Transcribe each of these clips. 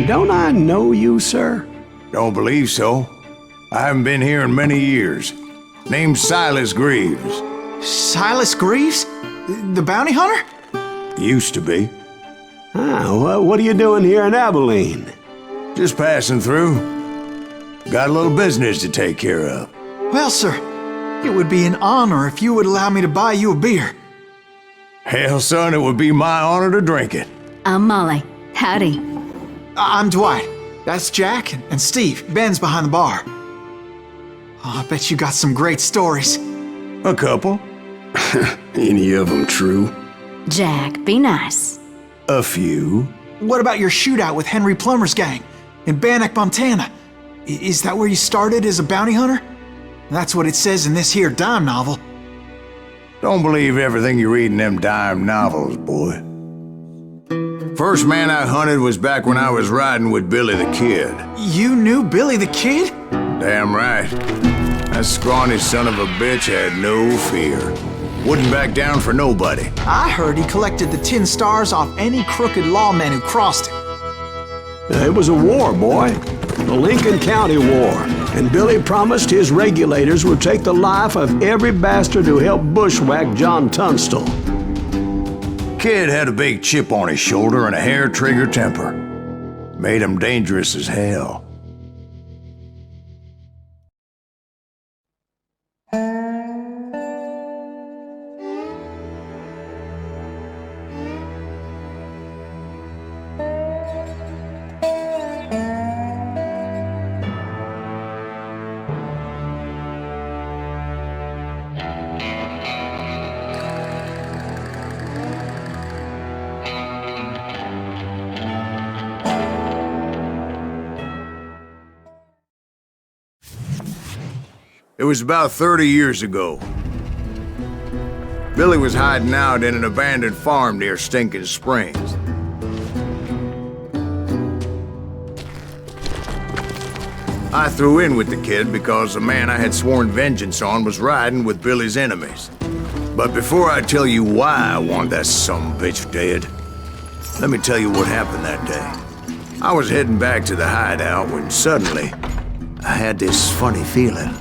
don't I know you, sir? Don't believe so. I haven't been here in many years. Name's Silas Greaves. Silas Greaves? The bounty hunter? Used to be. Well, what are you doing here in Abilene? Just passing through. Got a little business to take care of. Well, sir, it would be an honor if you would allow me to buy you a beer. Hell, son, it would be my honor to drink it. I'm Molly. Howdy. I'm Dwight. That's Jack and Steve. Ben's behind the bar. Oh, I bet you got some great stories. A couple. Any of them true? Jack, be nice. A few. What about your shootout with Henry Plummer's gang in Bannock, Montana? Is that where you started as a bounty hunter? That's what it says in this here dime novel. Don't believe everything you read in them dime novels, boy. First man I hunted was back when I was riding with Billy the Kid. You knew Billy the Kid? Damn right. That scrawny son of a bitch had no fear. Wouldn't back down for nobody. I heard he collected the 10 stars off any crooked lawman who crossed him. It was a war, boy. The Lincoln County War. And Billy promised his regulators would take the life of every bastard who helped bushwhack John Tunstall. Kid had a big chip on his shoulder and a hair-trigger temper. Made him dangerous as hell. It was about 30 years ago. Billy was hiding out in an abandoned farm near Stinking Springs. I threw in with the kid because the man I had sworn vengeance on was riding with Billy's enemies. But before I tell you why I want that sumbitch dead, let me tell you what happened that day. I was heading back to the hideout when suddenly I had this funny feeling.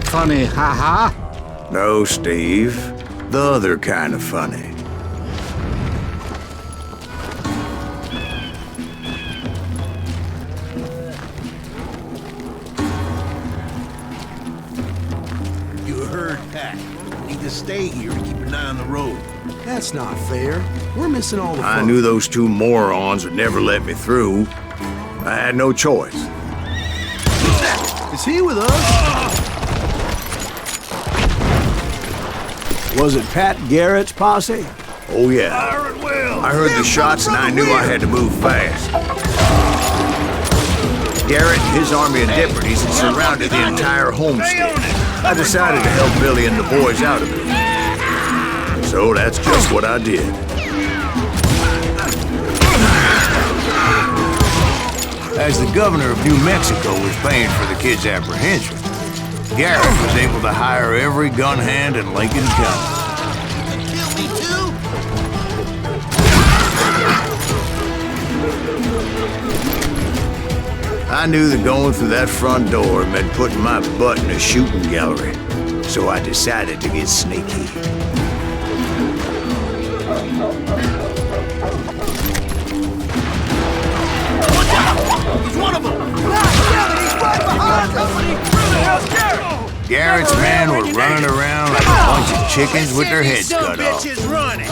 Funny, haha? No, Steve. The other kind of funny. You heard Pat. Need to stay here and keep an eye on the road. That's not fair. We're missing all the fun. I knew those two morons would never let me through. I had no choice. Is he with us? Was it Pat Garrett's posse? Oh, yeah. I heard the shots and I knew I had to move fast. Garrett and his army of deputies had surrounded the entire homestead. I decided to help Billy and the boys out of it. So that's just what I did. As the governor of New Mexico was paying for the kid's apprehension, Garrett was able to hire every gun hand in Lincoln County. Kill me too? I knew that going through that front door meant putting my butt in a shooting gallery, so I decided to get sneaky. Watch out! He's one of them! He's right behind somebody! Where the hell's Garrett? Garrett's men were running around like a bunch of chickens with their heads cut off. Running.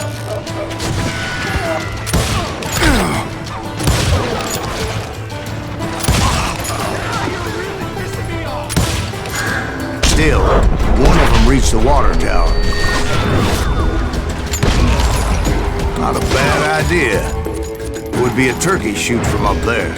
Still, one of them reached the water tower. idea. It would be a turkey shoot from up there.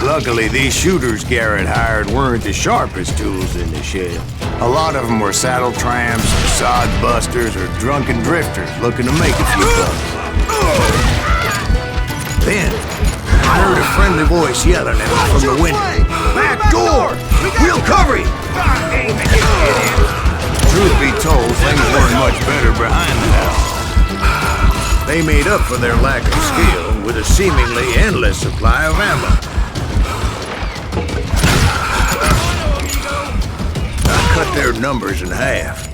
Luckily, these shooters Garrett hired weren't the sharpest tools in the shed. A lot of them were saddle tramps, sod busters, or drunken drifters looking to make a few bucks. Then, I heard a friendly voice yelling at me from the window. Back door! We'll cover you! Truth be told, things weren't much better behind the house. They made up for their lack of skill with a seemingly endless supply of ammo. I cut their numbers in half,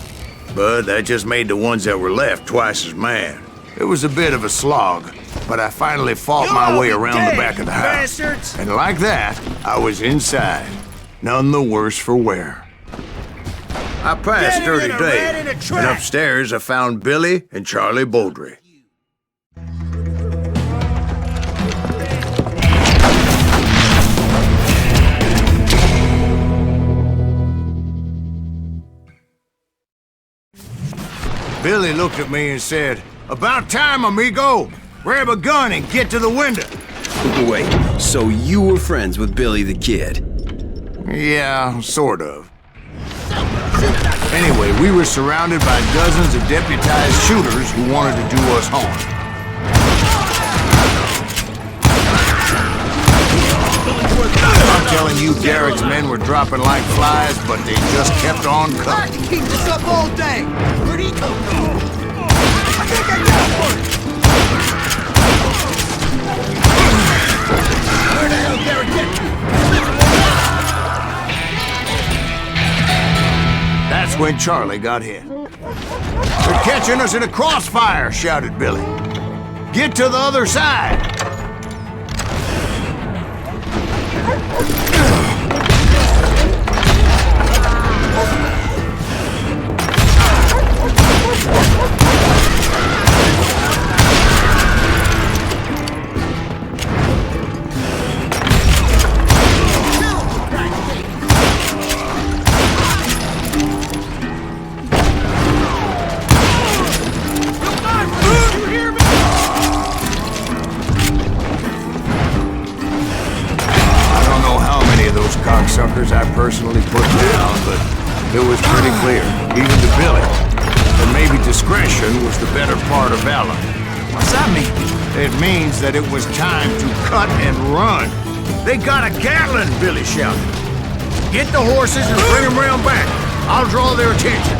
but that just made the ones that were left twice as mad. It was a bit of a slog, but I finally fought my way around the back of the house. And like that, I was inside, none the worse for wear. I passed Dirty Dave, and upstairs I found Billy and Charlie Bowdry. Billy looked at me and said, "About time, amigo! Grab a gun and get to the window!" Wait, so you were friends with Billy the Kid? Yeah, sort of. Anyway, we were surrounded by dozens of deputized shooters who wanted to do us harm. I'm telling you, Garrett's men were dropping like flies, but they just kept on I coming. can keep this up all day! Where'd he come from? I think I got one! Where the hell Garrett get you? That's when Charlie got hit. "They're catching us in a crossfire," shouted Billy. "Get to the other side!" Cocksuckers I personally put down, but it was pretty clear, even to Billy, that maybe discretion was the better part of valor. What's that mean? It means that it was time to cut and run. "They got a Gatling!" Billy shouted. "Get the horses and bring them round back. I'll draw their attention."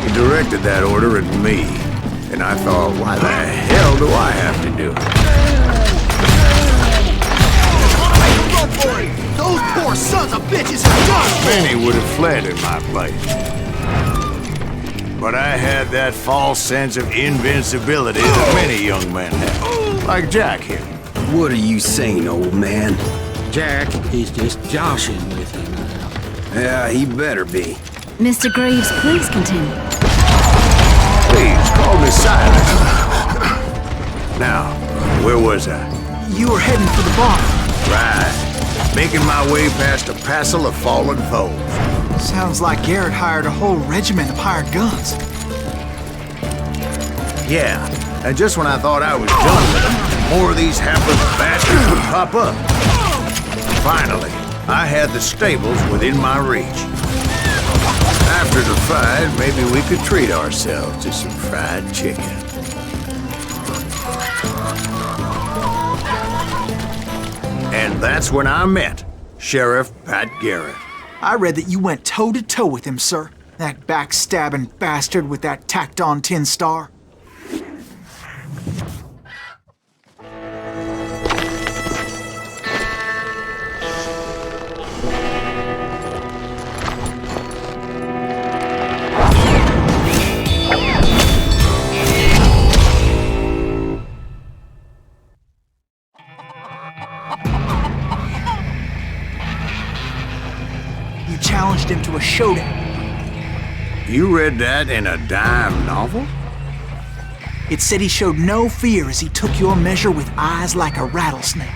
He directed that order at me, and I thought, why the hell do I have to do it? Those poor sons of bitches are done! Many would have fled in my place. But I had that false sense of invincibility that many young men have. Like Jack here. What are you saying, old man? Jack, he's just joshing with you now. Yeah, he better be. Mr. Greaves, please continue. Please, call me Silas. Now, where was I? You were heading for the barn. Right. Making my way past a passel of fallen foes. Sounds like Garrett hired a whole regiment of hired guns. Yeah, and just when I thought I was done with them, more of these hapless bastards would pop up. Finally, I had the stables within my reach. After the fight, maybe we could treat ourselves to some fried chicken. And that's when I met Sheriff Pat Garrett. I read that you went toe-to-toe with him, sir. That backstabbing bastard with that tacked-on tin star. Challenged him to a showdown. You read that in a dime novel? It said he showed no fear as he took your measure with eyes like a rattlesnake.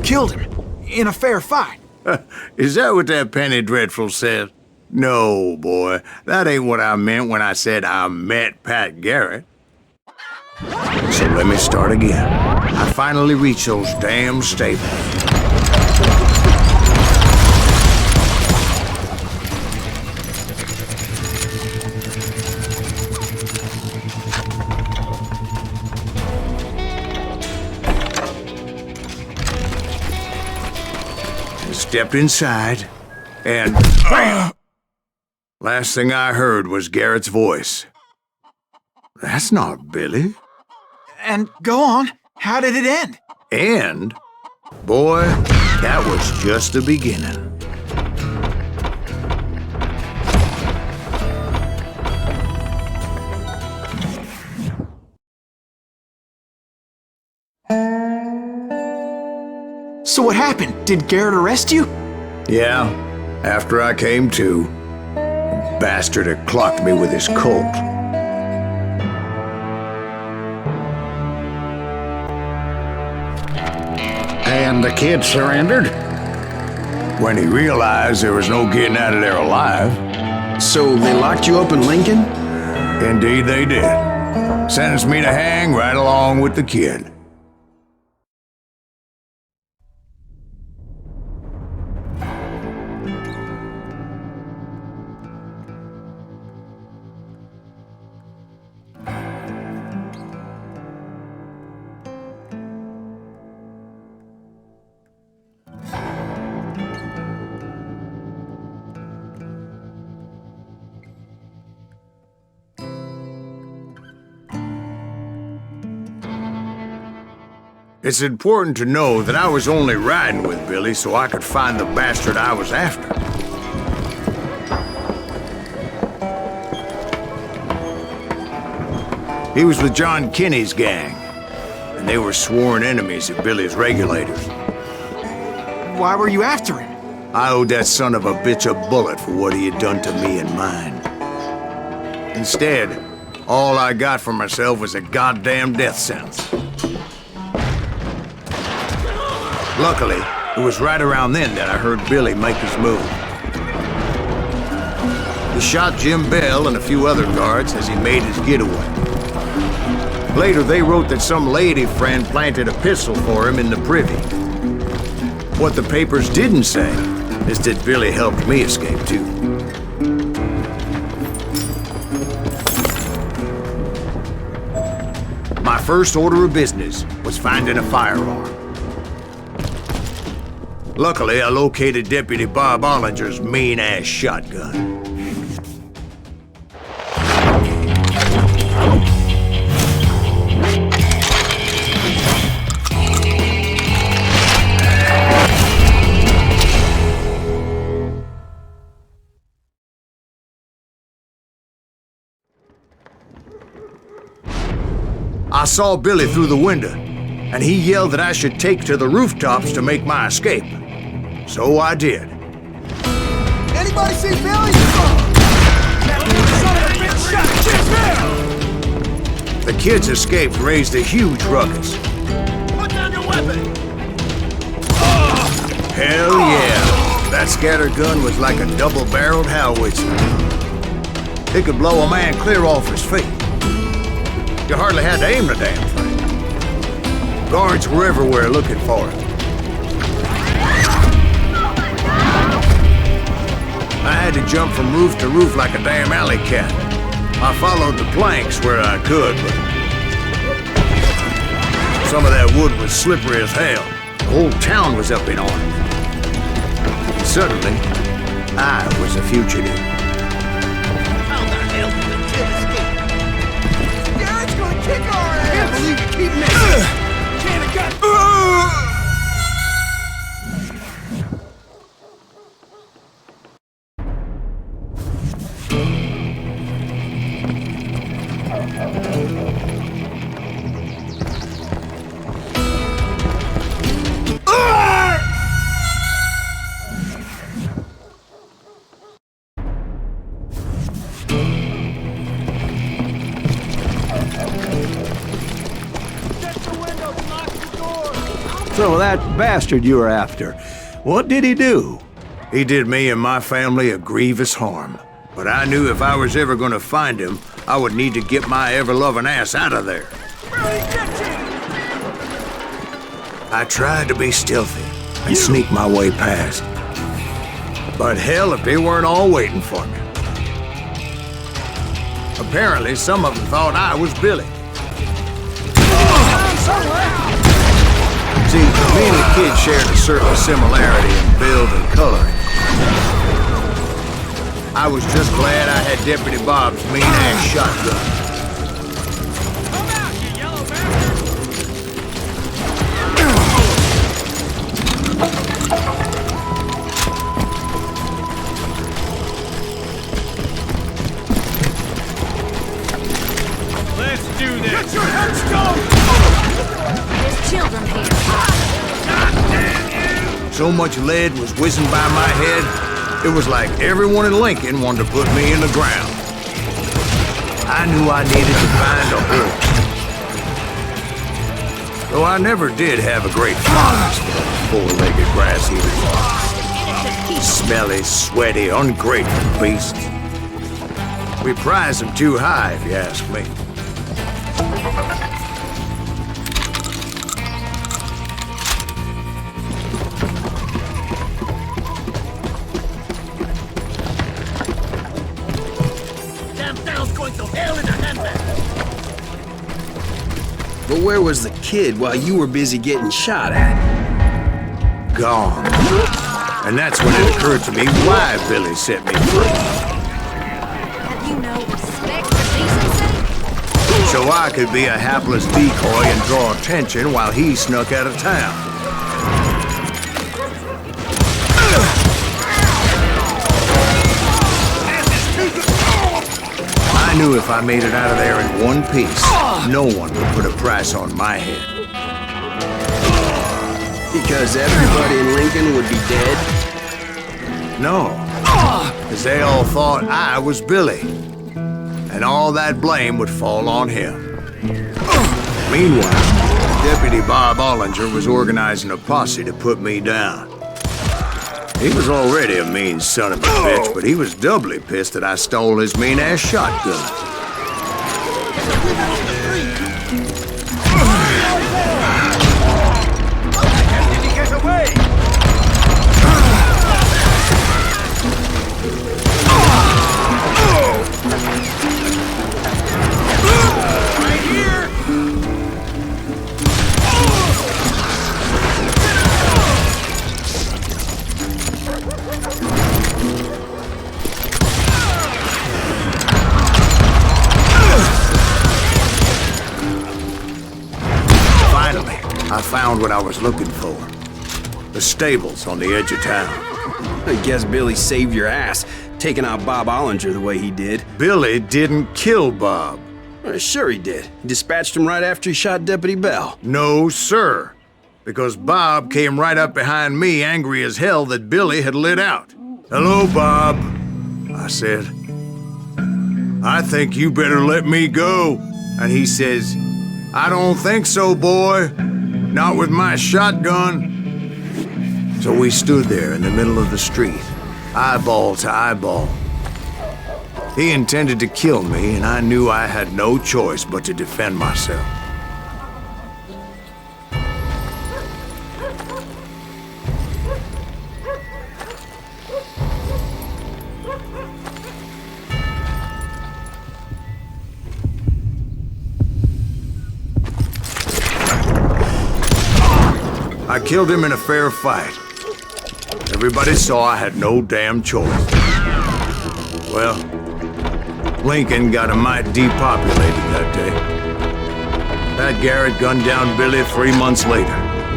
killed him. In a fair fight. Is that what that Penny Dreadful said? No, boy. That ain't what I meant when I said I met Pat Garrett. So let me start again. I finally reached those damn stables. Stepped inside, and bam! Last thing I heard was Garrett's voice. That's not Billy. And go on. How did it end? And, boy, that was just the beginning. So what happened? Did Garrett arrest you? Yeah, after I came to, the bastard had clocked me with his Colt. And the kid surrendered? When he realized there was no getting out of there alive. So they locked you up in Lincoln? Indeed they did. Sentenced me to hang right along with the kid. It's important to know that I was only riding with Billy so I could find the bastard I was after. He was with John Kinney's gang, and they were sworn enemies of Billy's regulators. Why were you after him? I owed that son of a bitch a bullet for what he had done to me and mine. Instead, all I got for myself was a goddamn death sentence. Luckily, it was right around then that I heard Billy make his move. He shot Jim Bell and a few other guards as he made his getaway. Later, they wrote that some lady friend planted a pistol for him in the privy. What the papers didn't say is that Billy helped me escape, too. My first order of business was finding a firearm. Luckily, I located Deputy Bob Ollinger's mean-ass shotgun. I saw Billy through the window, and he yelled that I should take to the rooftops to make my escape. So I did. Anybody see Billy? That little son of a bitch shot Jim Bell! The kids escaped raised a huge ruckus. Put down your weapon! Hell yeah! That scatter gun was like a double-barreled howitzer. It could blow a man clear off his feet. You hardly had to aim the damn thing. Guards were everywhere looking for it. I had to jump from roof to roof like a damn alley cat. I followed the planks where I could, but some of that wood was slippery as hell. The whole town was up in arms. Suddenly, I was a fugitive. How the hell did the kid escape? Garrett's gonna kick our ass! Can't believe you keep missing! Can't have got... So that bastard you were after, what did he do? He did me and my family a grievous harm. But I knew if I was ever gonna find him, I would need to get my ever-loving ass out of there. I tried to be stealthy and sneak my way past. But hell, if they weren't all waiting for me. Apparently, some of them thought I was Billy. See, me and the kid shared a certain similarity in build and coloring. I was just glad I had Deputy Bob's mean-ass shotgun. Let's do this! Get your headstone! There's children here. So much lead was whizzing by my head, it was like everyone in Lincoln wanted to put me in the ground. I knew I needed to find a horse. Though I never did have a great fondness for those four-legged grass eaters. Smelly, sweaty, ungrateful beasts. We prize them too high, if you ask me. But where was the kid while you were busy getting shot at? Gone. And that's when it occurred to me why Billy set me free. Have you no respect for decency? So I could be a hapless decoy and draw attention while he snuck out of town. I knew if I made it out of there in one piece, no one would put a price on my head. Because everybody in Lincoln would be dead? No, because they all thought I was Billy, and all that blame would fall on him. Meanwhile, Deputy Bob Ollinger was organizing a posse to put me down. He was already a mean son of a bitch, but he was doubly pissed that I stole his mean-ass shotgun. I found what I was looking for. The stables on the edge of town. I guess Billy saved your ass, taking out Bob Ollinger the way he did. Billy didn't kill Bob. Sure he did. He dispatched him right after he shot Deputy Bell. No, sir. Because Bob came right up behind me, angry as hell that Billy had lit out. "Hello, Bob," I said. "I think you better let me go." And he says, "I don't think so, boy. Not with my shotgun." So we stood there in the middle of the street, eyeball to eyeball. He intended to kill me, and I knew I had no choice but to defend myself. I killed him in a fair fight. Everybody saw I had no damn choice. Well, Lincoln got a mite depopulated that day. That Garrett gunned down Billy 3 months later,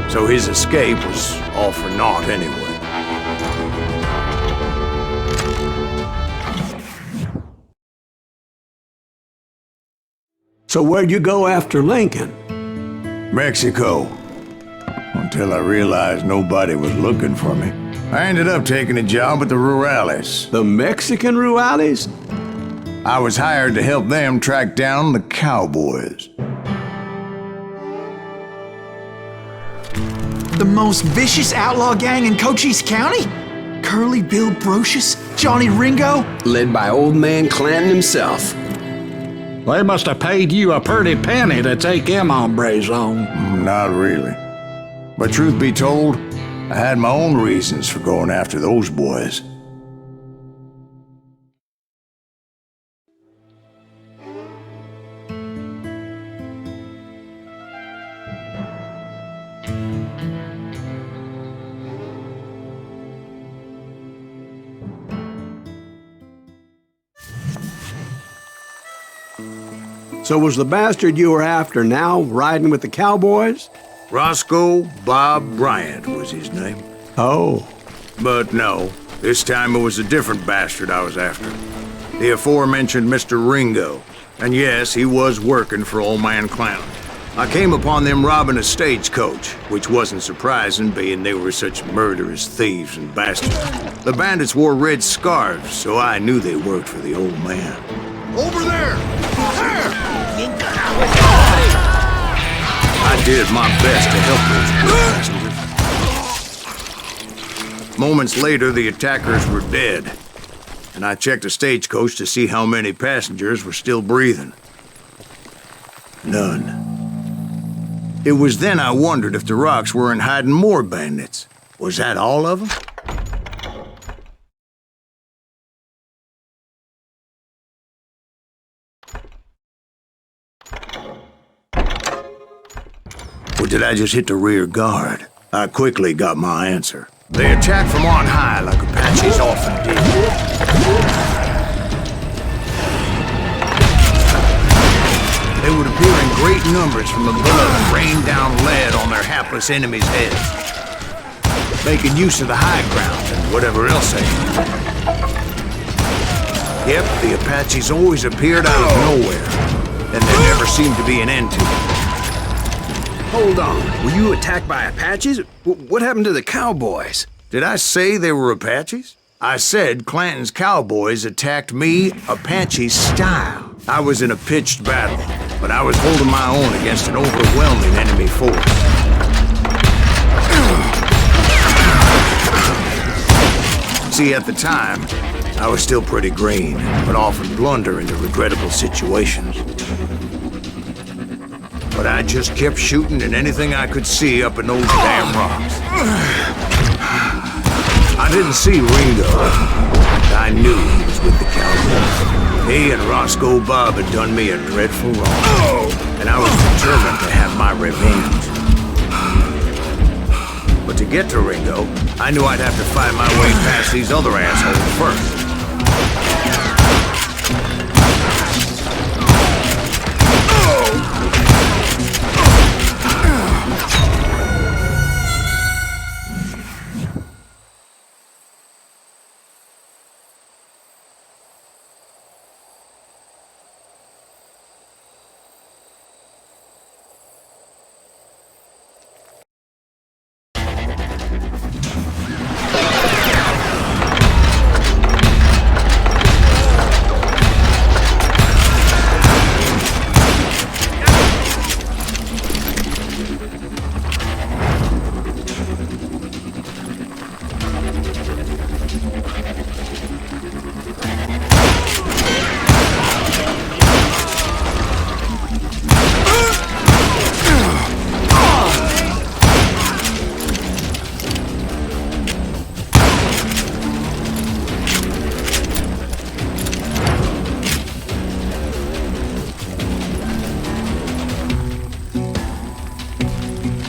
so his escape was all for naught anyway. So where'd you go after Lincoln? Mexico. Until I realized nobody was looking for me. I ended up taking a job at the Rurales. The Mexican Rurales? I was hired to help them track down the cowboys. The most vicious outlaw gang in Cochise County? Curly Bill Brocious? Johnny Ringo? Led by old man Clanton himself. They must have paid you a pretty penny to take them hombres on. Not really. But truth be told, I had my own reasons for going after those boys. So was the bastard you were after now riding with the cowboys? Roscoe Bob Bryant was his name. Oh. But no, this time it was a different bastard I was after. The aforementioned Mr. Ringo. And yes, he was working for old man Clanton. I came upon them robbing a stagecoach, which wasn't surprising, being they were such murderous thieves and bastards. The bandits wore red scarves, so I knew they worked for the old man. Over there! There! I did my best to help those poor passengers. Moments later, the attackers were dead, and I checked the stagecoach to see how many passengers were still breathing. None. It was then I wondered if the rocks weren't hiding more bandits. Was that all of them? Or did I just hit the rear guard? I quickly got my answer. They attacked from on high like Apaches often did. They would appear in great numbers from above and rain down lead on their hapless enemies' heads, making use of the high ground and whatever else they had. Yep, the Apaches always appeared out of nowhere, and there never seemed to be an end to it. Hold on. Were you attacked by Apaches? What happened to the cowboys? Did I say they were Apaches? I said Clanton's cowboys attacked me Apache style. I was in a pitched battle, but I was holding my own against an overwhelming enemy force. See, at the time, I was still pretty green, but often blunder into regrettable situations. But I just kept shooting at anything I could see up in those damn rocks. I didn't see Ringo, but I knew he was with the cowboys. He and Roscoe Bob had done me a dreadful wrong, and I was determined to have my revenge. But to get to Ringo, I knew I'd have to find my way past these other assholes first.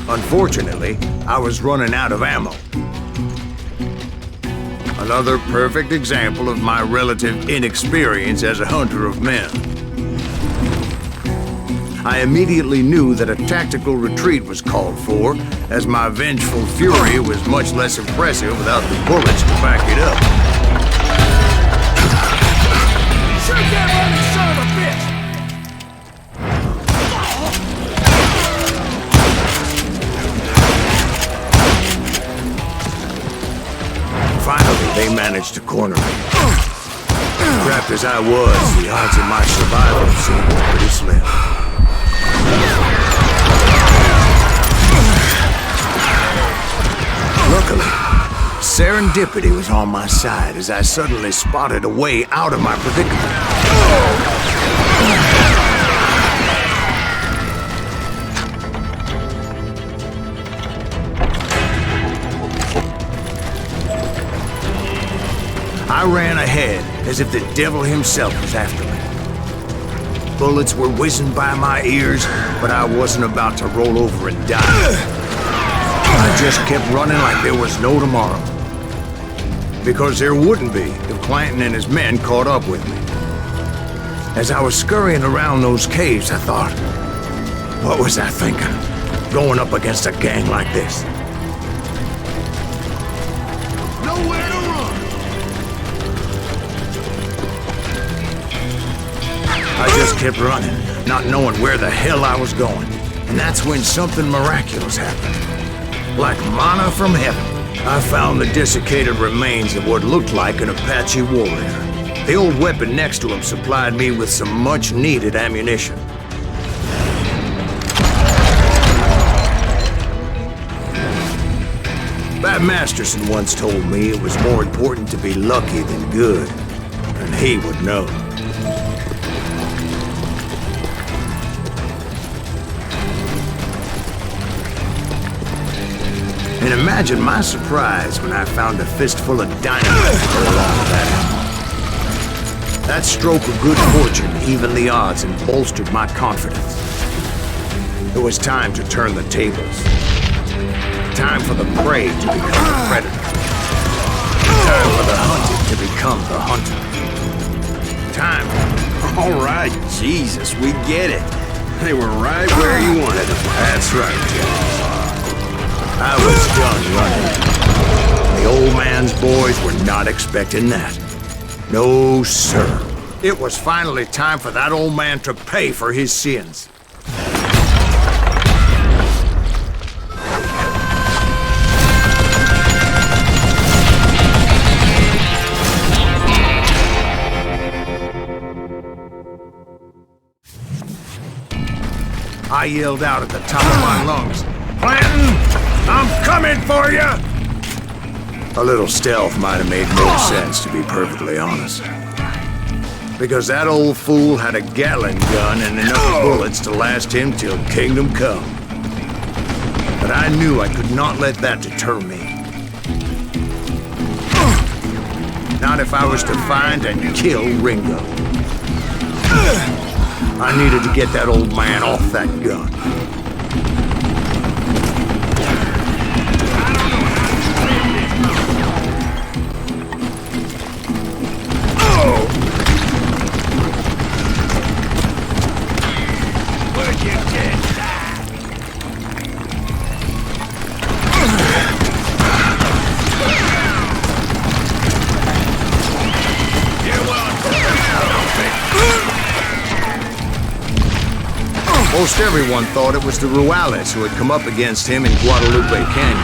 Unfortunately, I was running out of ammo. Another perfect example of my relative inexperience as a hunter of men. I immediately knew that a tactical retreat was called for, as my vengeful fury was much less impressive without the bullets to back it up. Shoot that running son of a bitch! Finally, they managed to corner me. Trapped as I was, the odds of my survival seemed pretty slim. Serendipity was on my side as I suddenly spotted a way out of my predicament. I ran ahead as if the devil himself was after me. Bullets were whizzing by my ears, but I wasn't about to roll over and die. I just kept running like there was no tomorrow. Because there wouldn't be if Clanton and his men caught up with me. As I was scurrying around those caves, I thought, what was I thinking? Going up against a gang like this? Nowhere to run! I just kept running, not knowing where the hell I was going. And that's when something miraculous happened. Like manna from heaven, I found the desiccated remains of what looked like an Apache warrior. The old weapon next to him supplied me with some much-needed ammunition. Bat Masterson once told me it was more important to be lucky than good, and he would know. And imagine my surprise when I found a fistful of dynamite to go along with that. That stroke of good fortune evened the odds and bolstered my confidence. It was time to turn the tables. Time for the prey to become the predator. Time for the hunted to become the hunter. Time. All right, Jesus, we get it. They were right where you wanted them. That's right, James. I was done running. The old man's boys were not expecting that. No, sir. It was finally time for that old man to pay for his sins. I yelled out at the top of my lungs, "Clanton, I'm coming for you!" A little stealth might have made more sense, to be perfectly honest. Because that old fool had a Gatling gun and enough bullets to last him till kingdom come. But I knew I could not let that deter me. Not if I was to find and kill Ringo. I needed to get that old man off that gun. Most everyone thought it was the Ruales who had come up against him in Guadalupe Canyon,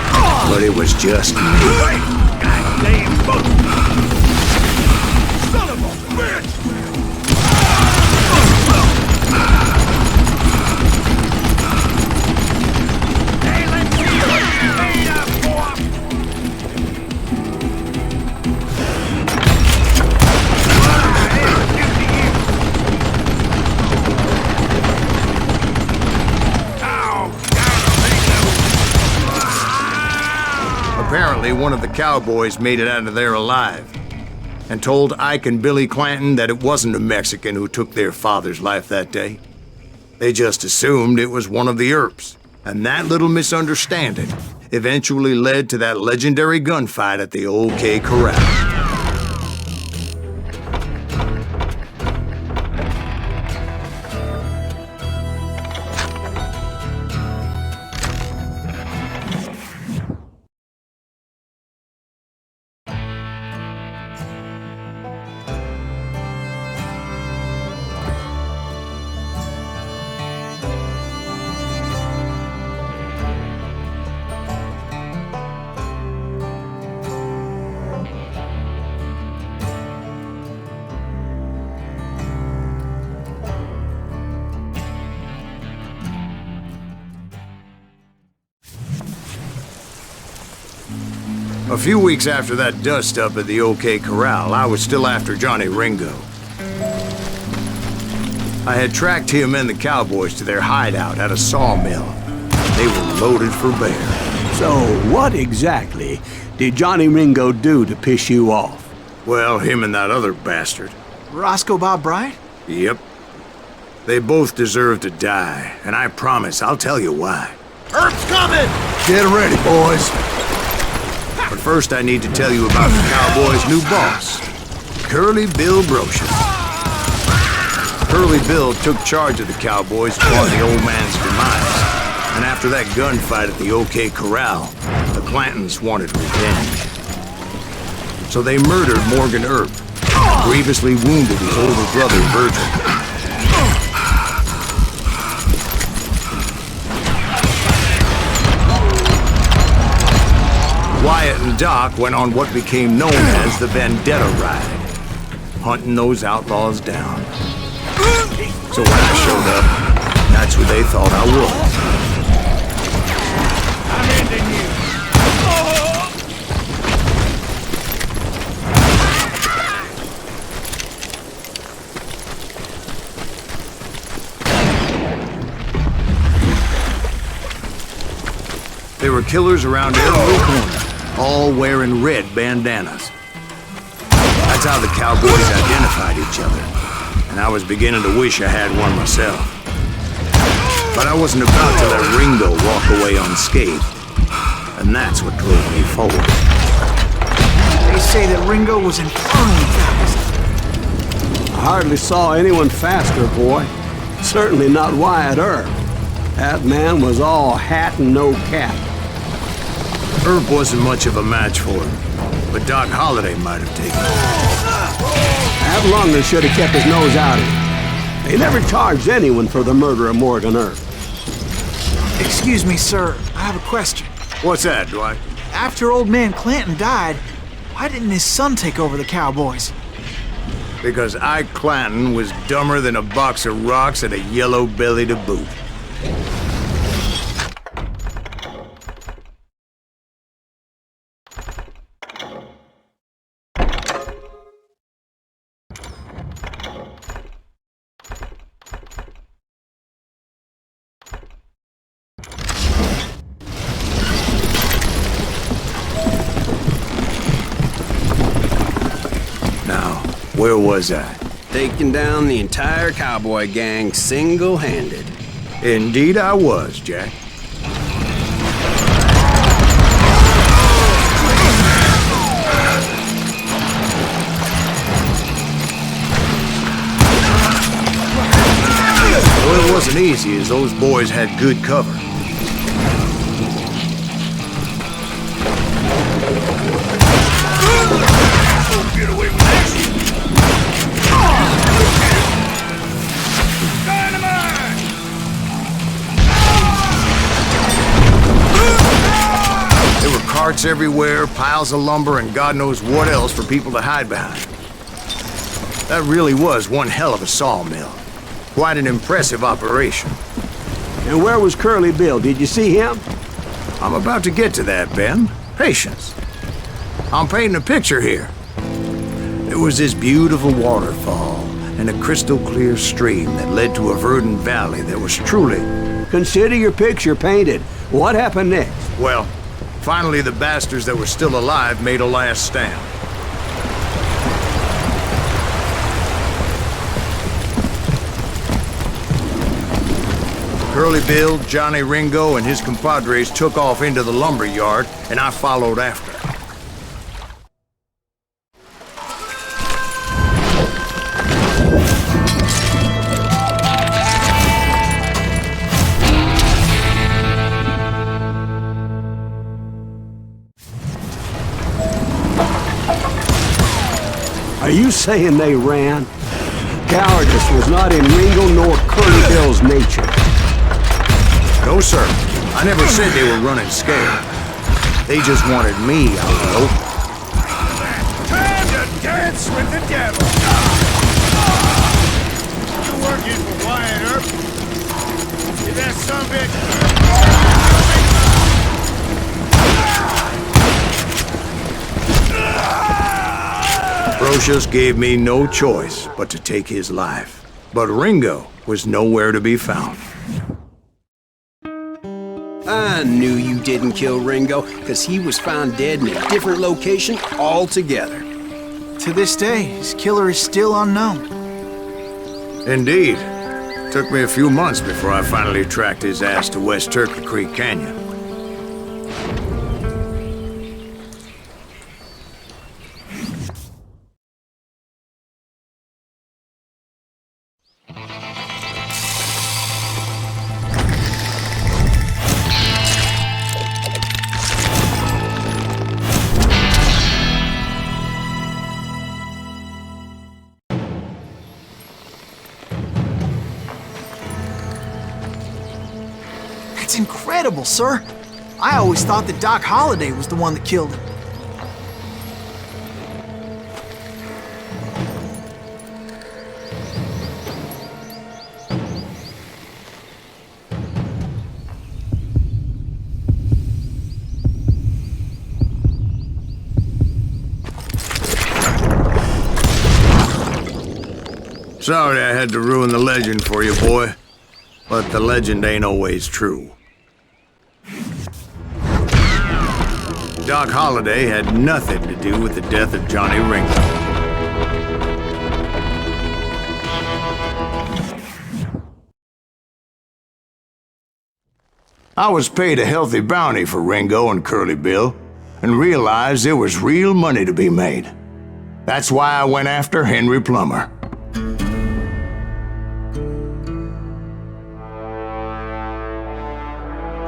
but it was just me. Goddamn boat! Son of a bitch! Hey, let's see you! Hey, boy! Apparently, one of the cowboys made it out of there alive and told Ike and Billy Clanton that it wasn't a Mexican who took their father's life that day. They just assumed it was one of the Earps, and that little misunderstanding eventually led to that legendary gunfight at the OK Corral. A few weeks after that dust-up at the OK Corral, I was still after Johnny Ringo. I had tracked him and the cowboys to their hideout at a sawmill. They were loaded for bear. So what exactly did Johnny Ringo do to piss you off? Well, him and that other bastard. Roscoe Bob Bright? Yep. They both deserve to die, and I promise I'll tell you why. Herb's coming! Get ready, boys. But first I need to tell you about the Cowboys' new boss, Curly Bill Brocious. Curly Bill took charge of the Cowboys upon the old man's demise, and after that gunfight at the OK Corral, the Clantons wanted revenge. So they murdered Morgan Earp, and grievously wounded his older brother Virgil. Wyatt and Doc went on what became known as the Vendetta Ride, hunting those outlaws down. So when I showed up, that's who they thought I was. I'm ending you! There were killers around every corner, all wearing red bandanas. That's how the Cowboys identified each other, and I was beginning to wish I had one myself. But I wasn't about to let Ringo walk away unscathed, and that's what drove me forward. They say that Ringo was infernally fast. I hardly saw anyone faster, boy. Certainly not Wyatt Earp. That man was all hat and no cap. Earp wasn't much of a match for him, but Doc Holliday might have taken him. That Lunger should have kept his nose out of it. They never charged anyone for the murder of Morgan Earp. Excuse me, sir. I have a question. What's that, Dwight? After old man Clanton died, why didn't his son take over the Cowboys? Because Ike Clanton was dumber than a box of rocks and a yellow belly to boot. Where was I? Taking down the entire cowboy gang single-handed. Indeed I was, Jack. Well, it wasn't easy, as those boys had good cover. Get away with this! There were carts everywhere, piles of lumber, and God knows what else for people to hide behind. That really was one hell of a sawmill. Quite an impressive operation. And where was Curly Bill? Did you see him? I'm about to get to that, Ben. Patience. I'm painting a picture here. There was this beautiful waterfall and a crystal clear stream that led to a verdant valley that was truly... Consider your picture painted. What happened next? Well, finally the bastards that were still alive made a last stand. Curly Bill, Johnny Ringo, and his compadres took off into the lumber yard, and I followed after. Are you saying they ran? Cowardice was not in Ringo nor Curly Bill's nature. No, sir. I never said they were running scared. They just wanted me out in the open. Time to dance with the devil! You working for Wyatt Earp? Is that son of a bitch? Aloysius gave me no choice but to take his life. But Ringo was nowhere to be found. I knew you didn't kill Ringo, because he was found dead in a different location altogether. To this day, his killer is still unknown. Indeed. Took me a few months before I finally tracked his ass to West Turkey Creek Canyon. That's incredible, sir. I always thought that Doc Holliday was the one that killed him. Sorry I had to ruin the legend for you, boy. But the legend ain't always true. Doc Holliday had nothing to do with the death of Johnny Ringo. I was paid a healthy bounty for Ringo and Curly Bill, and realized there was real money to be made. That's why I went after Henry Plummer.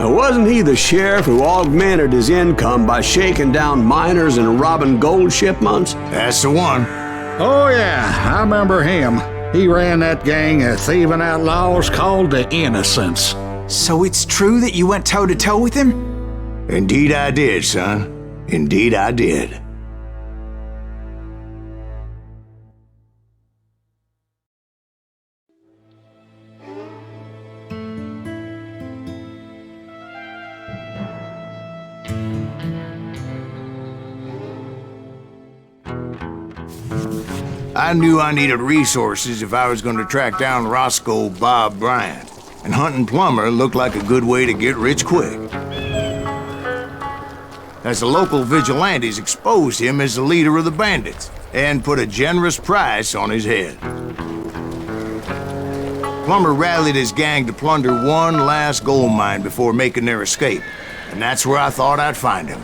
Now, wasn't he the sheriff who augmented his income by shaking down miners and robbing gold shipments? That's the one. Oh, yeah, I remember him. He ran that gang of thieving outlaws called the Innocents. So it's true that you went toe-to-toe with him? Indeed I did, son. Indeed I did. I knew I needed resources if I was going to track down Roscoe Bob Bryant, and hunting Plummer looked like a good way to get rich quick. As the local vigilantes exposed him as the leader of the bandits, and put a generous price on his head. Plummer rallied his gang to plunder one last gold mine before making their escape, and that's where I thought I'd find him.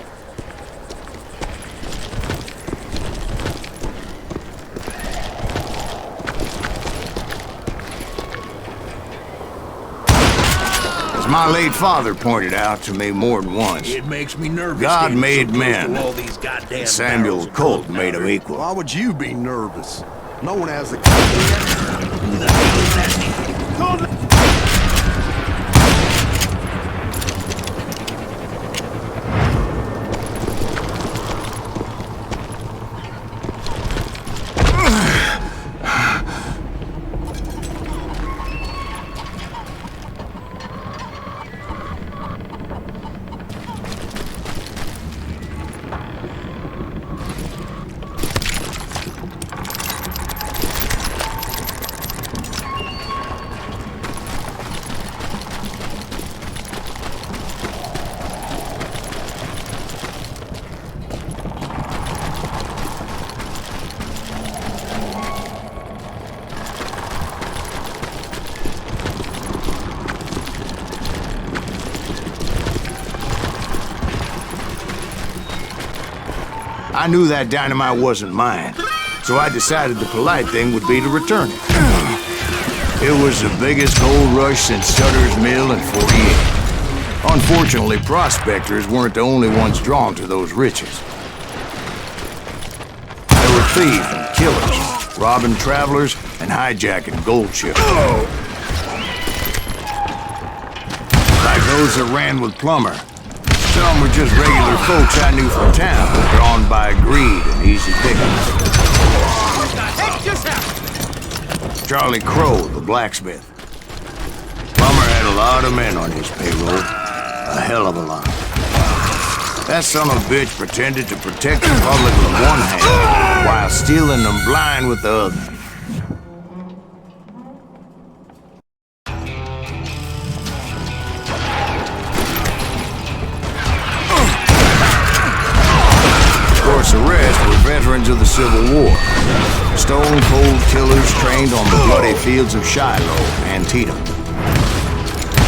My late father pointed out to me more than once. It makes me nervous. God made men. All these goddamn Samuel barrels of Colt gold made him equal. Why would you be nervous? No one has the... Who the hell is that? I knew that dynamite wasn't mine, so I decided the polite thing would be to return it. It was the biggest gold rush since Sutter's Mill in 48. Unfortunately, prospectors weren't the only ones drawn to those riches. There were thieves and killers, robbing travelers and hijacking gold ships. Like those that ran with Plummer. Some were just regular folks I knew from town, drawn by greed and easy pickings. Charlie Crow, the blacksmith. Plummer had a lot of men on his payroll. A hell of a lot. That son of a bitch pretended to protect the public with one hand while stealing them blind with the other. Of course, the rest were veterans of the Civil War. Stone-cold killers trained on the bloody fields of Shiloh and Antietam.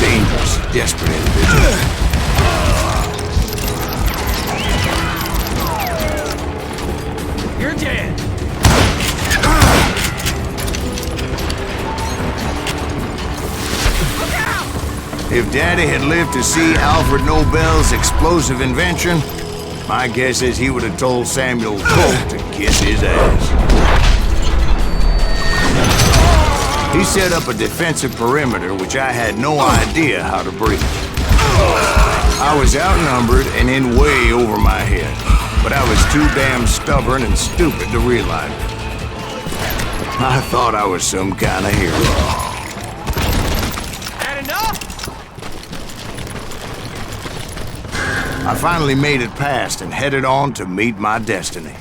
Dangerous, desperate individuals. You're dead. If Daddy had lived to see Alfred Nobel's explosive invention, my guess is he would have told Samuel Colt to kiss his ass. He set up a defensive perimeter which I had no idea how to breach. I was outnumbered and in way over my head, but I was too damn stubborn and stupid to realize it. I thought I was some kind of hero. Had enough? I finally made it past and headed on to meet my destiny.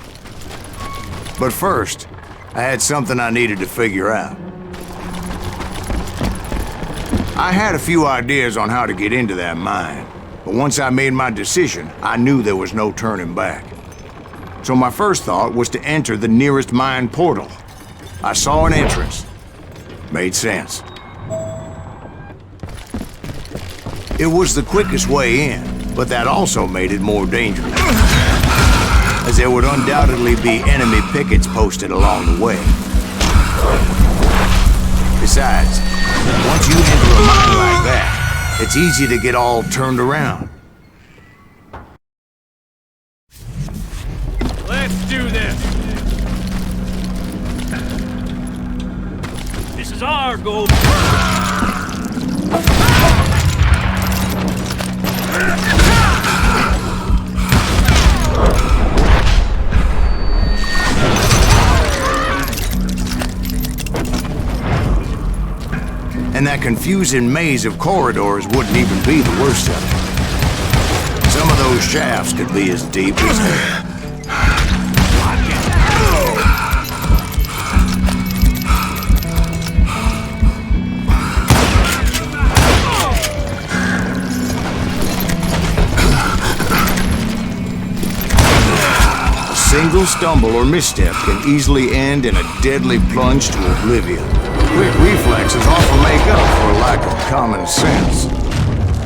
But first, I had something I needed to figure out. I had a few ideas on how to get into that mine, but once I made my decision, I knew there was no turning back. So my first thought was to enter the nearest mine portal. I saw an entrance. Made sense. It was the quickest way in, but that also made it more dangerous, as there would undoubtedly be enemy pickets posted along the way. Besides, once you enter a mine like that, it's easy to get all turned around. Let's do this. This is our gold. And that confusing maze of corridors wouldn't even be the worst of it. Some of those shafts could be as deep as hell. A single stumble or misstep can easily end in a deadly plunge to oblivion. Quick reflexes often make up for a lack of common sense.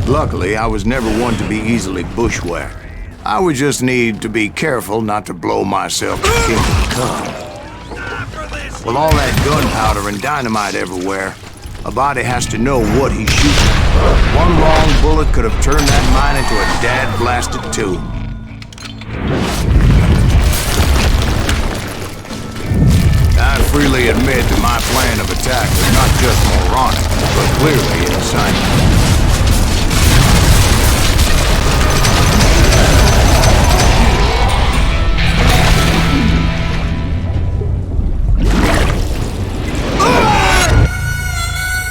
Luckily, I was never one to be easily bushwhacked. I would just need to be careful not to blow myself to kingdom come. With all that gunpowder and dynamite everywhere, a body has to know what he's shooting. One wrong bullet could have turned that mine into a dad-blasted tomb. I freely admit that my plan of attack was not just moronic, but clearly insane.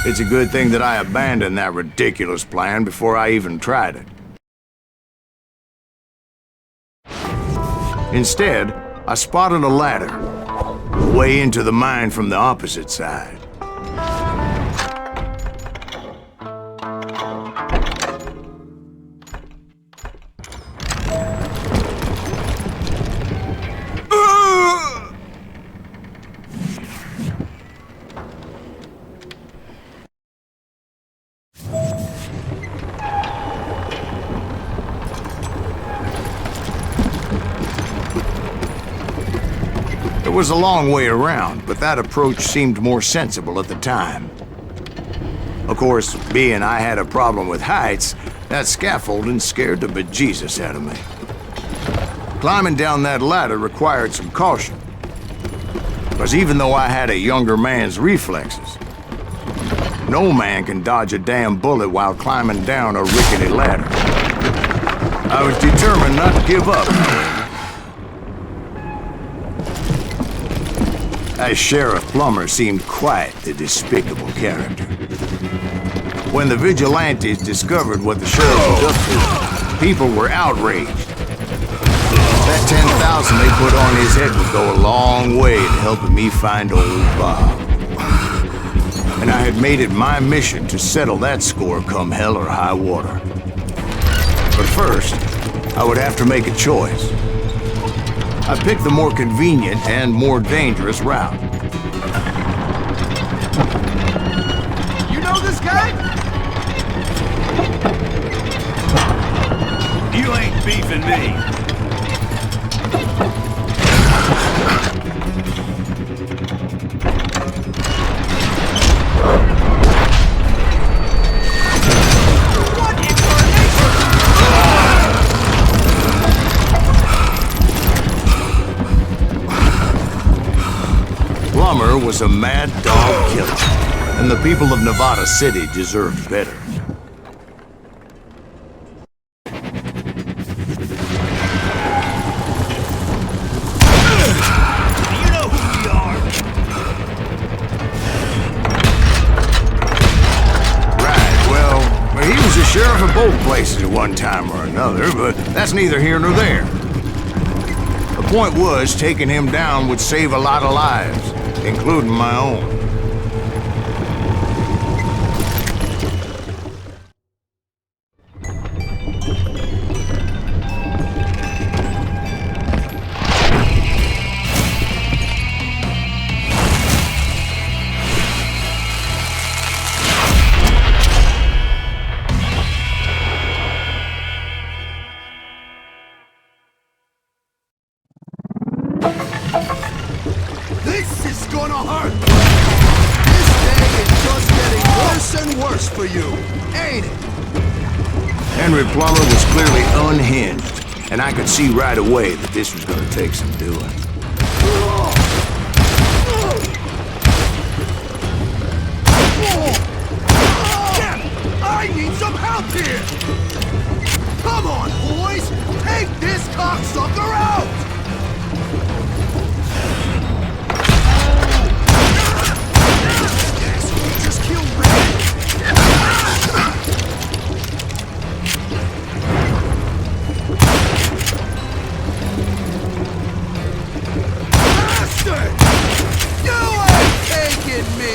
It's a good thing that I abandoned that ridiculous plan before I even tried it. Instead, I spotted a ladder. Way into the mine from the opposite side. It was a long way around, but that approach seemed more sensible at the time. Of course, being I had a problem with heights, that scaffolding scared the bejesus out of me. Climbing down that ladder required some caution, because even though I had a younger man's reflexes, no man can dodge a damn bullet while climbing down a rickety ladder. I was determined not to give up. As Sheriff Plummer seemed quite the despicable character. When the vigilantes discovered what the sheriff was up to, people were outraged, That 10,000 they put on his head would go a long way in helping me find old Bob. And I had made it my mission to settle that score come hell or high water. But first, I would have to make a choice. I picked the more convenient and more dangerous route. You know this guy? You ain't beefing me. Plummer was a mad dog killer, and the people of Nevada City deserved better. You know who we are. Right, well, he was a sheriff of both places at one time or another, but that's neither here nor there. The point was, taking him down would save a lot of lives, including my own. This is gonna hurt! This day is just getting worse and worse for you, ain't it? Henry Plummer was clearly unhinged, and I could see right away that this was gonna take some doing. I need some help here! Come on, boys! Take this cocksucker out! Just kill Bastard! You ain't taking me!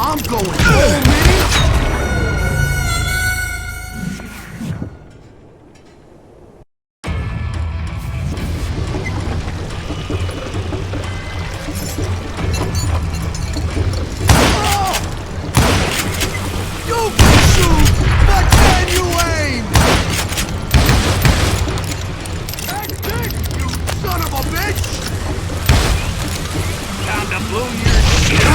I'm going home, man! You can shoot, but can you aim? You son of a bitch! Time to blow your shit!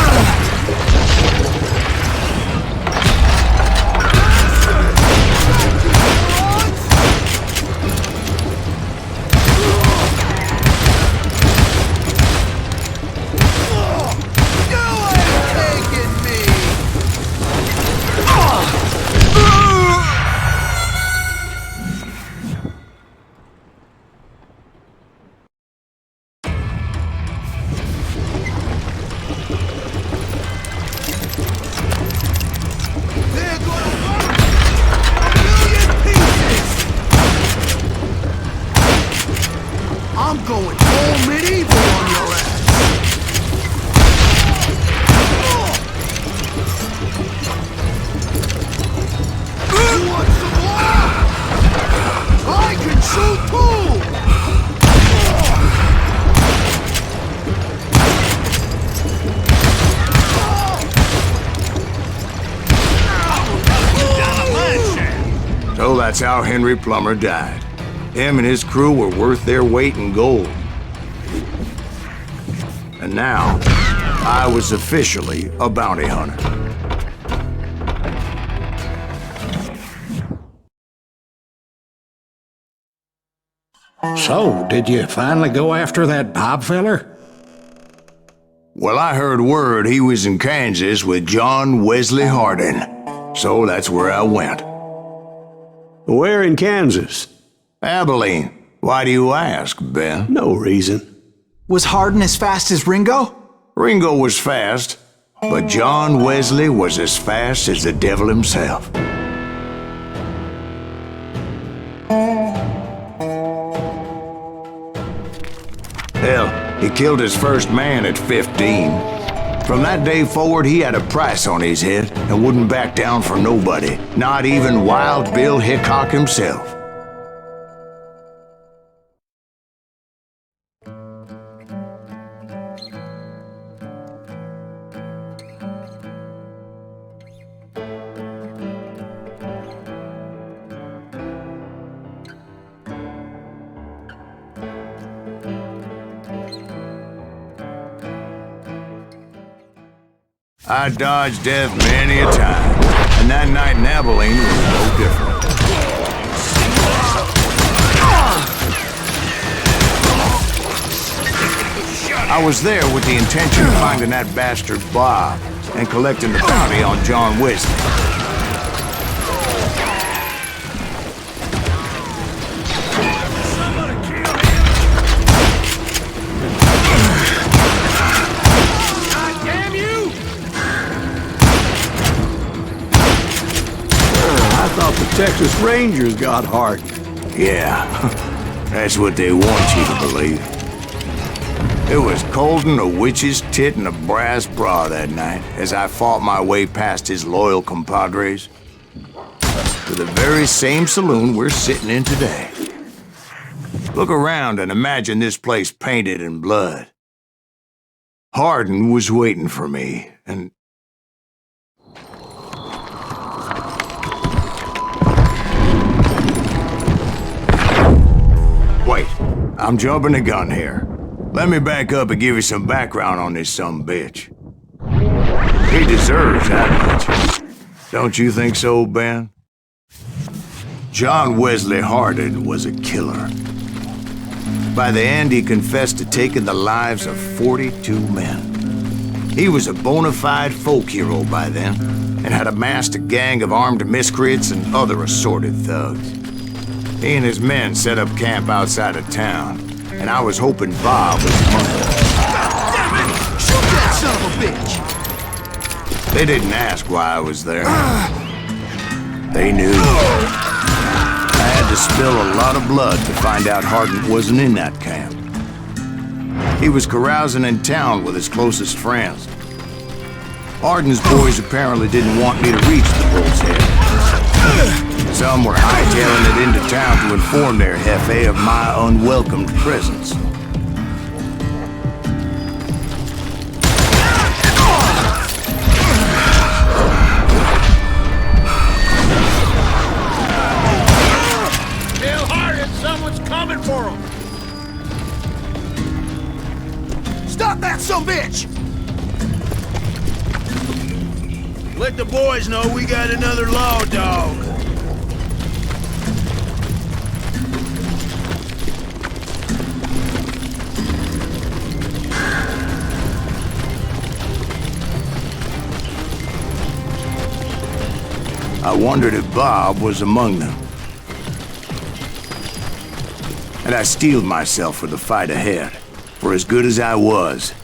I'm going full medieval on your ass! You want some more? I can shoot too! So that's how Henry Plummer died. Him and his crew were worth their weight in gold. And now, I was officially a bounty hunter. So, did you finally go after that Bob feller? Well, I heard word he was in Kansas with John Wesley Hardin. So that's where I went. Where in Kansas? Abilene. Why do you ask, Ben? No reason. Was Hardin as fast as Ringo? Ringo was fast, but John Wesley was as fast as the devil himself. Hell, he killed his first man at 15. From that day forward, he had a price on his head and wouldn't back down for nobody, not even Wild Bill Hickok himself. I dodged death many a time, and that night in Abilene was no different. I was there with the intention of finding that bastard Bob and collecting the bounty on John Wesley. Texas Rangers got Hardin. Yeah, that's what they want you to believe. It was cold in a witch's tit and a brass bra that night as I fought my way past his loyal compadres to the very same saloon we're sitting in today. Look around and imagine this place painted in blood. Hardin was waiting for me, and wait, I'm jumping the gun here. Let me back up and give you some background on this sumbitch. He deserves that much. Don't you think so, Ben? John Wesley Hardin was a killer. By the end, he confessed to taking the lives of 42 men. He was a bona fide folk hero by then, and had amassed a gang of armed miscreants and other assorted thugs. He and his men set up camp outside of town, and I was hoping Bob was among them. Damn it! Shoot that son of a bitch! They didn't ask why I was there. They knew. I had to spill a lot of blood to find out Hardin wasn't in that camp. He was carousing in town with his closest friends. Hardin's boys apparently didn't want me to reach the bull's head. Some were hightailing it into town to inform their jefe of my unwelcomed presence. Tell Hardin someone's coming for him! Stop that sumbitch! Let the boys know we got another law dog. I wondered if Bob was among them. And I steeled myself for the fight ahead. For as good as I was,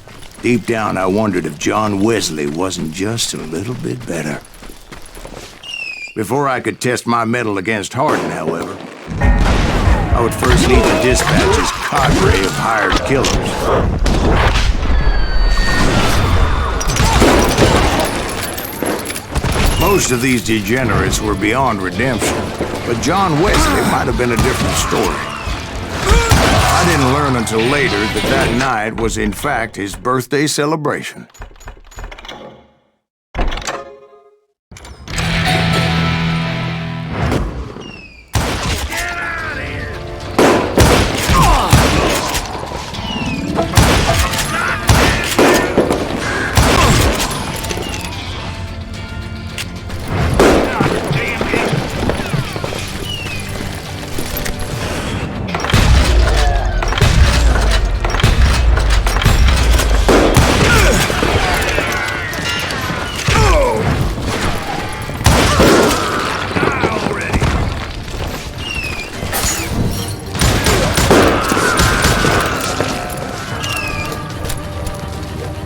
deep down I wondered if John Wesley wasn't just a little bit better. Before I could test my mettle against Hardin, however, I would first need to dispatch his cadre of hired killers. Most of these degenerates were beyond redemption, but John Wesley might have been a different story. I didn't learn until later that that night was in fact his birthday celebration.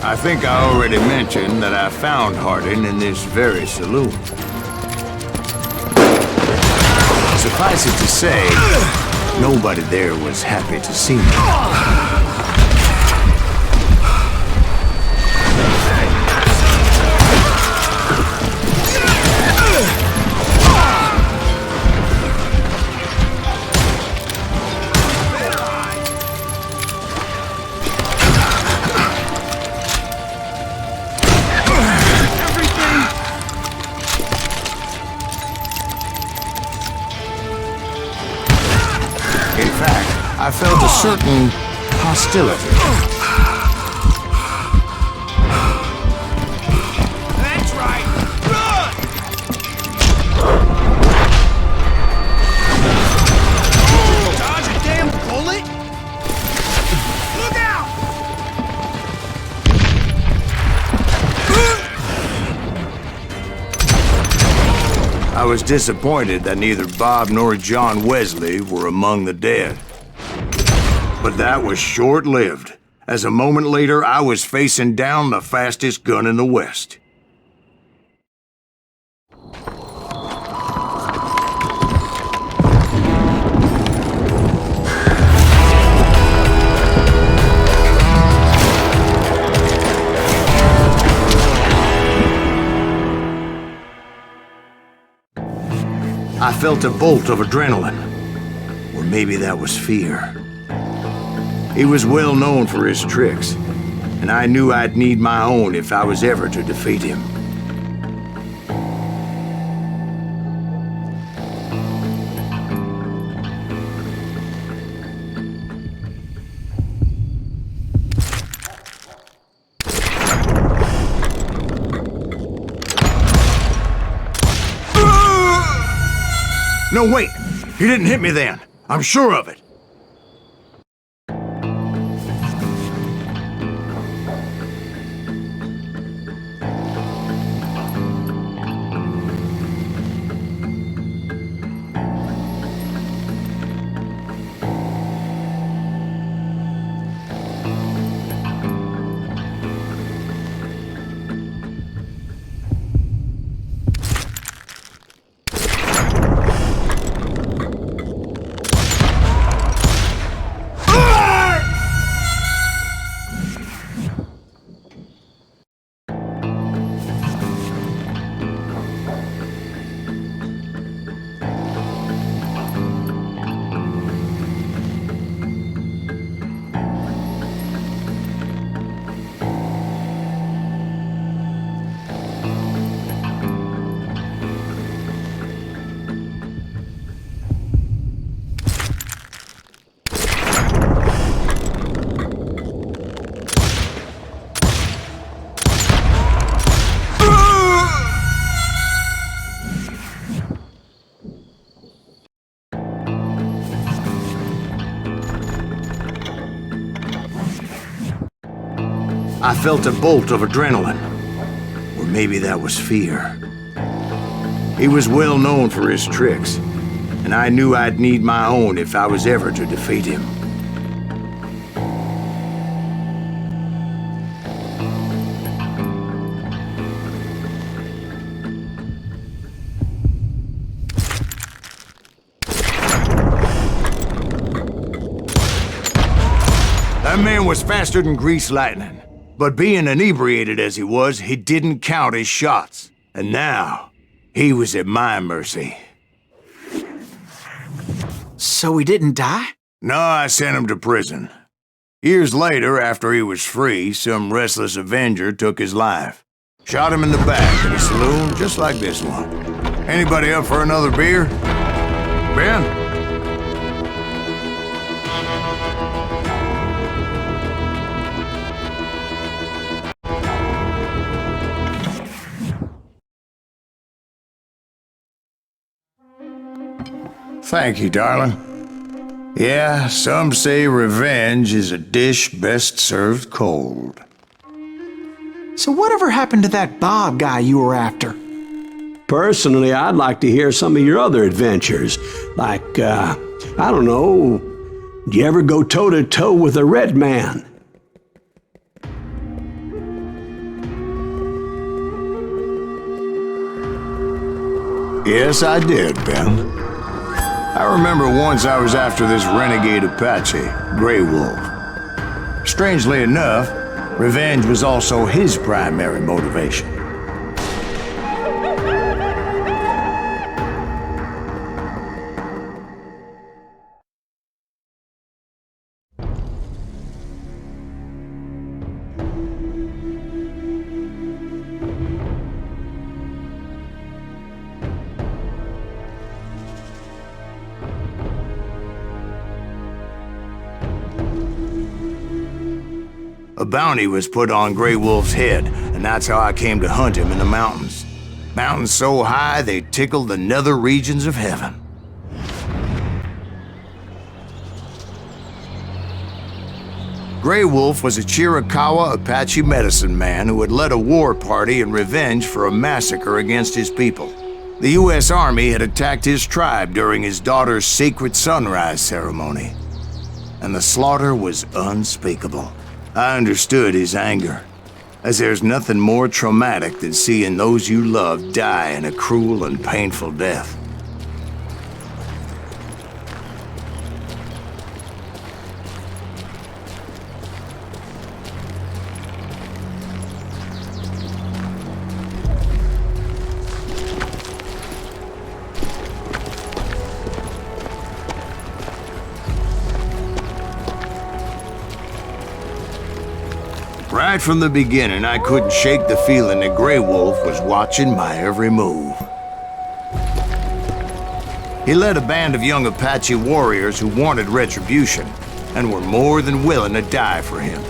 I think I already mentioned that I found Harding in this very saloon. Suffice it to say, nobody there was happy to see me. In fact, I felt a certain hostility. That's right! Run! Dodge a damn bullet? Look out! I was disappointed that neither Bob nor John Wesley were among the dead. But that was short-lived, as a moment later I was facing down the fastest gun in the West. I felt a bolt of adrenaline, or maybe that was fear. He was well known for his tricks, and I knew I'd need my own if I was ever to defeat him. No, wait! He didn't hit me then. I'm sure of it. I felt a bolt of adrenaline, or maybe that was fear. He was well known for his tricks, and I knew I'd need my own if I was ever to defeat him. That man was faster than greased lightning. But being inebriated as he was, he didn't count his shots. And now, he was at my mercy. So he didn't die? No, I sent him to prison. Years later, after he was free, some restless Avenger took his life. Shot him in the back in a saloon just like this one. Anybody up for another beer? Ben? Thank you, darling. Yeah, some say revenge is a dish best served cold. So whatever happened to that Bob guy you were after? Personally, I'd like to hear some of your other adventures. Like, I don't know, do you ever go toe-to-toe with a red man? Yes, I did, Ben. I remember once I was after this renegade Apache, Grey Wolf. Strangely enough, revenge was also his primary motivation. A bounty was put on Grey Wolf's head, and that's how I came to hunt him in the mountains. Mountains so high they tickled the nether regions of heaven. Grey Wolf was a Chiricahua Apache medicine man who had led a war party in revenge for a massacre against his people. The U.S. Army had attacked his tribe during his daughter's sacred sunrise ceremony, and the slaughter was unspeakable. I understood his anger, as there's nothing more traumatic than seeing those you love die in a cruel and painful death. Right from the beginning, I couldn't shake the feeling that Grey Wolf was watching my every move. He led a band of young Apache warriors who wanted retribution and were more than willing to die for him.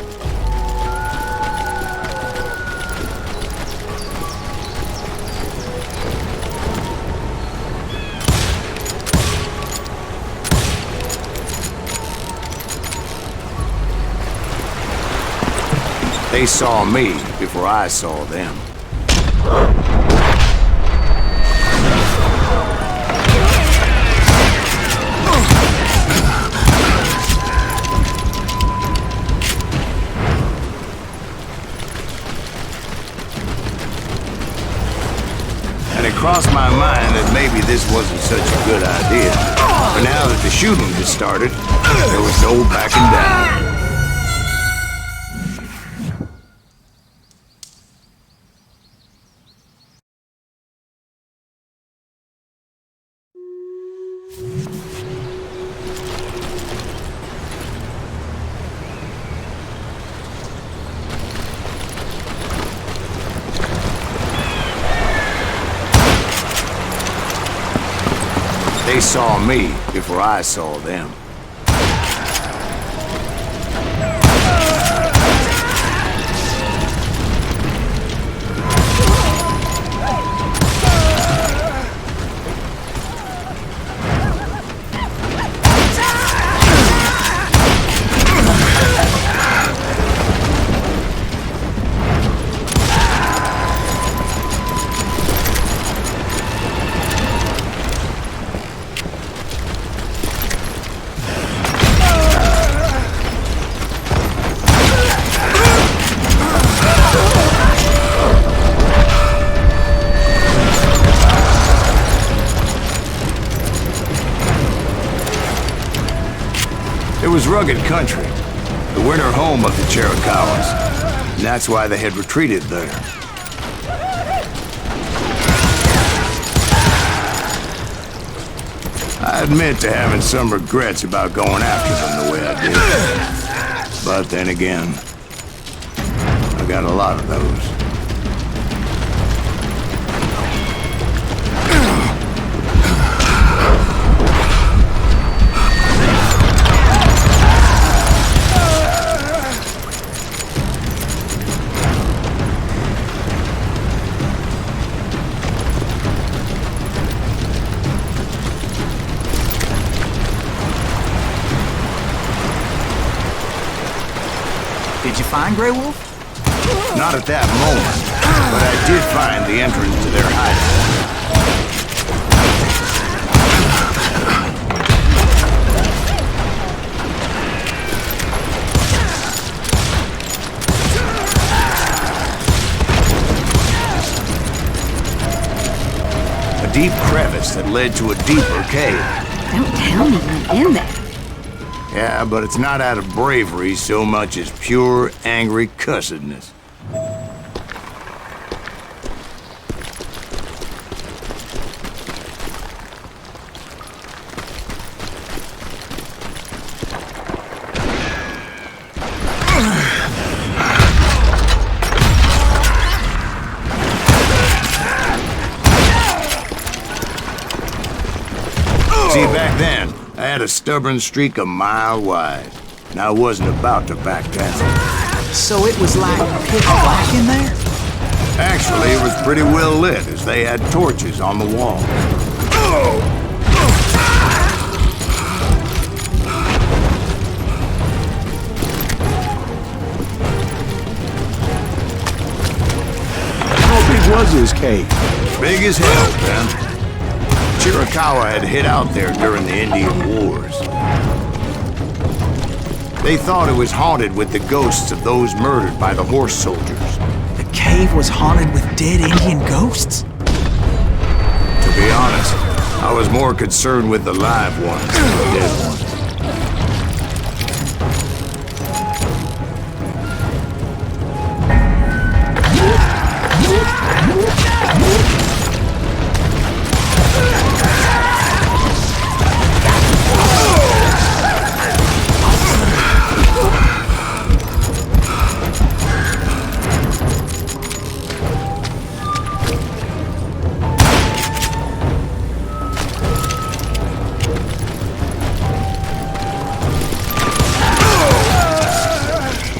They saw me before I saw them. And it crossed my mind that maybe this wasn't such a good idea. But now that the shooting had started, there was no backing down. They saw me before I saw them. It was rugged country, the winter home of the Chiricahuas, and that's why they had retreated there. I admit to having some regrets about going after them the way I did. But then again, I got a lot of those. Did you find Grey Wolf? Not at that moment, but I did find the entrance to their hideout. A deep crevice that led to a deeper cave. Don't tell me you went in there. Yeah, but it's not out of bravery so much as pure, angry cussedness. See, back then, I had a stubborn streak a mile wide, and I wasn't about to back down. So it was like pitch black in there? Actually, it was pretty well lit, as they had torches on the wall. How big was his cave? Big as hell, Ben. Chiricahua had hid out there during the Indian Wars. They thought it was haunted with the ghosts of those murdered by the horse soldiers. The cave was haunted with dead Indian ghosts? To be honest, I was more concerned with the live ones than the dead ones.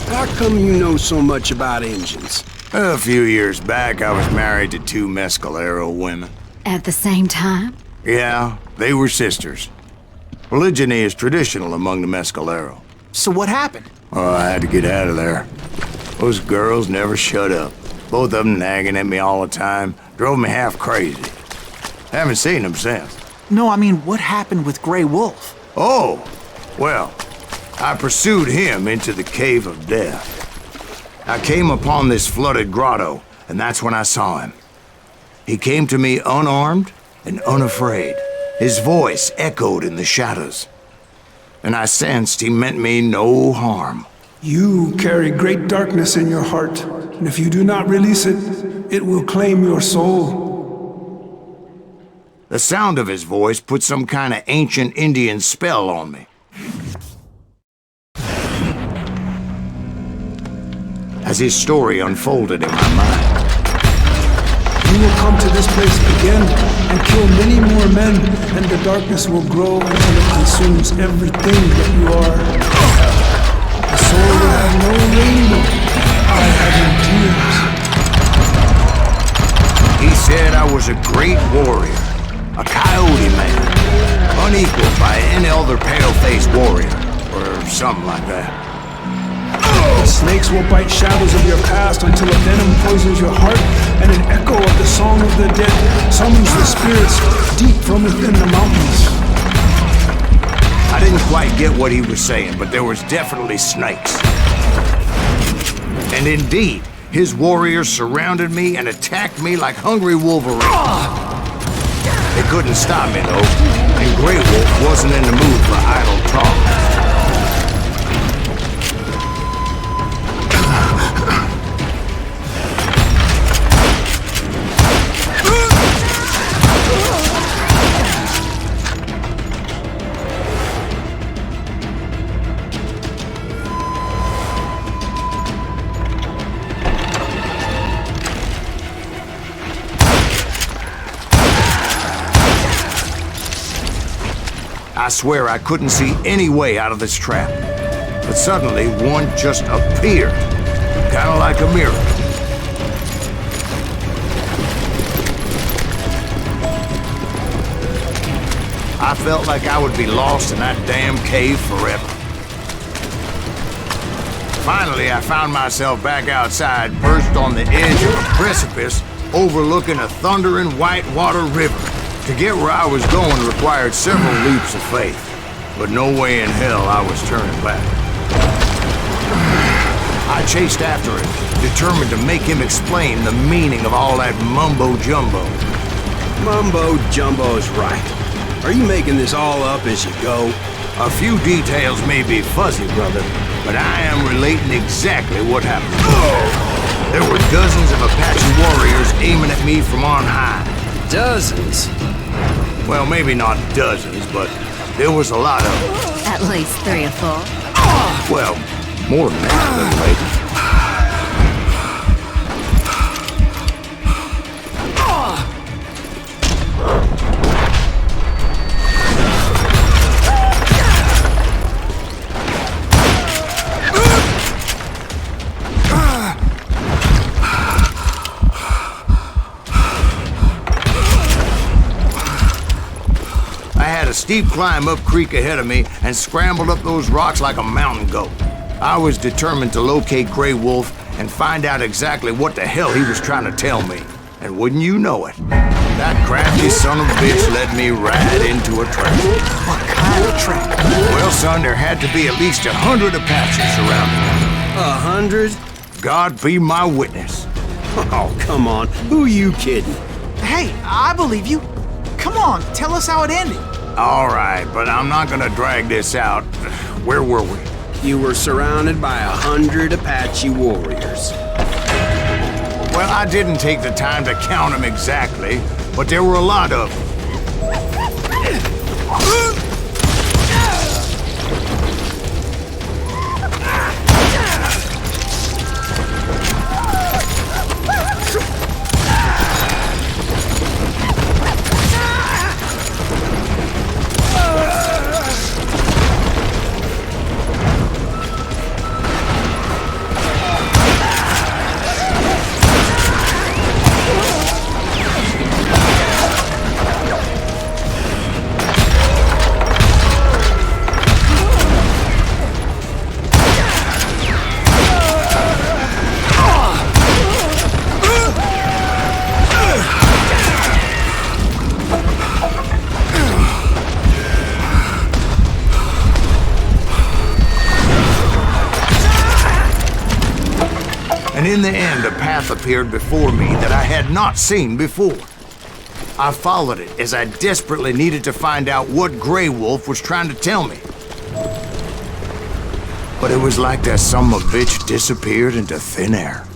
How come you know so much about engines? A few years back, I was married to two Mescalero women. At the same time? Yeah, they were sisters. Polygyny is traditional among the Mescalero. So what happened? Oh, I had to get out of there. Those girls never shut up. Both of them nagging at me all the time. Drove me half crazy. Haven't seen them since. No, I mean, what happened with Grey Wolf? Oh, well, I pursued him into the Cave of Death. I came upon this flooded grotto, and that's when I saw him. He came to me unarmed and unafraid. His voice echoed in the shadows, and I sensed he meant me no harm. You carry great darkness in your heart, and if you do not release it, it will claim your soul. The sound of his voice put some kind of ancient Indian spell on me. As his story unfolded in my mind, You will come to this place again and kill many more men, and the darkness will grow until it consumes everything that you are. The soul will have no rainbow. I have no tears. he said I was a great warrior, a coyote man, unequaled by any other pale-faced warrior, or something like that. The snakes will bite shadows of your past until a venom poisons your heart, and an echo of the song of the dead summons the spirits deep from within the mountains. I didn't quite get what he was saying, but there was definitely snakes. And indeed, his warriors surrounded me and attacked me like hungry wolverines. They couldn't stop me, though, and Grey Wolf wasn't in the mood for idle talk. I swear I couldn't see any way out of this trap. But suddenly, one just appeared. Kind of like a miracle. I felt like I would be lost in that damn cave forever. Finally, I found myself back outside, perched on the edge of a precipice, overlooking a thundering whitewater river. To get where I was going required several leaps of faith, but no way in hell I was turning back. I chased after him, determined to make him explain the meaning of all that mumbo-jumbo. Mumbo Jumbo's right. Are you making this all up as you go? A few details may be fuzzy, brother, but I am relating exactly what happened. There were dozens of Apache warriors aiming at me from on high. Dozens? Well, maybe not dozens, but there was a lot of them. At least 3 or 4. Well, more than that, little lady. Steep climb up creek ahead of me and scrambled up those rocks like a mountain goat. I was determined to locate Grey Wolf and find out exactly what the hell he was trying to tell me. And wouldn't you know it, that crafty son of a bitch led me right into a trap. What kind of trap? Well, son, there had to be at least 100 Apaches surrounding me. 100? God be my witness. Oh, come on. Who are you kidding? Hey, I believe you. Come on, tell us how it ended. All right, but I'm not gonna drag this out. Where were we? You were surrounded by 100 Apache warriors. Well, I didn't take the time to count them exactly, but there were a lot of them. And in the end, a path appeared before me that I had not seen before. I followed it as I desperately needed to find out what Grey Wolf was trying to tell me. But it was like that son of a bitch disappeared into thin air.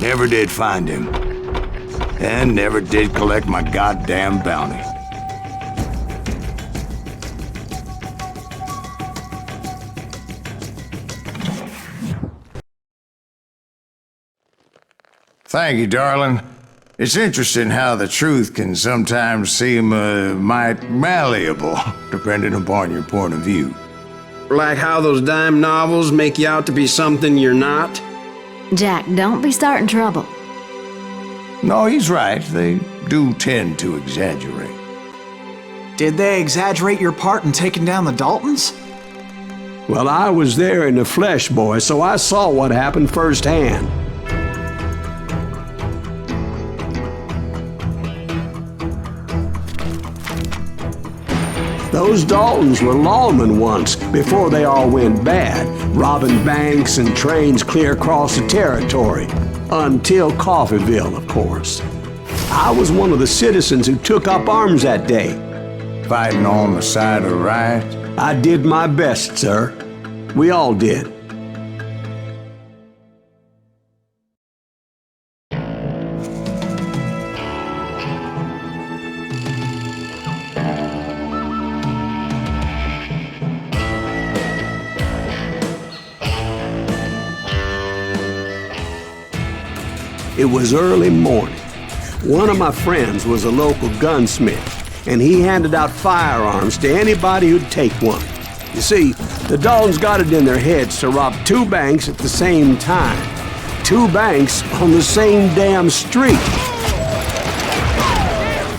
Never did find him. And never did collect my goddamn bounty. Thank you, darling. It's interesting how the truth can sometimes seem, might malleable, depending upon your point of view. Like how those dime novels make you out to be something you're not? Jack, don't be starting trouble. No, he's right. They do tend to exaggerate. Did they exaggerate your part in taking down the Daltons? Well, I was there in the flesh, boy, so I saw what happened firsthand. Those Daltons were lawmen once, before they all went bad, robbing banks and trains clear across the territory. Until Coffeeville, of course. I was one of the citizens who took up arms that day. Fighting on the side of the right? I did my best, sir. We all did. It was early morning. One of my friends was a local gunsmith, and he handed out firearms to anybody who'd take one. You see, the Daltons got it in their heads to rob 2 banks at the same time. 2 banks on the same damn street.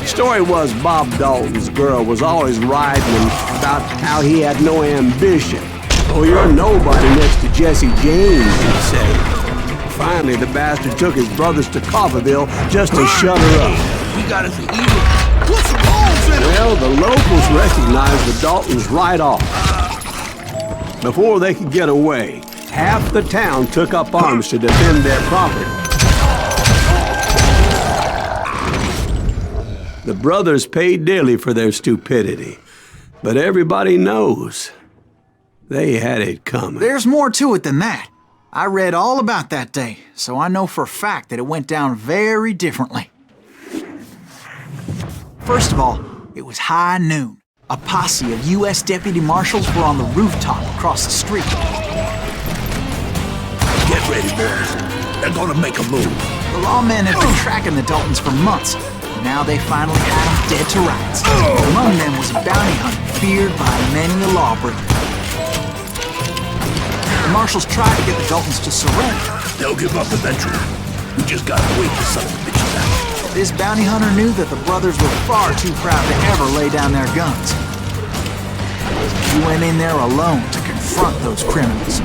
The story was Bob Dalton's girl was always riding him about how he had no ambition. Oh, you're nobody next to Jesse James, he'd say. Finally, the bastard took his brothers to Coffeeville just to shut her up. We got us an evil. Put some balls in it! Well, the locals recognized the Daltons right off. Before they could get away, Half the town took up arms to defend their property. The brothers paid dearly for their stupidity, but everybody knows they had it coming. There's more to it than that. I read all about that day, so I know for a fact that it went down very differently. First of all, it was high noon. A posse of U.S. deputy marshals were on the rooftop across the street. Get ready, boys. They're gonna make a move. The lawmen had been tracking the Daltons for months. Now they finally had them dead to rights. Among them was a bounty hunter feared by many a lawbreaker. The marshals tried to get the Daltons to surrender. They'll give up eventually. We just gotta wait the son of bitches out. This bounty hunter knew that the brothers were far too proud to ever lay down their guns. He went in there alone to confront those criminals.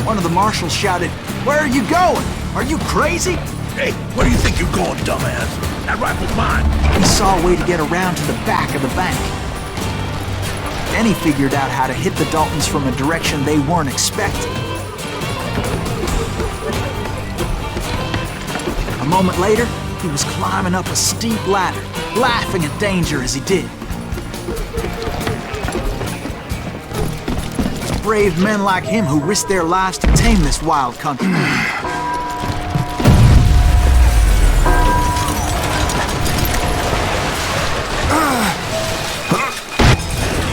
One of the marshals shouted, "Where are you going? Are you crazy?" Hey, where do you think you're going, dumbass? That rifle's mine. He saw a way to get around to the back of the bank. Then he figured out how to hit the Daltons from a direction they weren't expecting. A moment later, he was climbing up a steep ladder, laughing at danger as he did. It's brave men like him who risked their lives to tame this wild country.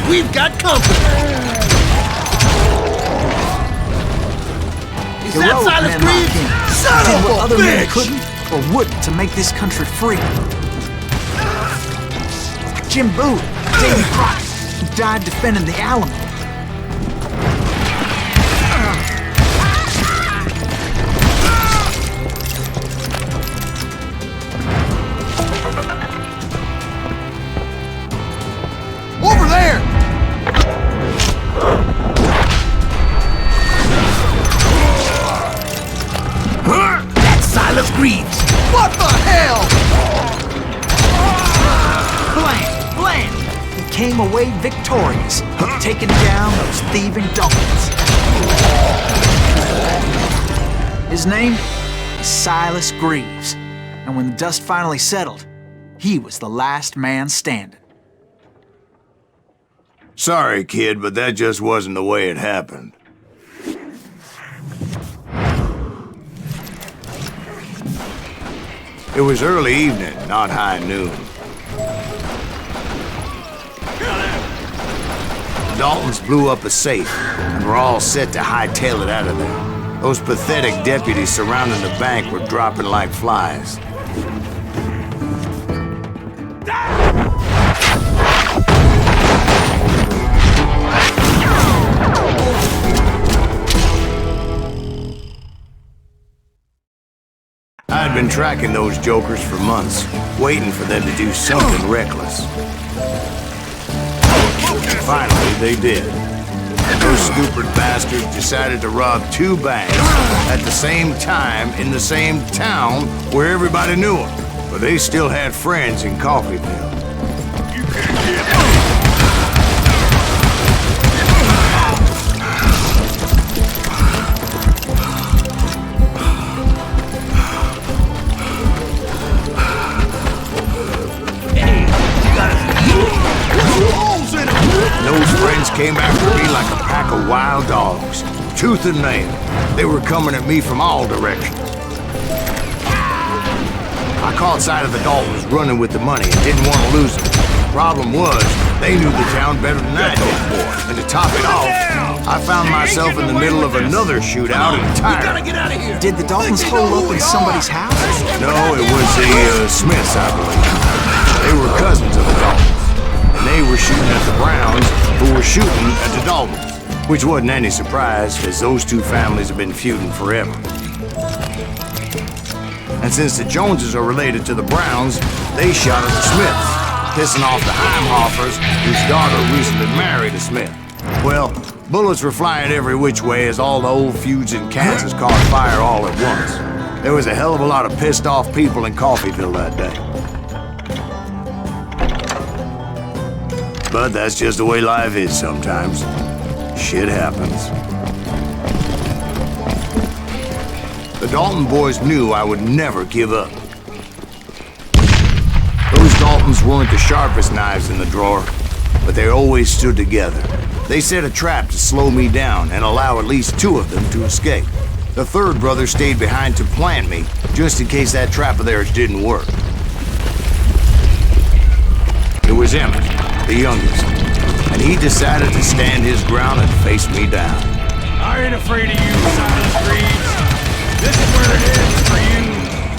We've got company. Is that Heroic Silas men Green? like him Son did of what a other men bitch! couldn't or wouldn't to make this country free. Jim Boo, Davy Crockett, who died defending the Alamo. Over there! That's Silas Greaves. What the hell? Blam! He came away victorious, taking down those thieving Daltons. His name is Silas Greaves, and when the dust finally settled, he was the last man standing. Sorry, kid, but that just wasn't the way it happened. It was early evening, not high noon. The Daltons blew up a safe, and were all set to hightail it out of there. Those pathetic deputies surrounding the bank were dropping like flies. I'd been tracking those jokers for months, waiting for them to do something reckless. Finally, they did. Those stupid bastards decided to rob two banks at the same time in the same town where everybody knew them. But they still had friends in Coffeyville. Those friends came after me like a pack of wild dogs, tooth and nail. They were coming at me from all directions. I caught sight of the Daltons running with the money and didn't want to lose them. Problem was, they knew the town better than I did. And to top it off, I found myself in the middle of another shootout entirely. Did the Daltons hole up in somebody's house? No, it was the Smiths, I believe. They were cousins of the Daltons. And they were shooting at the Browns, who were shooting at the Daltons. Which wasn't any surprise, as those two families have been feuding forever. And since the Joneses are related to the Browns, they shot at the Smiths, pissing off the Heimhoffers, whose daughter recently married a Smith. Well, bullets were flying every which way as all the old feuds in Kansas caught fire all at once. There was a hell of a lot of pissed off people in Coffeyville that day. But that's just the way life is sometimes. Shit happens. The Dalton boys knew I would never give up. Those Daltons weren't the sharpest knives in the drawer, but they always stood together. They set a trap to slow me down and allow at least 2 of them to escape. The third brother stayed behind to plant me, just in case that trap of theirs didn't work. It was Emmett, the youngest, and he decided to stand his ground and face me down. I ain't afraid of you, Silas Reeves. This is where it ends for you.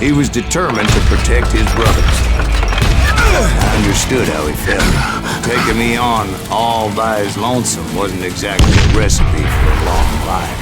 He was determined to protect his brothers. I understood how he felt. Taking me on all by his lonesome wasn't exactly a recipe for a long life.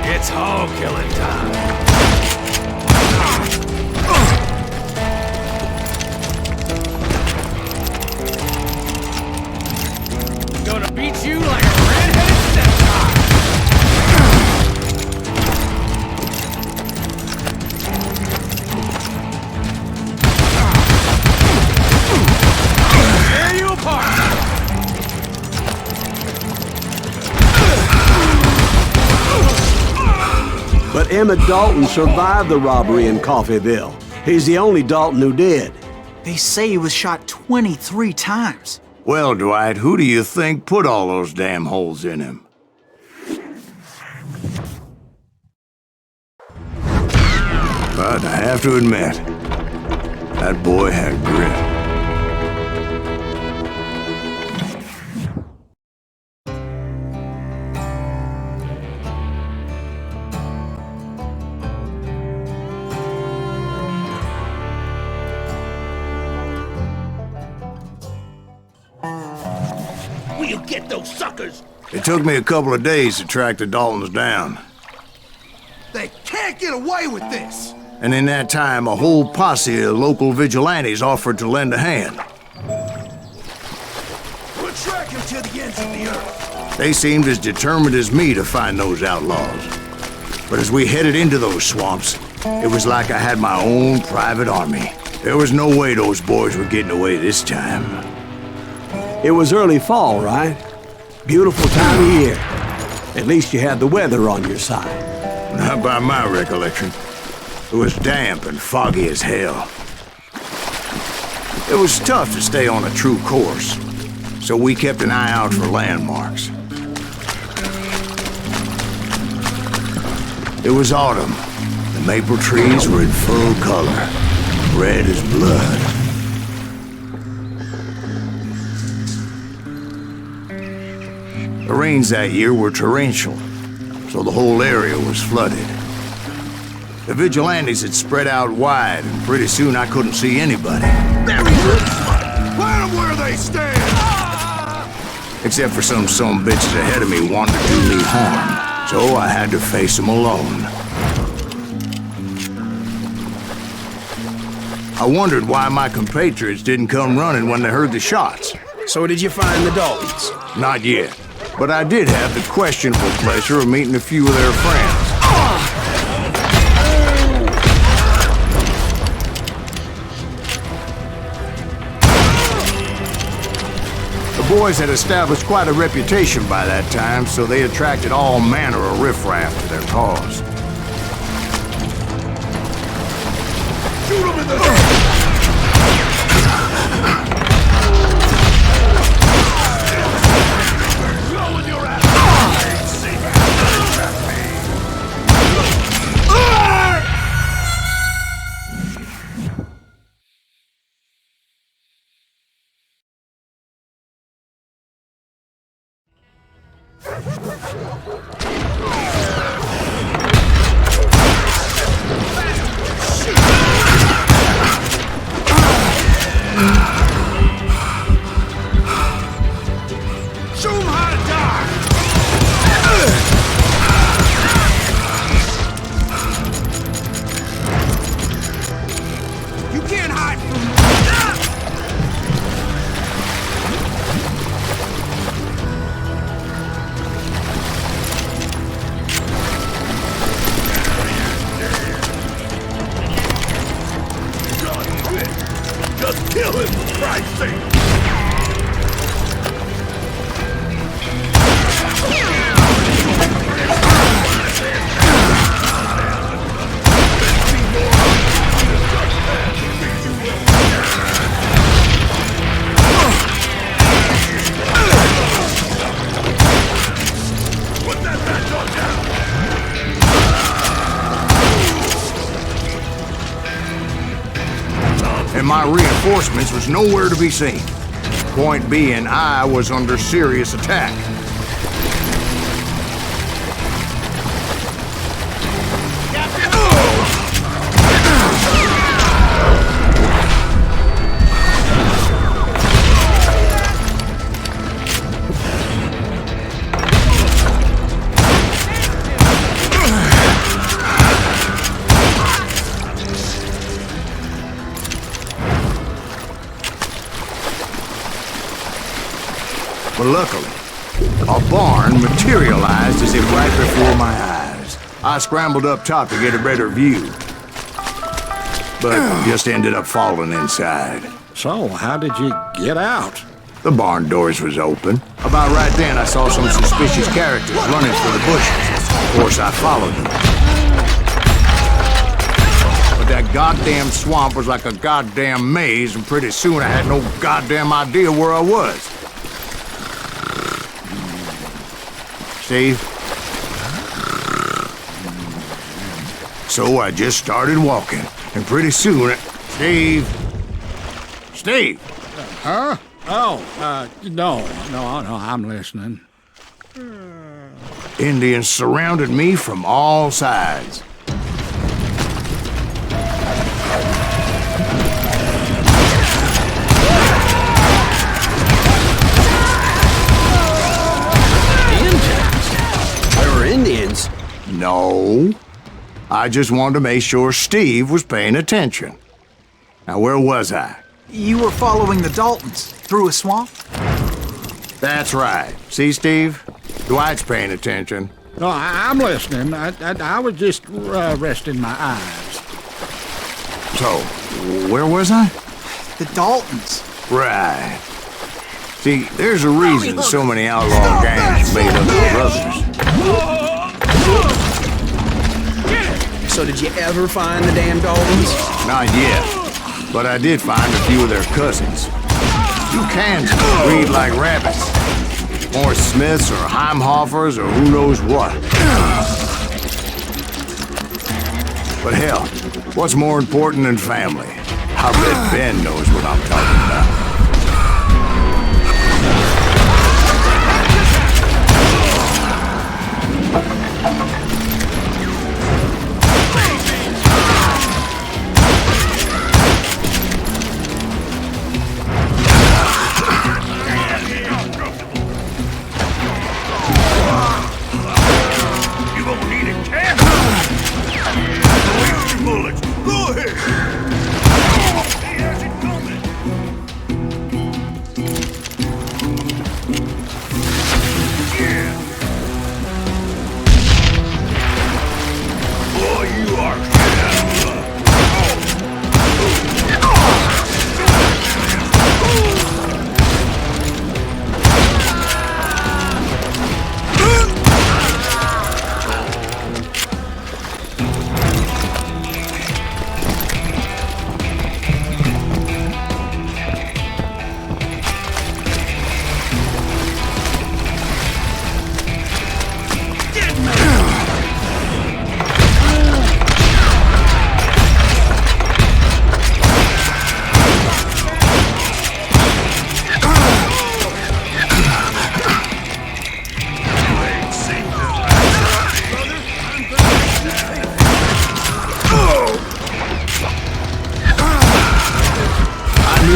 It's hog killing time. Gonna beat you like a red-headed stepchild. Tear you apart. But Emmett Dalton survived the robbery in Coffeyville. He's the only Dalton who did. They say he was shot 23 times. Well, Dwight, who do you think put all those damn holes in him? But I have to admit, that boy had grit. We'll get those suckers. It took me a couple of days to track the Daltons down. They can't get away with this! And in that time, a whole posse of local vigilantes offered to lend a hand. We'll track him to the ends of the earth. They seemed as determined as me to find those outlaws. But as we headed into those swamps, it was like I had my own private army. There was no way those boys were getting away this time. It was early fall, right? Beautiful time of year. At least you had the weather on your side. Not by my recollection. It was damp and foggy as hell. It was tough to stay on a true course, so we kept an eye out for landmarks. It was autumn. The maple trees were in full color, red as blood. The rains that year were torrential, so the whole area was flooded. The vigilantes had spread out wide, and pretty soon I couldn't see anybody. There he is! Plant them where they stand! Except for some bitches ahead of me wanting to do me harm, so I had to face them alone. I wondered why my compatriots didn't come running when they heard the shots. So did you find the Daltons? Not yet. But I did have the questionable pleasure of meeting a few of their friends. boys had established quite a reputation by that time, so they attracted all manner of riffraff to their cause. Shoot him in the head! Kill him, for Christ's sake! And my reinforcements was nowhere to be seen. Point being, I was under serious attack. But luckily, a barn materialized as if right before my eyes. I scrambled up top to get a better view, but just ended up falling inside. So, how did you get out? The barn doors was open. About right then, I saw some suspicious characters running for the bushes. Of course, I followed them. But that goddamn swamp was like a goddamn maze, and pretty soon I had no goddamn idea where I was. Steve? So I just started walking, and pretty soon, Steve? Steve! Huh? Oh, no, I'm listening. Indians surrounded me from all sides. Indians? No. I just wanted to make sure Steve was paying attention. Now, where was I? You were following the Daltons through a swamp? That's right. See, Steve? Dwight's paying attention. No, I'm listening. I was just resting my eyes. So, where was I? The Daltons. Right. See, there's a reason so many outlaw gangs made up of brothers. So did you ever find the damn Daltons? Not yet, but I did find a few of their cousins. You can breed like rabbits. More Smiths or Heimhoffers or who knows what. But hell, what's more important than family? I bet Ben knows what I'm talking about.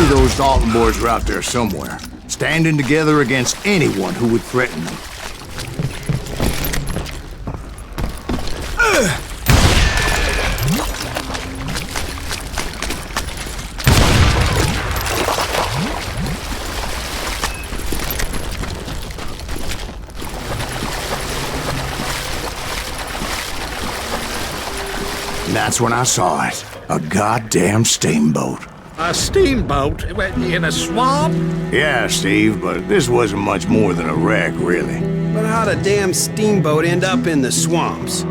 those Dalton boys were out there somewhere, standing together against anyone who would threaten them. And that's when I saw it. A goddamn steamboat. A steamboat in a swamp? Yeah, Steve, but this wasn't much more than a wreck, really. But how'd a damn steamboat end up in the swamps?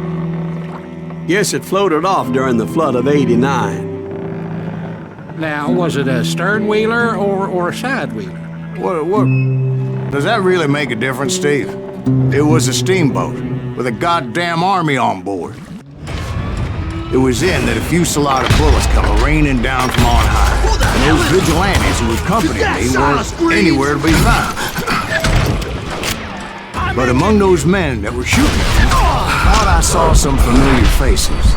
Guess it floated off during the flood of '89. Now, was it a stern wheeler or a side wheeler? What? Does that really make a difference, Steve? It was a steamboat with a goddamn army on board. It was then that a fusillade of bullets come raining down from on high. And those vigilantes who accompanied me weren't anywhere to be found. But among those men that were shooting at me, I thought I saw some familiar faces.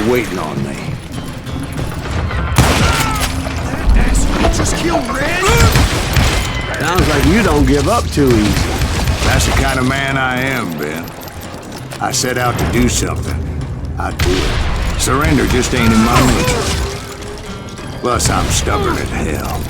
Waiting on me. Just killed Red? Sounds like you don't give up too easy. That's the kind of man I am, Ben. I set out to do something. I do it. Surrender just ain't in my nature. Plus, I'm stubborn as hell.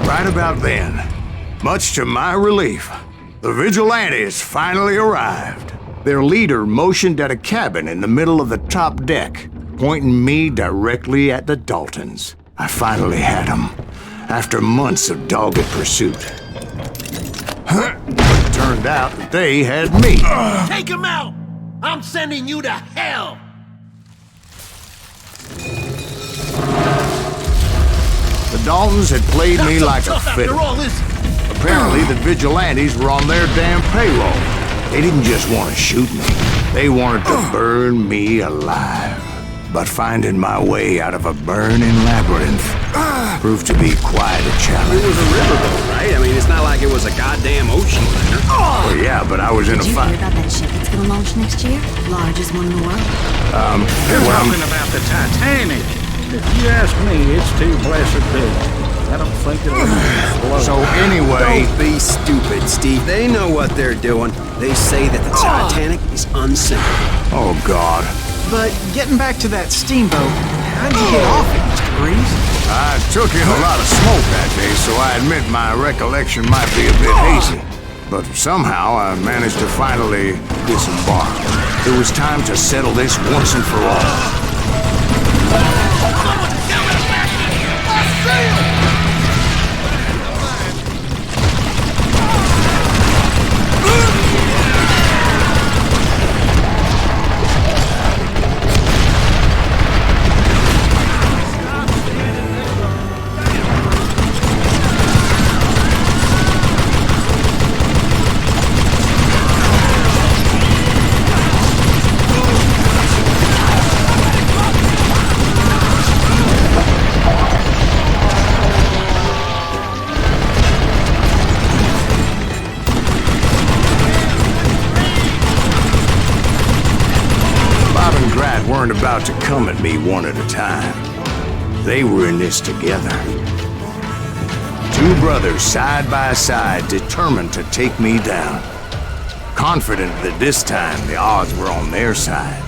Right about then, much to my relief, the vigilantes finally arrived. Their leader motioned at a cabin in the middle of the top deck, pointing me directly at the Daltons. I finally had them, after months of dogged pursuit. But it turned out that they had me. Take him out! I'm sending you to hell! The Daltons had played me like a fiddle. Apparently, the vigilantes were on their damn payroll. They didn't just want to shoot me. They wanted to burn me alive. But finding my way out of a burning labyrinth proved to be quite a challenge. It was a riverboat, right? I mean, it's not like it was a goddamn ocean liner. Well, yeah, but I was in a Did you fight. hear about that ship that's gonna launch next year? Largest one in the world. You're talking about the Titanic. If you ask me, it's too blessed big. I don't think it'll explode. So anyway... Don't be stupid, Steve. They know what they're doing. They say that the Titanic is unsinkable. Oh, God. But getting back to that steamboat, how'd you get off it, Mr. Breeze? I took in a lot of smoke that day, so I admit my recollection might be a bit hazy. But somehow I managed to finally disembark. It was time to settle this once and for all. weren't about to come at me one at a time. They were in this together. Two brothers side by side, determined to take me down. Confident that this time the odds were on their side.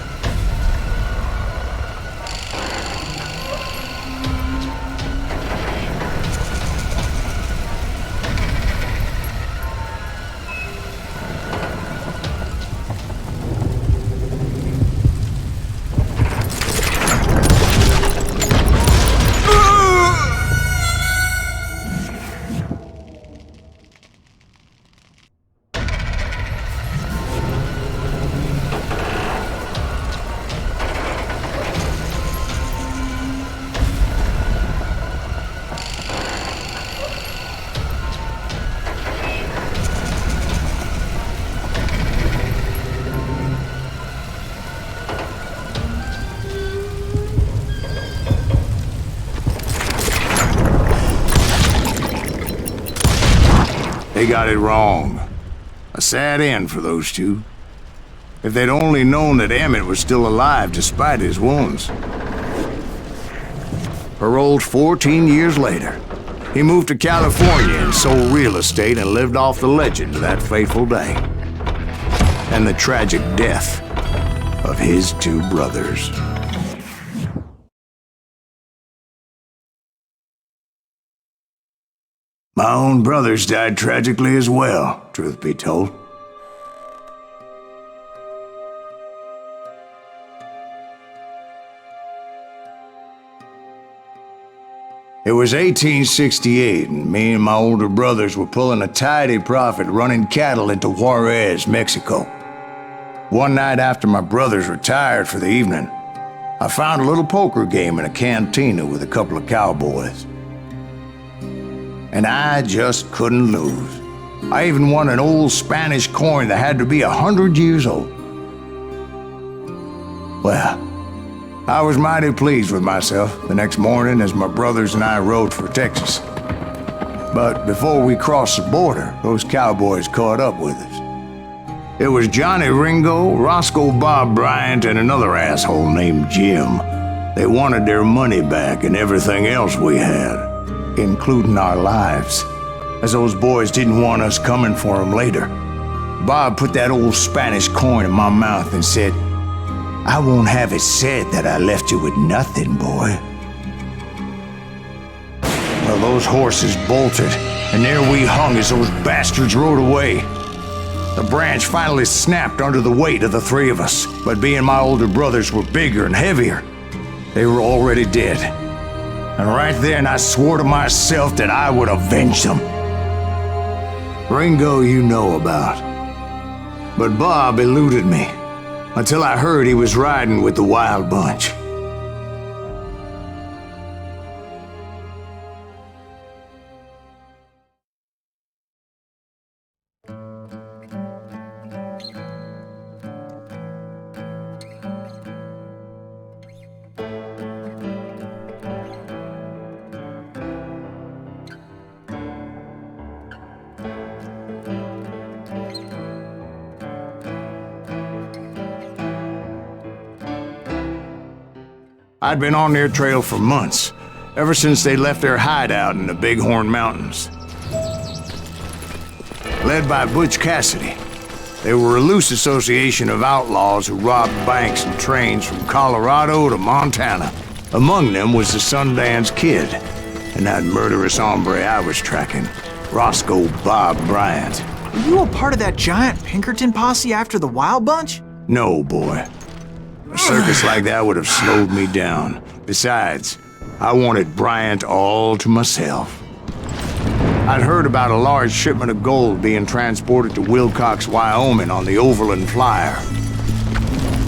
They got it wrong. A sad end for those two. If they'd only known that Emmett was still alive despite his wounds. Paroled 14 years later, he moved to California and sold real estate and lived off the legend of that fateful day. And the tragic death of his two brothers. My own brothers died tragically as well, truth be told. It was 1868, and me and my older brothers were pulling a tidy profit running cattle into Juarez, Mexico. One night after my brothers retired for the evening, I found a little poker game in a cantina with a couple of cowboys. And I just couldn't lose. I even won an old Spanish coin that had to be 100 years old. Well, I was mighty pleased with myself the next morning as my brothers and I rode for Texas. But before we crossed the border, those cowboys caught up with us. It was Johnny Ringo, Roscoe Bob Bryant, and another asshole named Jim. They wanted their money back and everything else we had, including our lives, as those boys didn't want us coming for them later. Bob put that old Spanish coin in my mouth and said, "I won't have it said that I left you with nothing, boy." Well, those horses bolted, and there we hung as those bastards rode away. The branch finally snapped under the weight of the three of us, but being my older brothers were bigger and heavier, they were already dead. And right then I swore to myself that I would avenge them. Ringo you know about. But Bob eluded me, until I heard he was riding with the Wild Bunch. I'd been on their trail for months, ever since they left their hideout in the Bighorn Mountains. Led by Butch Cassidy, they were a loose association of outlaws who robbed banks and trains from Colorado to Montana. Among them was the Sundance Kid, and that murderous hombre I was tracking, Roscoe Bob Bryant. Were you a part of that giant Pinkerton posse after the Wild Bunch? No, boy. A circus like that would have slowed me down. Besides, I wanted Bryant all to myself. I'd heard about a large shipment of gold being transported to Wilcox, Wyoming on the Overland Flyer.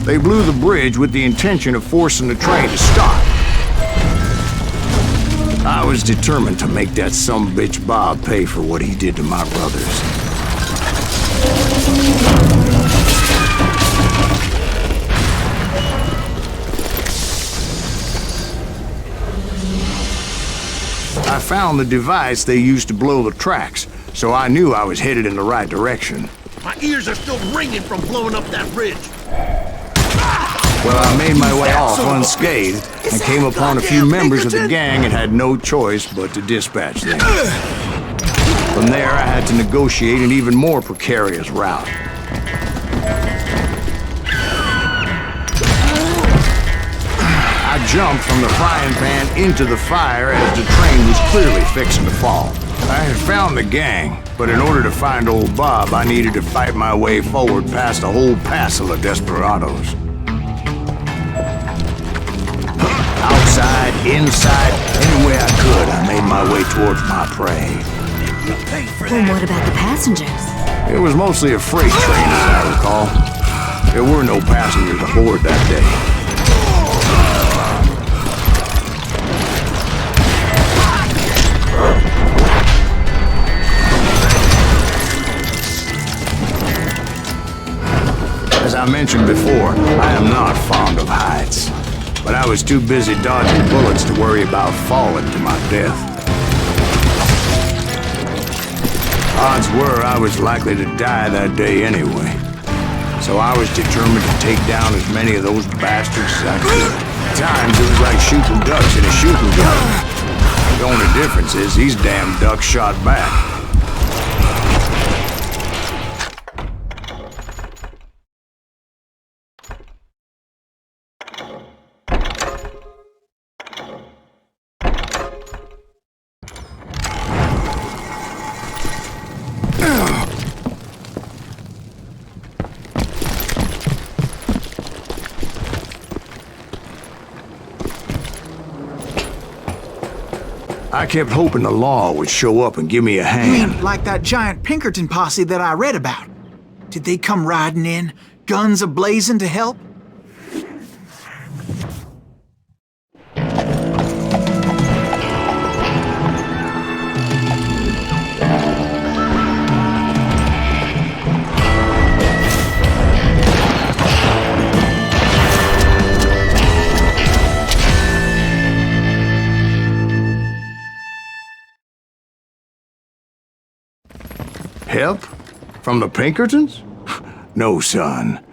They blew the bridge with the intention of forcing the train to stop. I was determined to make that sumbitch Bob pay for what he did to my brothers. I found the device they used to blow the tracks, so I knew I was headed in the right direction. My ears are still ringing from blowing up that ridge. Well, Well, I made my way off unscathed and came upon a few members of the gang and had no choice but to dispatch them. From there, I had to negotiate an even more precarious route. I jumped from the frying pan into the fire as the train was clearly fixing to fall. I had found the gang, but in order to find old Bob, I needed to fight my way forward past a whole passel of desperados. Outside, inside, any way I could, I made my way towards my prey. Well, what about the passengers? It was mostly a freight train, as I recall. There were no passengers aboard that day. As I mentioned before, I am not fond of heights, but I was too busy dodging bullets to worry about falling to my death. Odds were I was likely to die that day anyway, so I was determined to take down as many of those bastards as I could. At times, it was like shooting ducks in a shooting gun. The only difference is these damn ducks shot back. I kept hoping the law would show up and give me a hand. You mean like that giant Pinkerton posse that I read about? Did they come riding in, guns a-blazing to help? Help? From the Pinkertons? No, son.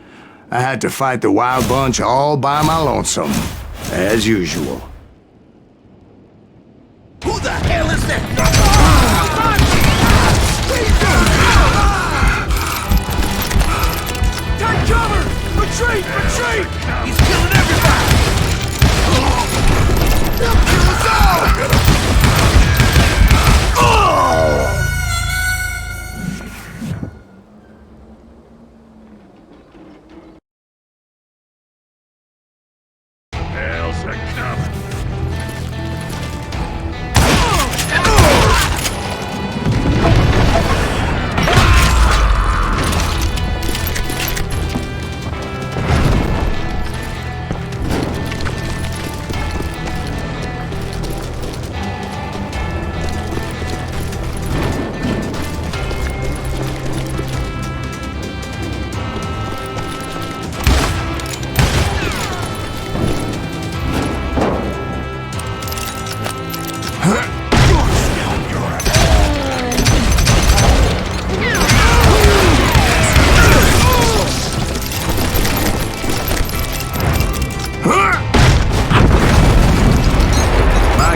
I had to fight the wild bunch all by my lonesome, as usual. Who the hell is that? Take cover! Retreat! Retreat! He's killing everybody! He'll kill us all!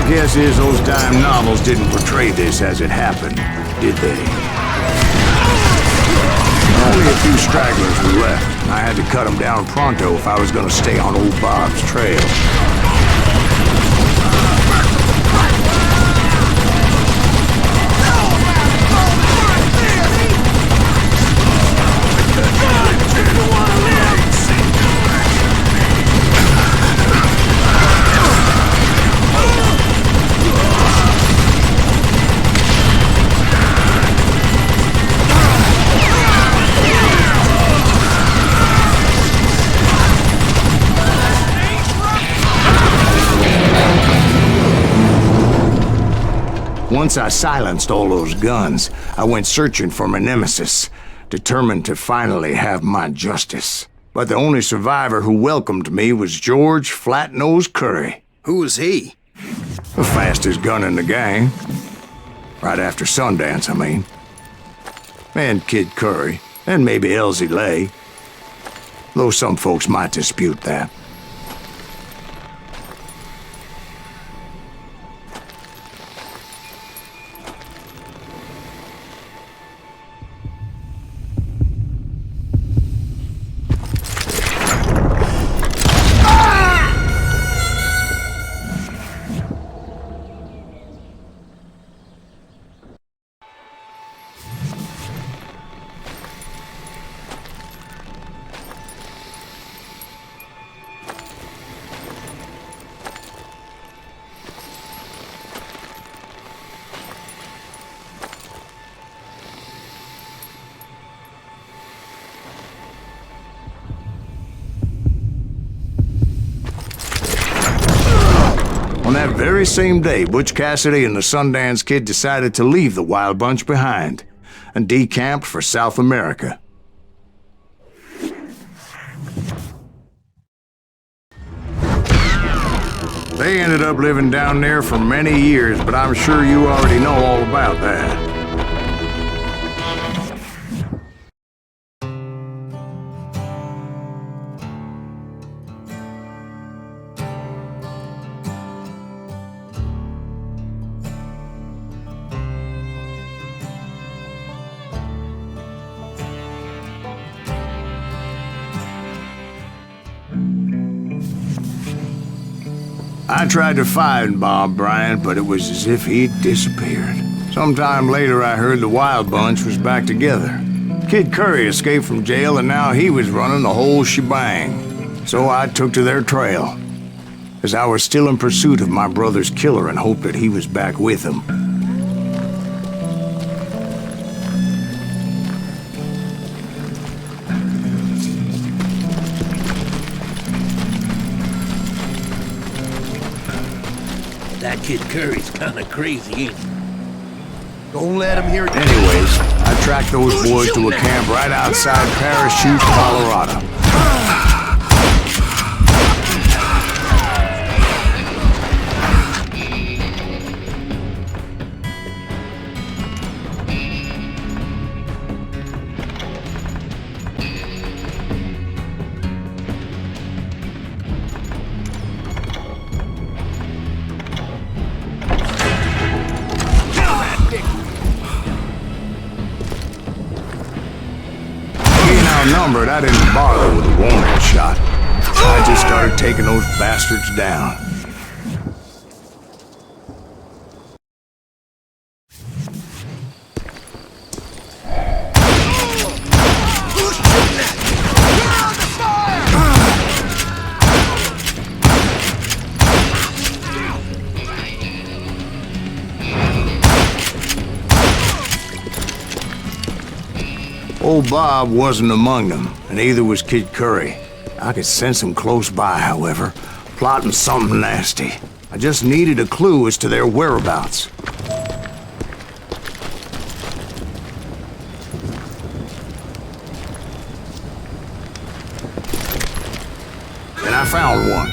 Guess is those dime novels didn't portray this as it happened, did they? Only a few stragglers were left. I had to cut them down pronto if I was gonna stay on old Bob's trail. Once I silenced all those guns, I went searching for my nemesis, determined to finally have my justice. But the only survivor who welcomed me was George Flat-Nose Curry. Who was he? The fastest gun in the gang. Right after Sundance, I mean. And Kid Curry, and maybe Elsie Lay. Though some folks might dispute that. On that very same day, Butch Cassidy and the Sundance Kid decided to leave the Wild Bunch behind and decamped for South America. They ended up living down there for many years, but I'm sure you already know all about that. I tried to find Bob Bryant, but it was as if he'd disappeared. Sometime later, I heard the Wild Bunch was back together. Kid Curry escaped from jail, and now he was running the whole shebang. So I took to their trail, as I was still in pursuit of my brother's killer and hoped that he was back with him. That Kid Curry's kinda crazy, ain't he? Don't let him hear you. Anyways, I tracked those boys to a camp right outside Parachute, Colorado. Outnumbered, I didn't bother with a warning shot. I just started taking those bastards down. Who's shooting at you? Get out of the fire! Old Bob wasn't among them, and neither was Kid Curry. I could sense him close by, however, plotting something nasty. I just needed a clue as to their whereabouts. And I found one.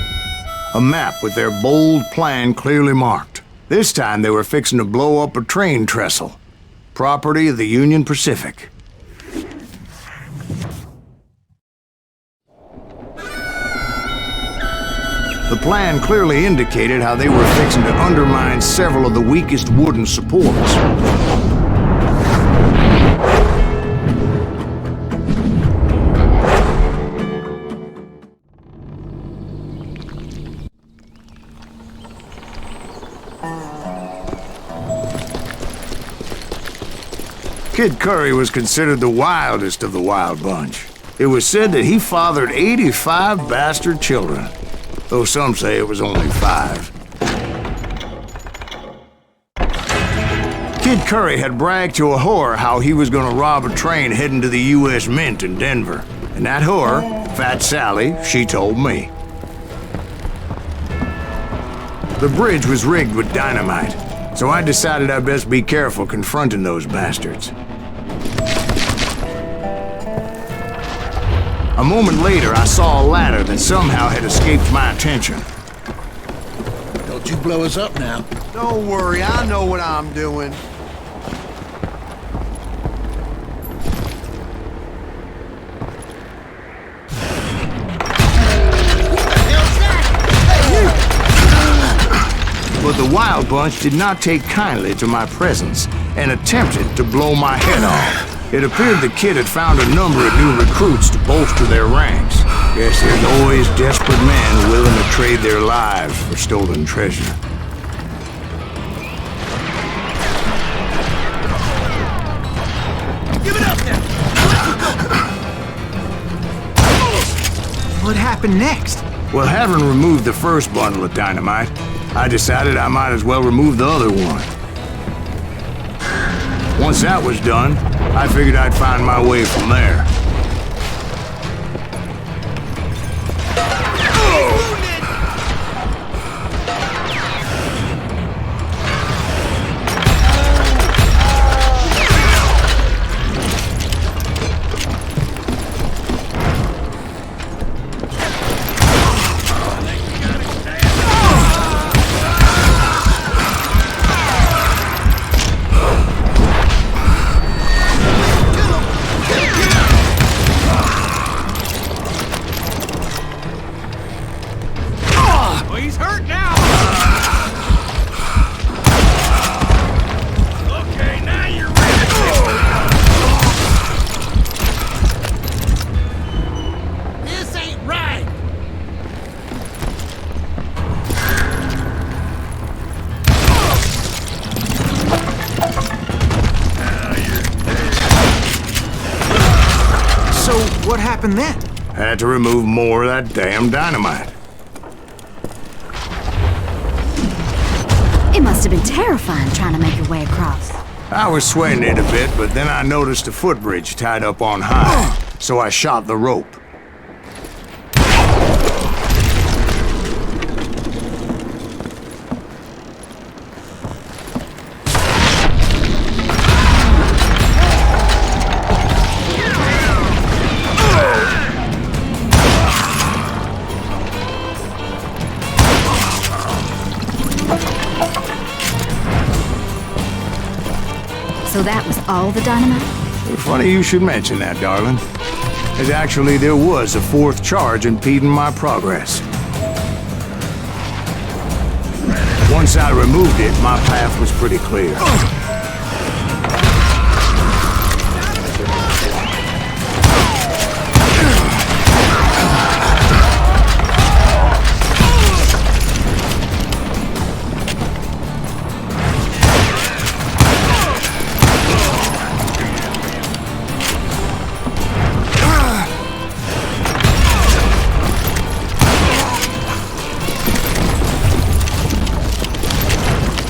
A map with their bold plan clearly marked. This time they were fixing to blow up a train trestle. Property of the Union Pacific. The plan clearly indicated how they were fixing to undermine several of the weakest wooden supports. Kid Curry was considered the wildest of the Wild Bunch. It was said that he fathered 85 bastard children, though some say it was only 5. Kid Curry had bragged to a whore how he was gonna rob a train heading to the U.S. Mint in Denver. And that whore, Fat Sally, she told me. The bridge was rigged with dynamite, so I decided I'd best be careful confronting those bastards. A moment later, I saw a ladder that somehow had escaped my attention. Don't you blow us up now. Don't worry, I know what I'm doing. But the Wild Bunch did not take kindly to my presence and attempted to blow my head off. It appeared the kid had found a number of new recruits to bolster their ranks. Guess there's always desperate men willing to trade their lives for stolen treasure. Give it up now! What happened next? Well, having removed the first bundle of dynamite, I decided I might as well remove the other one. Once that was done, I figured I'd find my way from there. he's hurt now! Okay, now you're ready! This ain't right! So, what happened then? Had to remove more of that damn dynamite. It must have been terrifying trying to make your way across. I was sweating it a bit, but then I noticed a footbridge tied up on high, so I shot the rope. So that was all the dynamite? Funny you should mention that, darling. As actually, there was a fourth charge impeding my progress. Once I removed it, my path was pretty clear.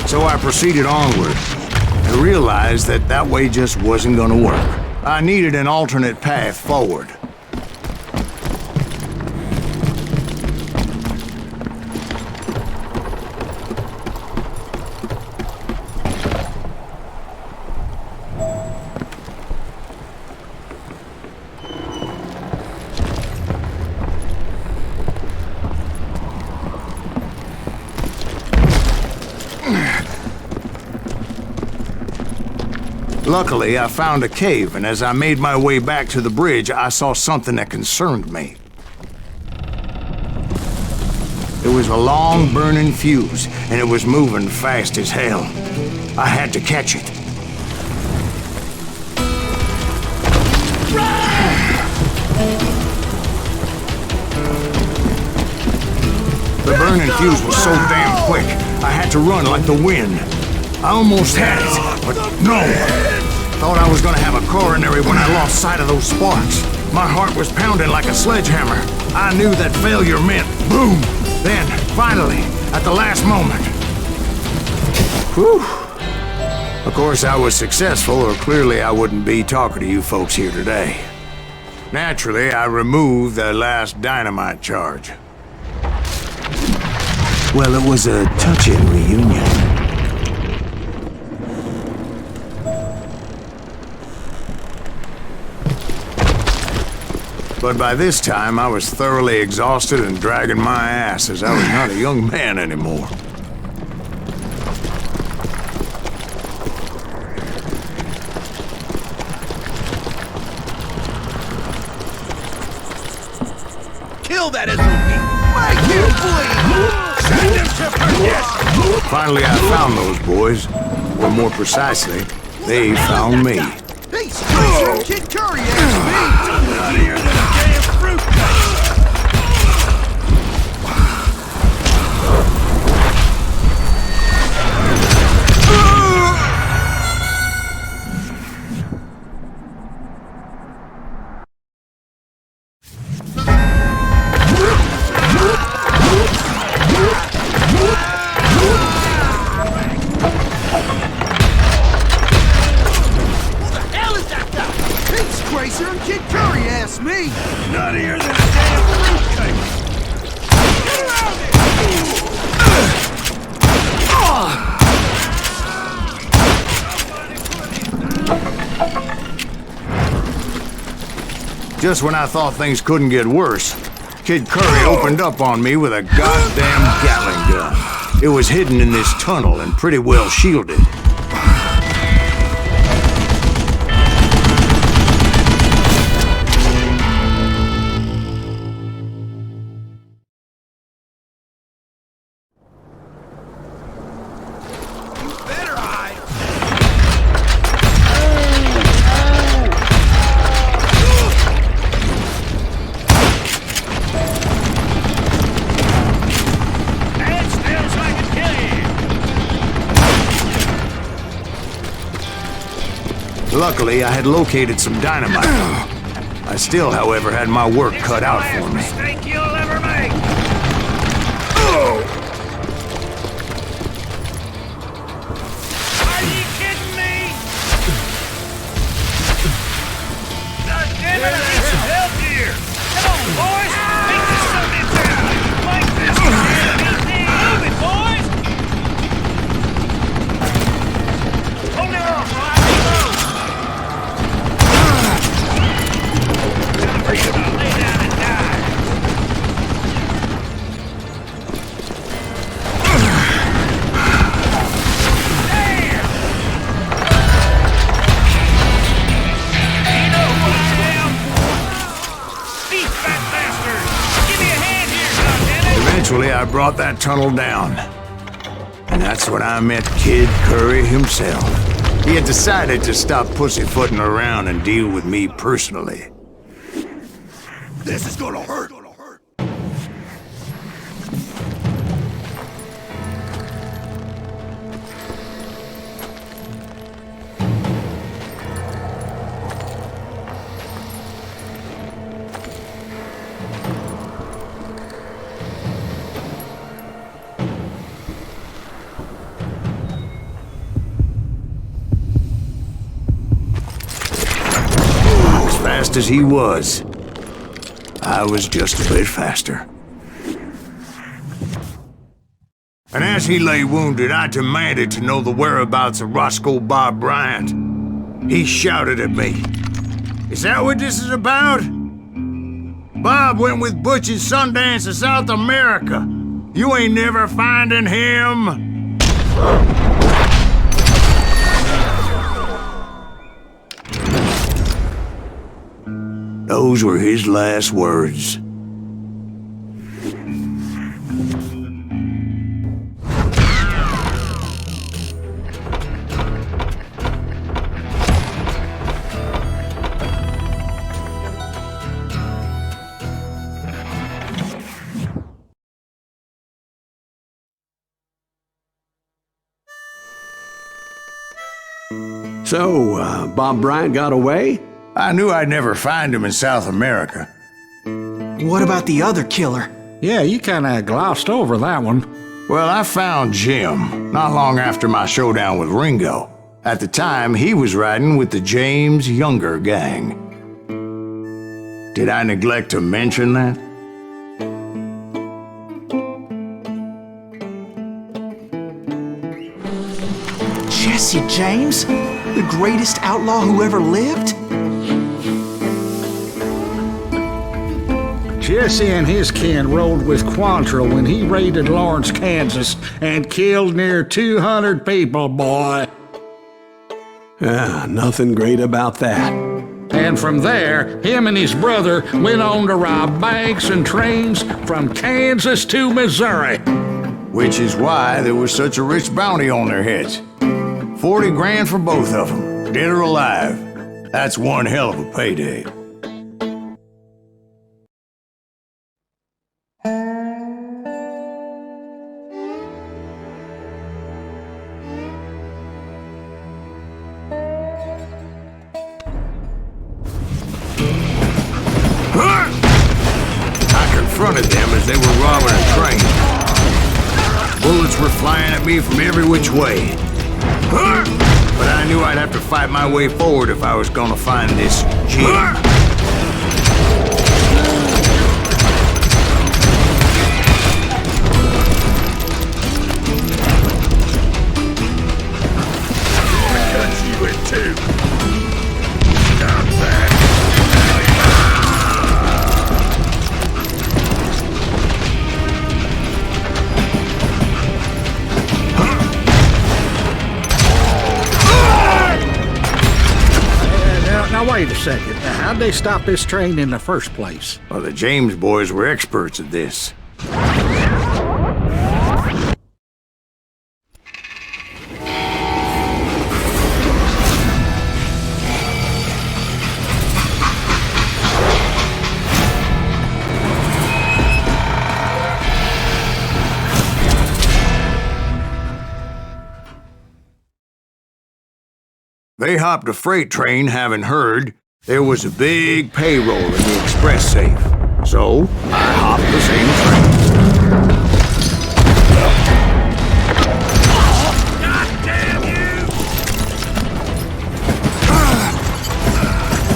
So I proceeded onward and realized that that way just wasn't gonna work. I needed an alternate path forward. Luckily, I found a cave, and as I made my way back to the bridge, I saw something that concerned me. It was a long, burning fuse, and it was moving fast as hell. I had to catch it. The burning fuse was so damn quick, I had to run like the wind. I almost had it, but no! Thought I was gonna have a coronary when I lost sight of those sparks. My heart was pounding like a sledgehammer. I knew that failure meant boom! Then, finally, at the last moment. Whew! Of course, I was successful, or clearly I wouldn't be talking to you folks here today. Naturally, I removed the last dynamite charge. Well, it was a touching reunion. But by this time, I was thoroughly exhausted and dragging my ass as I was not a young man anymore. Kill that SOB! Make him bleed! Send him to perdition! Finally, I found those boys. Or more precisely, they found me. Hey, Stranger, Kid Curry asked me! Nuttier than a damn fruitcake! Kid Curry asked me! Nuttier than a damn fruitcake! Get around it! Just when I thought things couldn't get worse, Kid Curry opened up on me with a goddamn Gatling gun. It was hidden in this tunnel and pretty well shielded. Luckily, I had located some dynamite. I still, however, had my work cut out for me. Mistake you'll ever make. Are you kidding me? God damn it, I need some help here. Come on, boys. Make this something down. Like this. Move it, boys. Hold it off, right? Lay down and die. Damn! You know who I am? Beat fat bastard! Give me a hand here, goddammit! Eventually, I brought that tunnel down. And that's when I met Kid Curry himself. He had decided to stop pussyfooting around and deal with me personally. This is gonna hurt. As fast as he was, I was just a bit faster. And as he lay wounded, I demanded to know the whereabouts of Roscoe Bob Bryant. He shouted at me, "Is that what this is about? Bob went with Butch and Sundance to South America. You ain't never finding him." Those were his last words. So, Bob Bryant got away? I knew I'd never find him in South America. What about the other killer? Yeah, you kinda glossed over that one. Well, I found Jim not long after my showdown with Ringo. At the time, he was riding with the James Younger gang. Did I neglect to mention that? Jesse James? The greatest outlaw who ever lived? Jesse and his kin rode with Quantrill when he raided Lawrence, Kansas, and killed near 200 people, boy. Nothing great about that. And from there, him and his brother went on to rob banks and trains from Kansas to Missouri. Which is why there was such a rich bounty on their heads. 40 grand for both of them, dead or alive. That's one hell of a payday. I confronted them as they were robbing a train. Bullets were flying at me from every which way. But I knew I'd have to fight my way forward if I was gonna find this Jim. Now wait a second. How'd they stop this train in the first place? Well, the James boys were experts at this. They hopped a freight train having heard there was a big payroll in the express safe. So, I hopped the same train.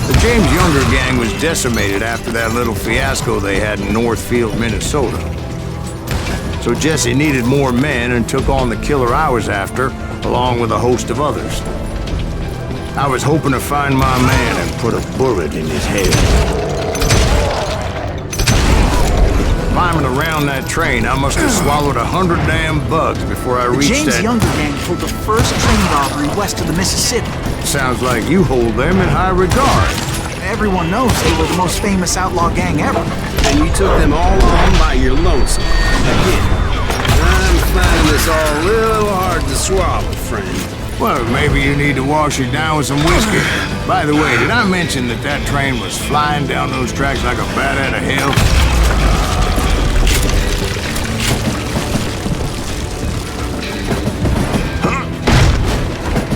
The James Younger gang was decimated after that little fiasco they had in Northfield, Minnesota. So Jesse needed more men and took on the killer I was after, along with a host of others. I was hoping to find my man and put a bullet in his head. Climbing around that train, I must have swallowed 100 damn bugs before I reached James that... Younger gang pulled the first train robbery west of the Mississippi. Sounds like you hold them in high regard. Everyone knows they were the most famous outlaw gang ever. And you took them all on by your lonesome. Again, I'm finding this all a little hard to swallow, friend. Well, maybe you need to wash it down with some whiskey. By the way, did I mention that that train was flying down those tracks like a bat out of hell?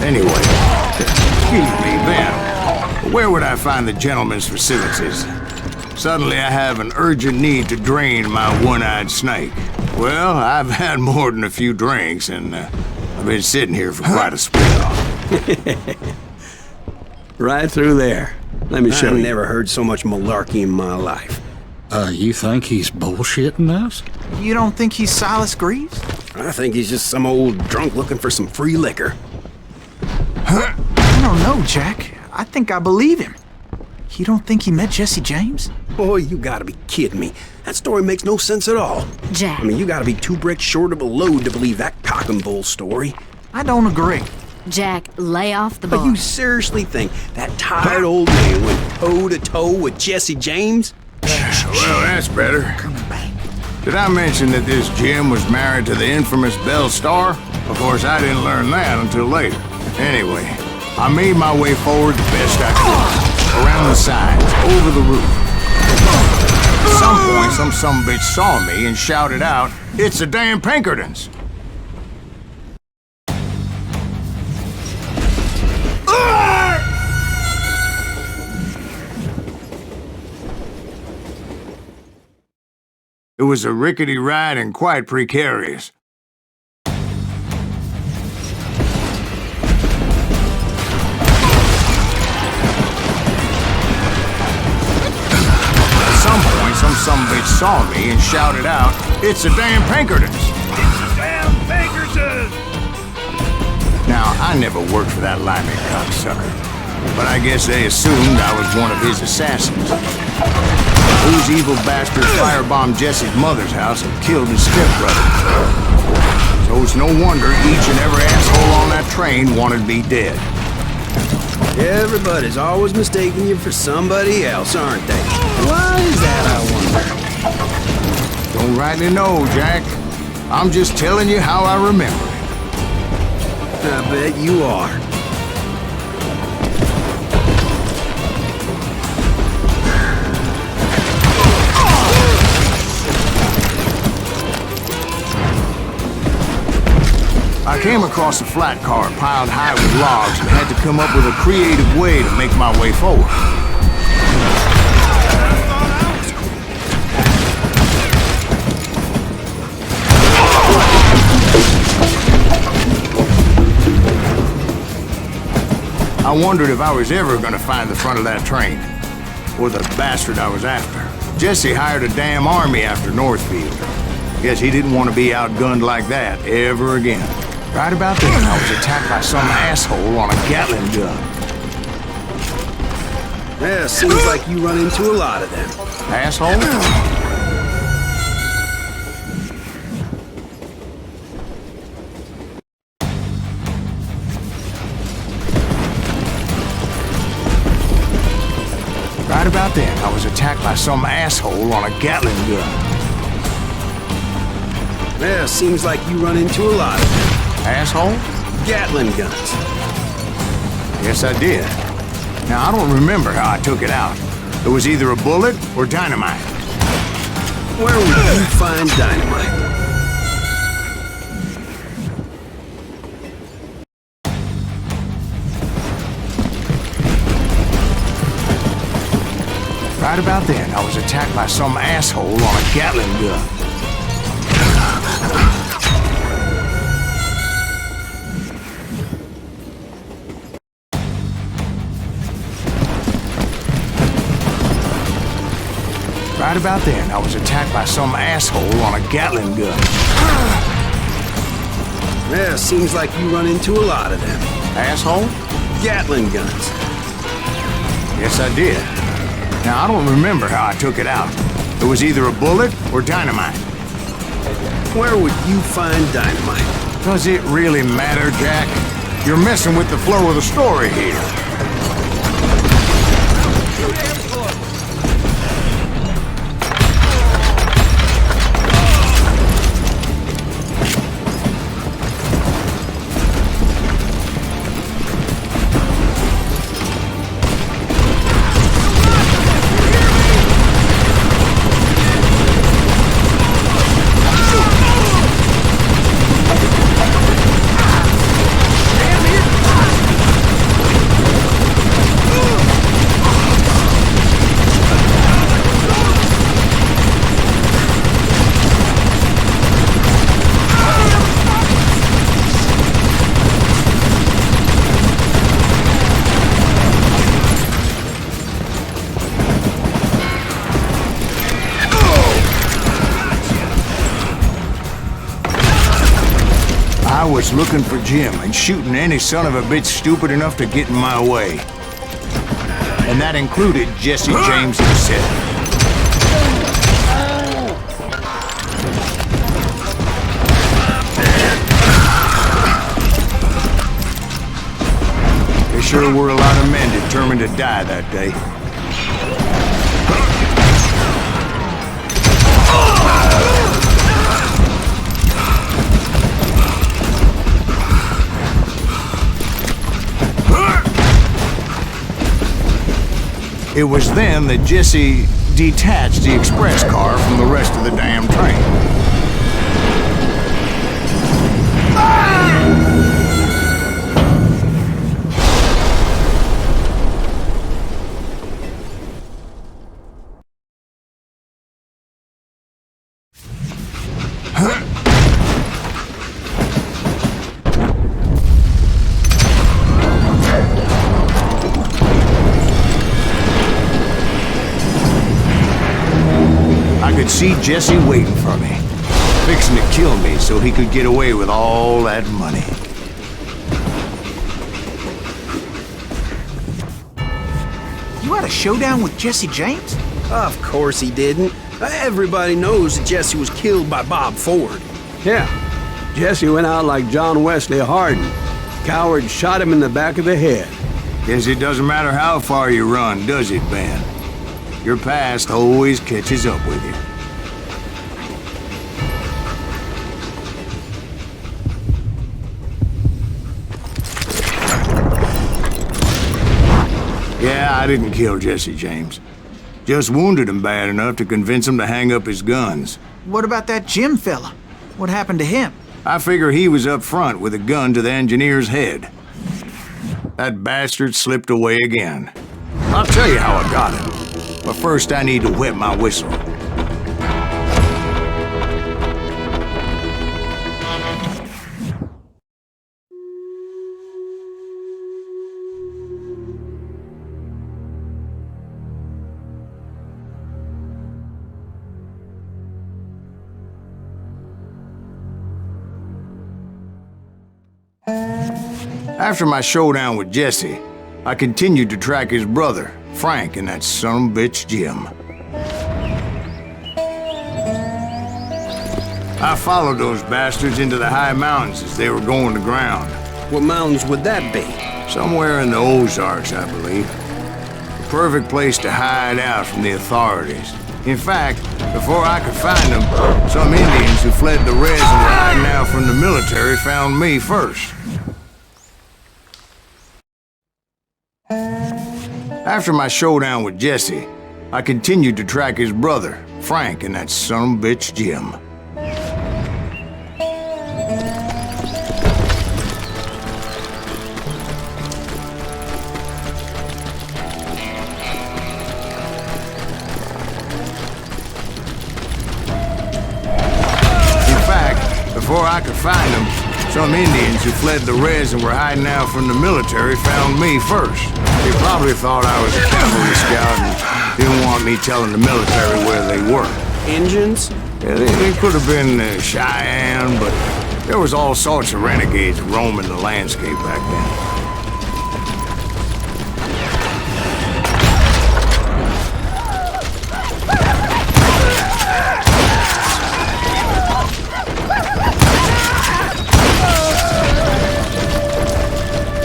Anyway, excuse me, Ben. Where would I find the gentleman's facilities? Suddenly I have an urgent need to drain my one-eyed snake. Well, I've had more than a few drinks, and I've been sitting here for quite a spell. Right through there. Let me show I've you. never heard so much malarkey in my life. You think he's bullshitting us? You don't think he's Silas Greaves? I think he's just some old drunk looking for some free liquor. I don't know, Jack. I think I believe him. You don't think he met Jesse James? Boy, you gotta be kidding me. That story makes no sense at all. Jack. I mean, you gotta be 2 bricks short of a load to believe that cock and bull story. I don't agree. Jack, lay off the But bar. you seriously think that tired old man went toe-to-toe with Jesse James? Well, that's better. Did I mention that this Jim was married to the infamous Belle Starr? Of course, I didn't learn that until later. Anyway, I made my way forward the best I could. Around the sides, over the roof. At some point, some bitch saw me and shouted out, "It's the damn Pinkertons!" It was a rickety ride and quite precarious. At some point, some bitch saw me and shouted out, "It's the damn Pinkertons!" It's the damn Pinkertons! Now, I never worked for that limey cocksucker, but I guess they assumed I was one of his assassins. Those evil bastards firebombed Jesse's mother's house and killed his stepbrother. So it's no wonder each and every asshole on that train wanted me dead. Everybody's always mistaking you for somebody else, aren't they? Why is that, I wonder? Don't rightly know, Jack. I'm just telling you how I remember it. I bet you are. I came across a flat car piled high with logs and had to come up with a creative way to make my way forward. I wondered if I was ever going to find the front of that train, or the bastard I was after. Jesse hired a damn army after Northfield. Guess he didn't want to be outgunned like that ever again. Right about then, I was attacked by some asshole on a Gatling gun. Yeah, seems like you run into a lot of them. Asshole? Right about then, I was attacked by some asshole on a Gatling gun. Yeah, seems like you run into a lot of them. Asshole? Gatling guns. Yes, I did. Now, I don't remember how I took it out. It was either a bullet or dynamite. Where would you find dynamite? attacked by some asshole on a Gatling gun. Right about then, I was attacked by some asshole on a Gatling gun. Yeah, seems like you run into a lot of them. Asshole? Gatling guns. Yes, I did. Now, I don't remember how I took it out. It was either a bullet or dynamite. Where would you find dynamite? Does it really matter, Jack? You're messing with the flow of the story here. I was looking for Jim and shooting any son of a bitch stupid enough to get in my way. And that included Jesse James himself. There sure were a lot of men determined to die that day. It was then that Jesse detached the express car from the rest of the damn train. See Jesse waiting for me, fixing to kill me so he could get away with all that money. You had a showdown with Jesse James? Of course he didn't. Everybody knows that Jesse was killed by Bob Ford. Yeah, Jesse went out like John Wesley Hardin. Coward shot him in the back of the head. Guess it doesn't matter how far you run, does it, Ben? Your past always catches up with you. Yeah, I didn't kill Jesse James. Just wounded him bad enough to convince him to hang up his guns. What about that Jim fella? What happened to him? I figure he was up front with a gun to the engineer's head. That bastard slipped away again. I'll tell you how I got him. But first I need to wet my whistle. After my showdown with Jesse, I continued to track his brother, Frank, and that sumbitch Jim. I followed those bastards into the high mountains as they were going to ground. What mountains would that be? Somewhere in the Ozarks, I believe. The perfect place to hide out from the authorities. In fact, before I could find them, some Indians who fled the Reds and were hiding out from the military found me first. After my showdown with Jesse, I continued to track his brother, Frank, and that sumbitch Jim. before I could find them, some Indians who fled the res and were hiding out from the military found me first. They probably thought I was a cavalry scout and didn't want me telling the military where they were. Engines? Yeah, they could have been Cheyenne, but there was all sorts of renegades roaming the landscape back then.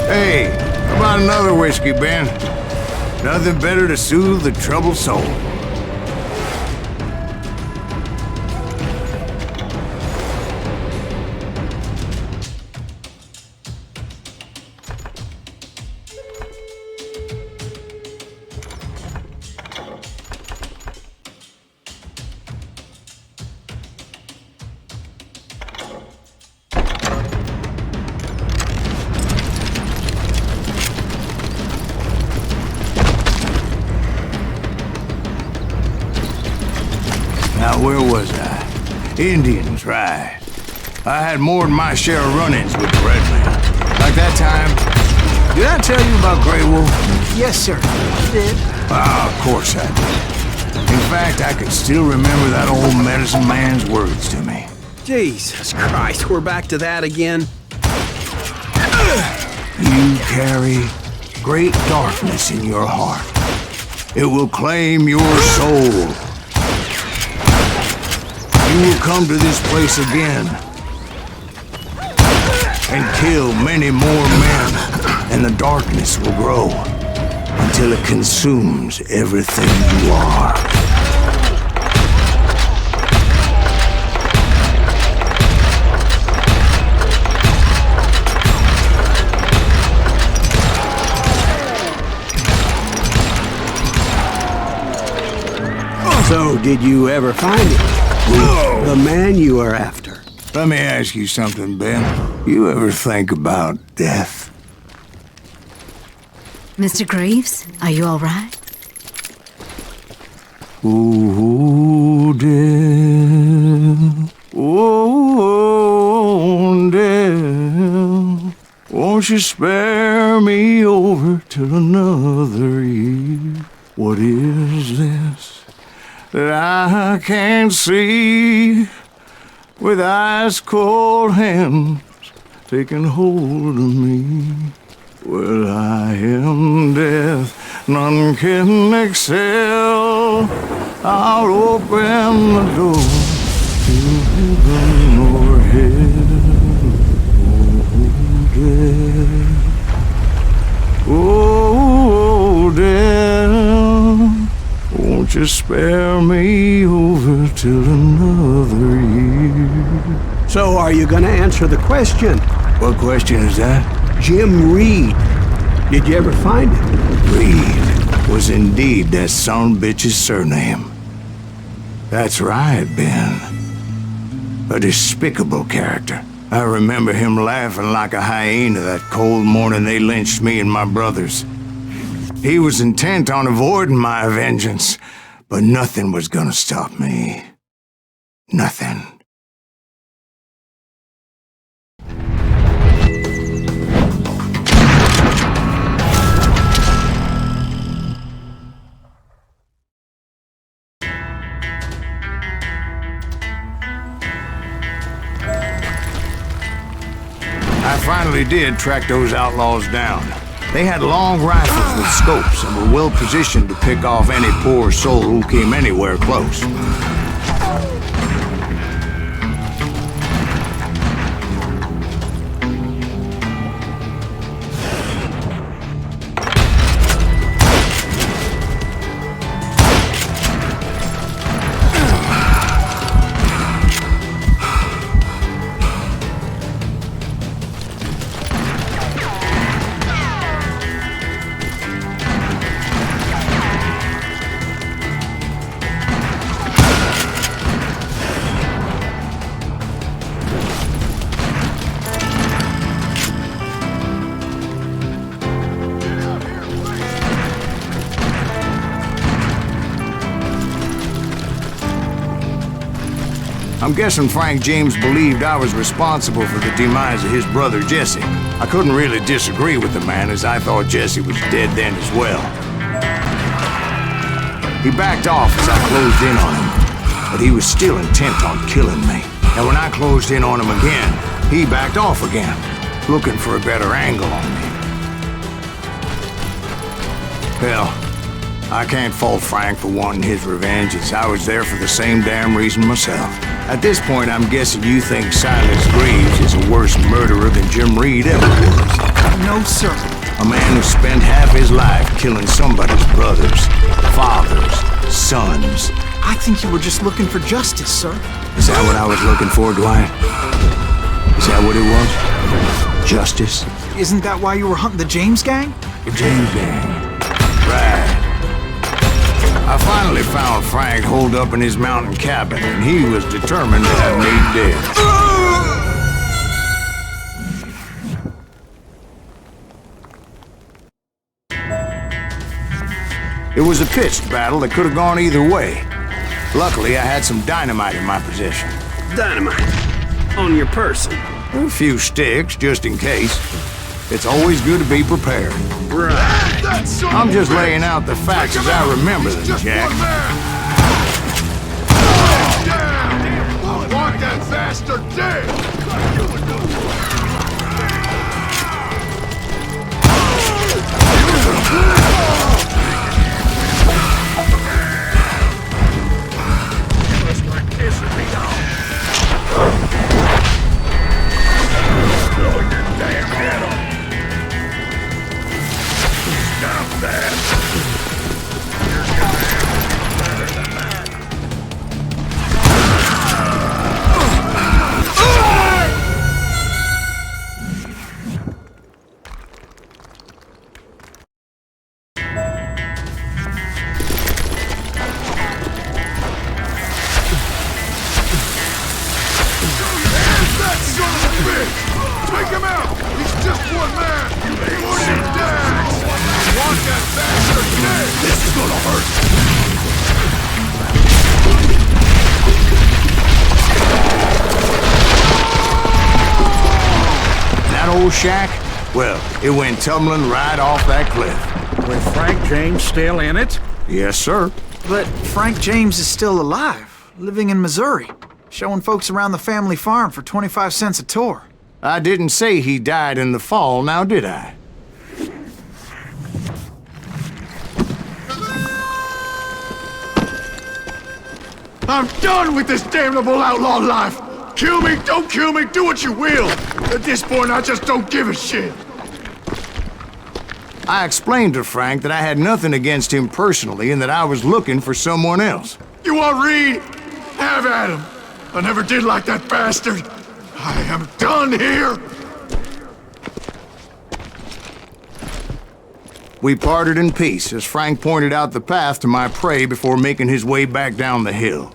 Hey, how about another whiskey, Ben? Nothing better to soothe the troubled soul. Now, where was I? Indians, right. I had more than my share of run-ins with the red man. Like that time, did I tell you about Grey Wolf? Yes, sir. You did. Ah, of course I did. In fact, I can still remember that old medicine man's words to me. Jesus Christ, we're back to that again? You carry great darkness in your heart. It will claim your soul. You will come to this place again and kill many more men, and the darkness will grow until it consumes everything you are. So, did you ever find it? The man you are after? Let me ask you something, Ben. You ever think about death? Mr. Greaves, are you all right? Ooh, death. Oh, death. Won't you spare me over till another year? What is this that I can't see, with ice cold hands taking hold of me? Well, I am death, none can excel. I'll open the door to heaven or hell. Oh, death. Oh, death. Won't you spare me over till another year? So, are you gonna answer the question? What question is that? Jim Reed. Did you ever find him? Reed was indeed that son bitch's surname. That's right, Ben. A despicable character. I remember him laughing like a hyena that cold morning they lynched me and my brothers. He was intent on avoiding my vengeance, but nothing was gonna stop me. Nothing. I finally did track those outlaws down. They had long rifles with scopes and were well positioned to pick off any poor soul who came anywhere close. I'm guessing Frank James believed I was responsible for the demise of his brother Jesse. I couldn't really disagree with the man, as I thought Jesse was dead then as well. He backed off as I closed in on him, but he was still intent on killing me. And when I closed in on him again, he backed off again, looking for a better angle on me. Hell, I can't fault Frank for wanting his revenge, as I was there for the same damn reason myself. At this point, I'm guessing you think Silas Greaves is a worse murderer than Jim Reed ever was. No, sir. A man who spent half his life killing somebody's brothers, fathers, sons. I think you were just looking for justice, sir. Is that what I was looking for, Dwight? Is that what it was? Justice? Isn't that why you were hunting the James gang? The James gang. Right. I finally found Frank holed up in his mountain cabin, and he was determined to have me dead. It was a pitched battle that could have gone either way. Luckily, I had some dynamite in my possession. Dynamite? On your person? A few sticks, just in case. It's always good to be prepared. Right. I'm just laying out the facts as I remember them, Jack. I want that bastard dead! Take him out! He's just one man! Put him down! I want that bastard dead! This is gonna hurt! That old shack? Well, it went tumbling right off that cliff. With Frank James still in it? Yes, sir. But Frank James is still alive, living in Missouri, showing folks around the family farm for 25 cents a tour. I didn't say he died in the fall, now did I? I'm done with this damnable outlaw life! Kill me, don't kill me, do what you will! At this point, I just don't give a shit! I explained to Frank that I had nothing against him personally and that I was looking for someone else. You want Reed? Have at him! I never did like that bastard! I am done here! We parted in peace as Frank pointed out the path to my prey before making his way back down the hill.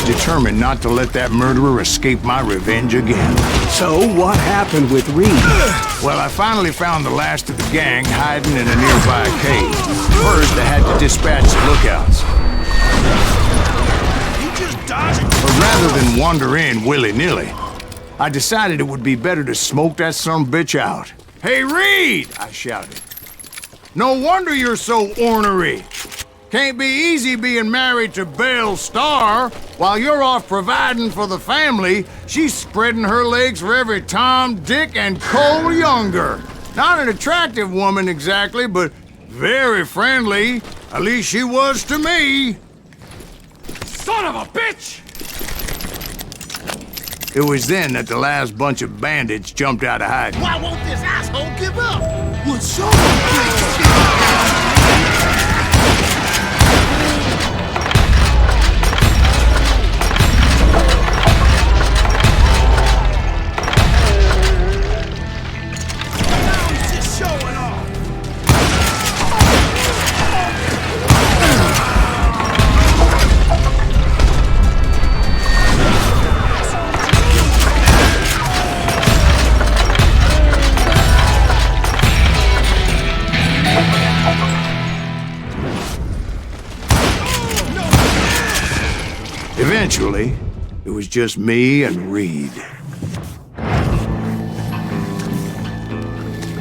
Determined not to let that murderer escape my revenge again. So, what happened with Reed? Well, I finally found the last of the gang hiding in a nearby cave. First, I had to dispatch the lookouts. But rather than wander in willy-nilly, I decided it would be better to smoke that sumbitch out. "Hey, Reed!" I shouted. "No wonder you're so ornery. Can't be easy being married to Belle Starr. While you're off providing for the family, she's spreading her legs for every Tom, Dick, and Cole Younger. Not an attractive woman exactly, but very friendly. At least she was to me." Son of a bitch! It was then that the last bunch of bandits jumped out of hiding. Why won't this asshole give up? Would someone just show Eventually, it was just me and Reed.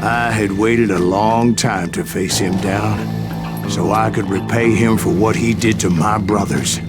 I had waited a long time to face him down, so I could repay him for what he did to my brothers.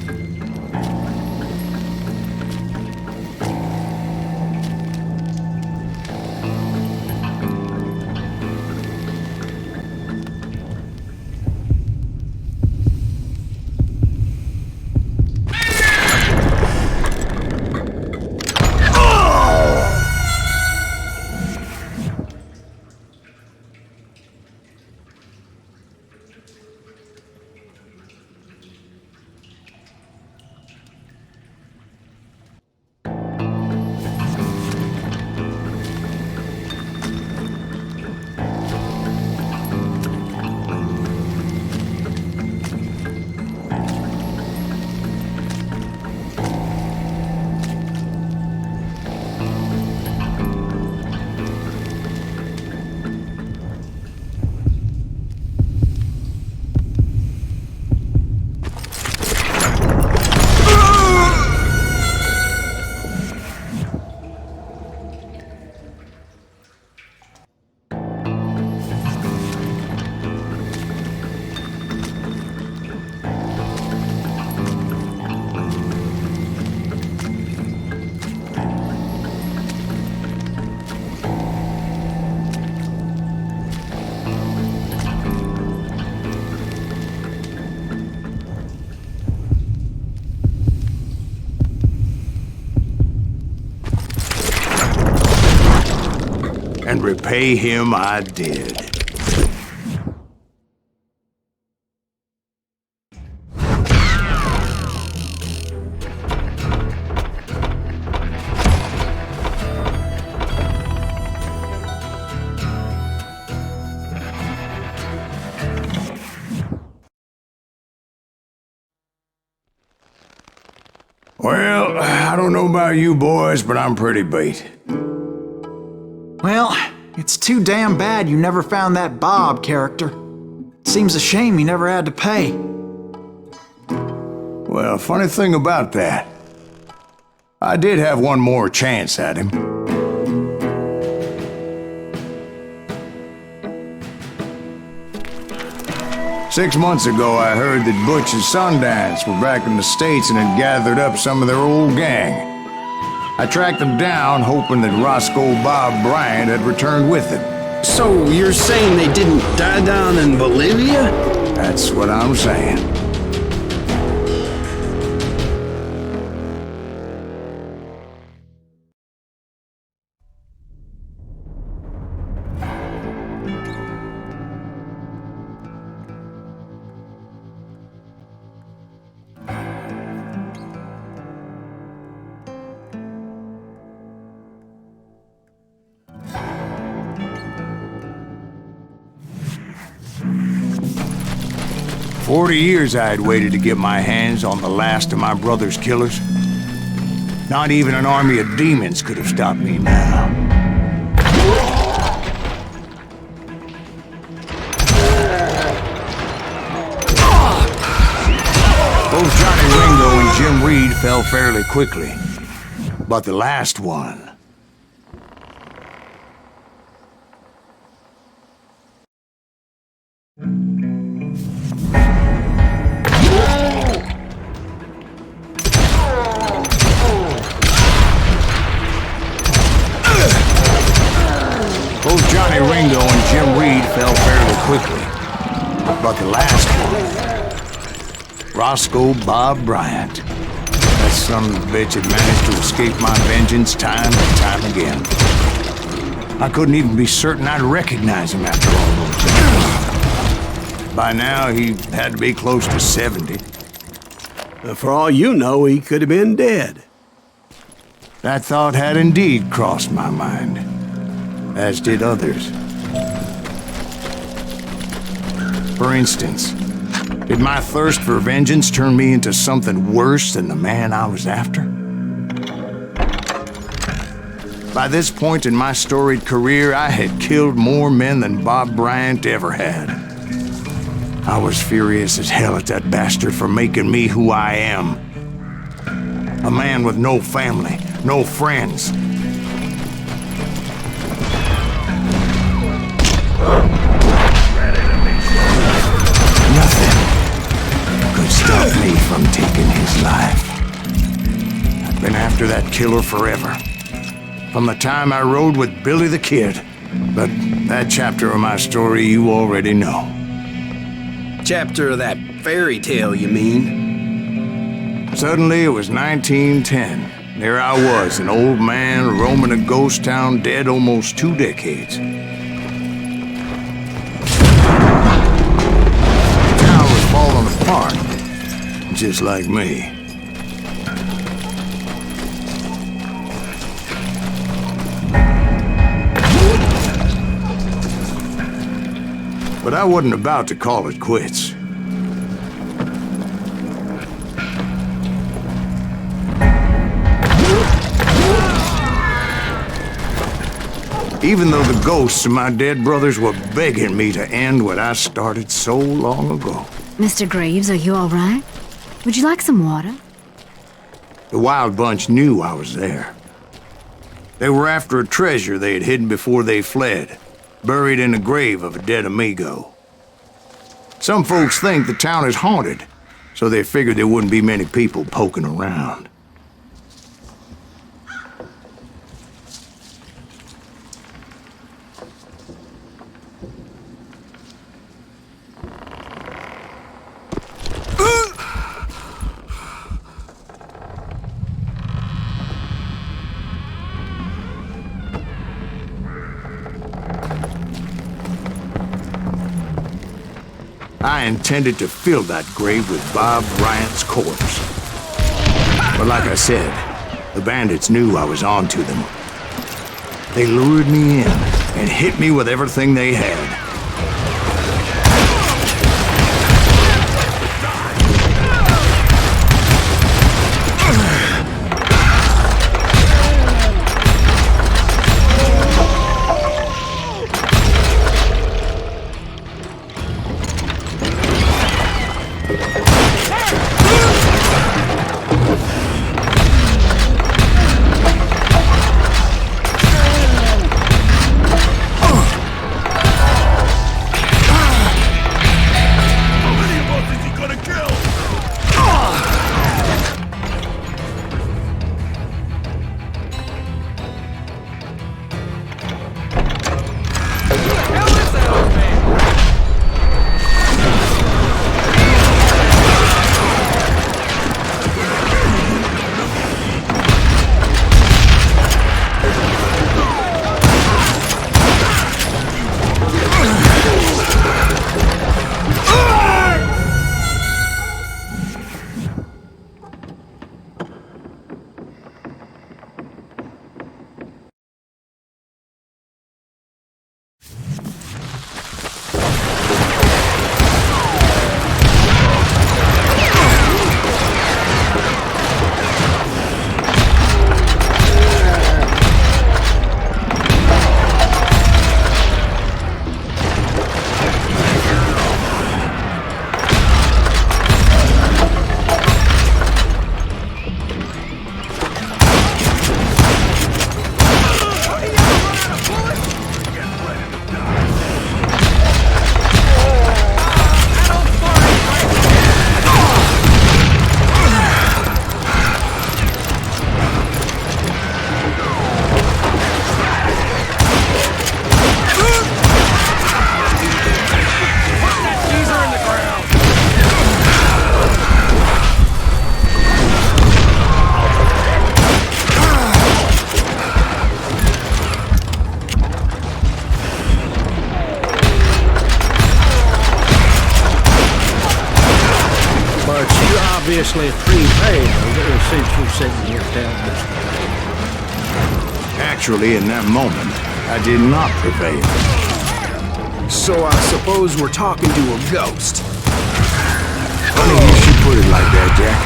And repay him I did. Well, I don't know about you boys, but I'm pretty beat. Well, it's too damn bad you never found that Bob character. Seems a shame you never had to pay. Well, funny thing about that, I did have one more chance at him. Six months ago, I heard that Butch and Sundance were back in the States and had gathered up some of their old gang. I tracked them down, hoping that Roscoe Bob Bryant had returned with them. So you're saying they didn't die down in Bolivia? That's what I'm saying. "40 years I had waited to get my hands on the last of my brother's killers. Not even an army of demons could have stopped me now. Both Johnny Ringo and Jim Reed fell fairly quickly, but the last one... Both Johnny Ringo and Jim Reed fell fairly quickly, but the last one, Roscoe Bob Bryant, that son of a bitch had managed to escape my vengeance time and time again. I couldn't even be certain I'd recognize him after all those years. By now, he had to be close to 70. For all you know, he could have been dead. That thought had indeed crossed my mind, as did others. For instance, did my thirst for vengeance turn me into something worse than the man I was after? By this point in my storied career, I had killed more men than Bob Bryant ever had. I was furious as hell at that bastard for making me who I am. A man with no family, no friends. Nothing could stop me from taking his life. I've been after that killer forever. From the time I rode with Billy the Kid. But that chapter of my story you already know. Chapter of that fairy tale, you mean? Suddenly it was 1910. There I was, an old man roaming a ghost town, dead almost 2 decades. The town was falling apart, just like me. But I wasn't about to call it quits. Even though the ghosts of my dead brothers were begging me to end what I started so long ago. Mr. Graves, are you all right? Would you like some water? The Wild Bunch knew I was there. They were after a treasure they had hidden before they fled, buried in the grave of a dead amigo. Some folks think the town is haunted, so they figured there wouldn't be many people poking around. I intended to fill that grave with Bob Bryant's corpse. But like I said, the bandits knew I was on to them. They lured me in and hit me with everything they had. Obviously prepaid since you're sitting here telling us. Actually, in that moment, I did not prevail. So I suppose we're talking to a ghost. Funny you should put it like that, Jack.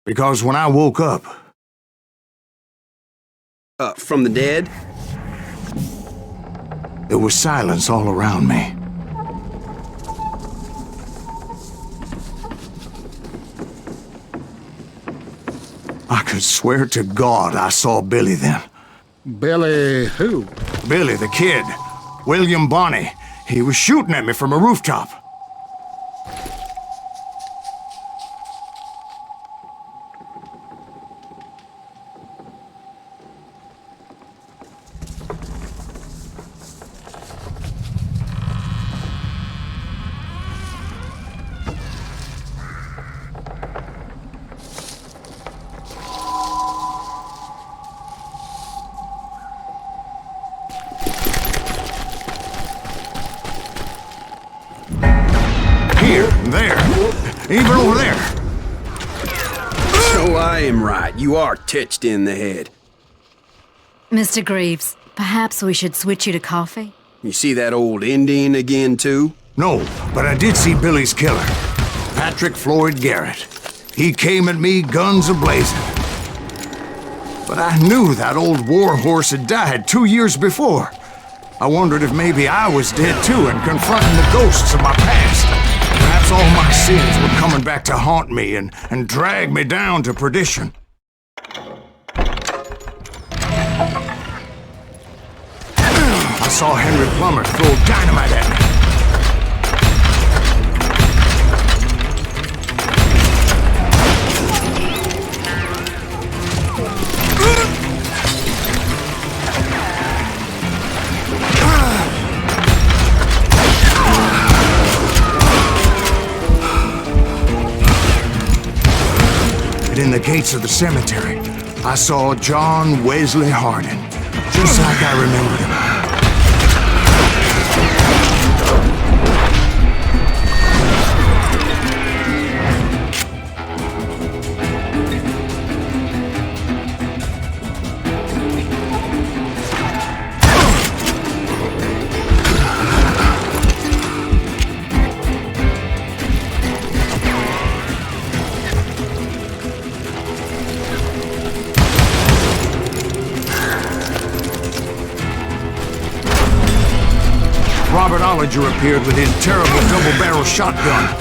Because when I woke up... From the dead? There was silence all around me. could swear to God I saw Billy then. Billy who? Billy, the kid. William Bonney. He was shooting at me from a rooftop. Here, there, even over there. So I am right. You are touched in the head. Mr. Greaves, perhaps we should switch you to coffee? You see that old Indian again, too? No, but I did see Billy's killer, Patrick Floyd Garrett. He came at me guns a-blazing. But I knew that old war horse had died 2 years before. I wondered if maybe I was dead too and confronting the ghosts of my past. Perhaps all my sins were coming back to haunt me and drag me down to perdition. I saw Henry Plummer throw dynamite at me. And in the gates of the cemetery, I saw John Wesley Hardin, just like I remembered him. Robert Ollinger appeared with his terrible double-barrel shotgun.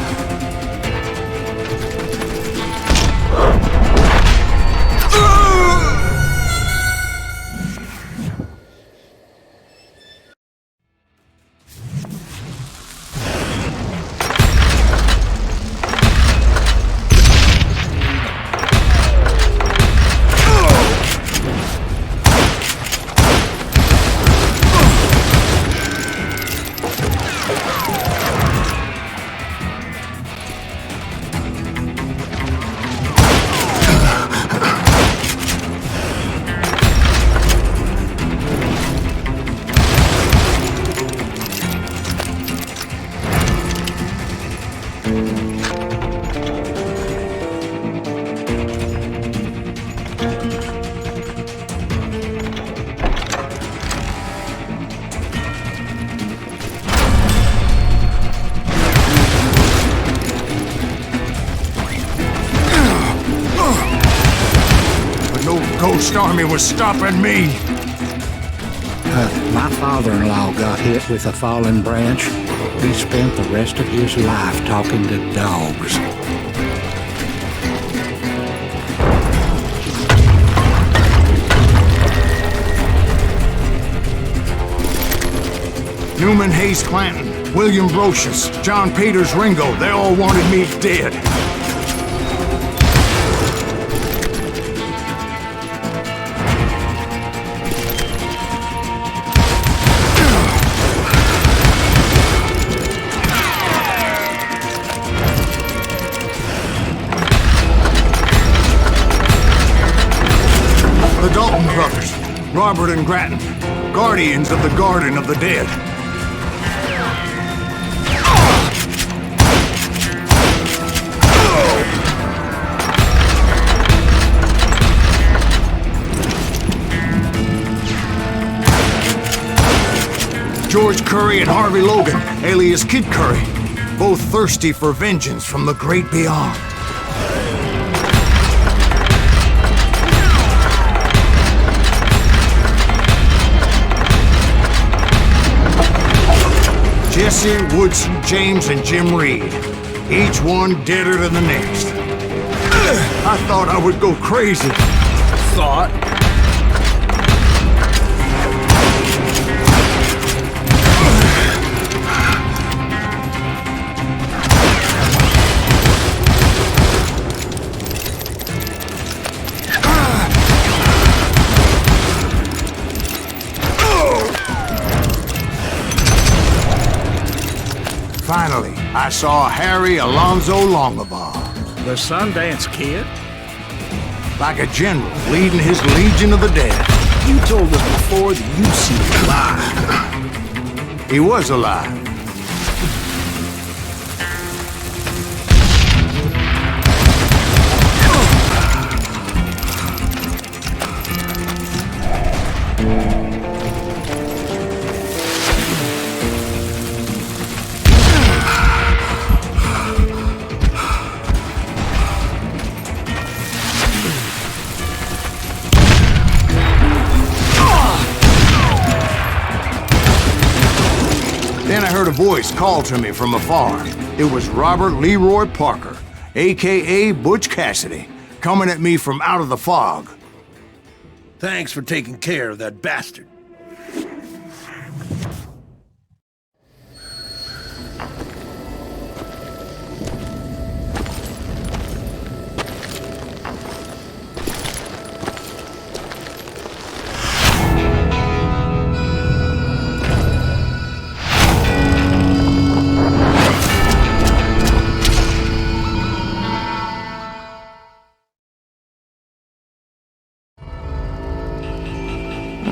Ghost Army was stopping me. My father-in-law got hit with a fallen branch. He spent the rest of his life talking to dogs. Newman Hayes Clanton, William Brocious, John Peters Ringo, they all wanted me dead. The Dalton brothers, Robert and Grattan, guardians of the Garden of the Dead. George Curry and Harvey Logan, alias Kid Curry, both thirsty for vengeance from the great beyond. Jesse, Woodson, James, and Jim Reed, each one deader than the next. I thought I would go crazy. thought. Finally, I saw Harry Alonzo Longabaugh. The Sundance Kid? Like a general leading his legion of the dead. You told us before that you'd seen him alive. He was alive. Then I heard a voice call to me from afar. It was Robert Leroy Parker, a.k.a. Butch Cassidy, coming at me from out of the fog. Thanks for taking care of that bastard.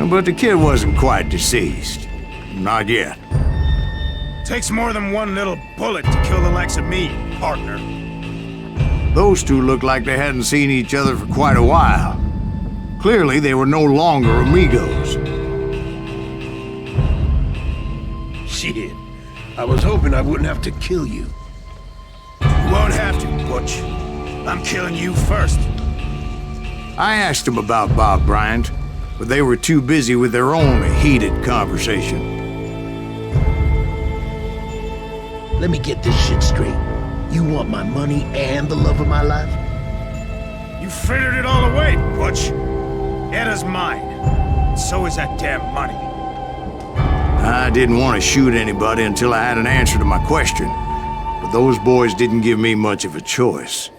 But the kid wasn't quite deceased. Not yet. Takes more than one little bullet to kill the likes of me, partner. Those two looked like they hadn't seen each other for quite a while. Clearly, they were no longer amigos. Shit. I was hoping I wouldn't have to kill you. You won't have to, Butch. I'm killing you first. I asked them about Bob Bryant, but they were too busy with their own heated conversation. Let me get this shit straight. You want my money and the love of my life? You frittered it all away, Butch. Etta's mine. So is that damn money. I didn't want to shoot anybody until I had an answer to my question, but those boys didn't give me much of a choice.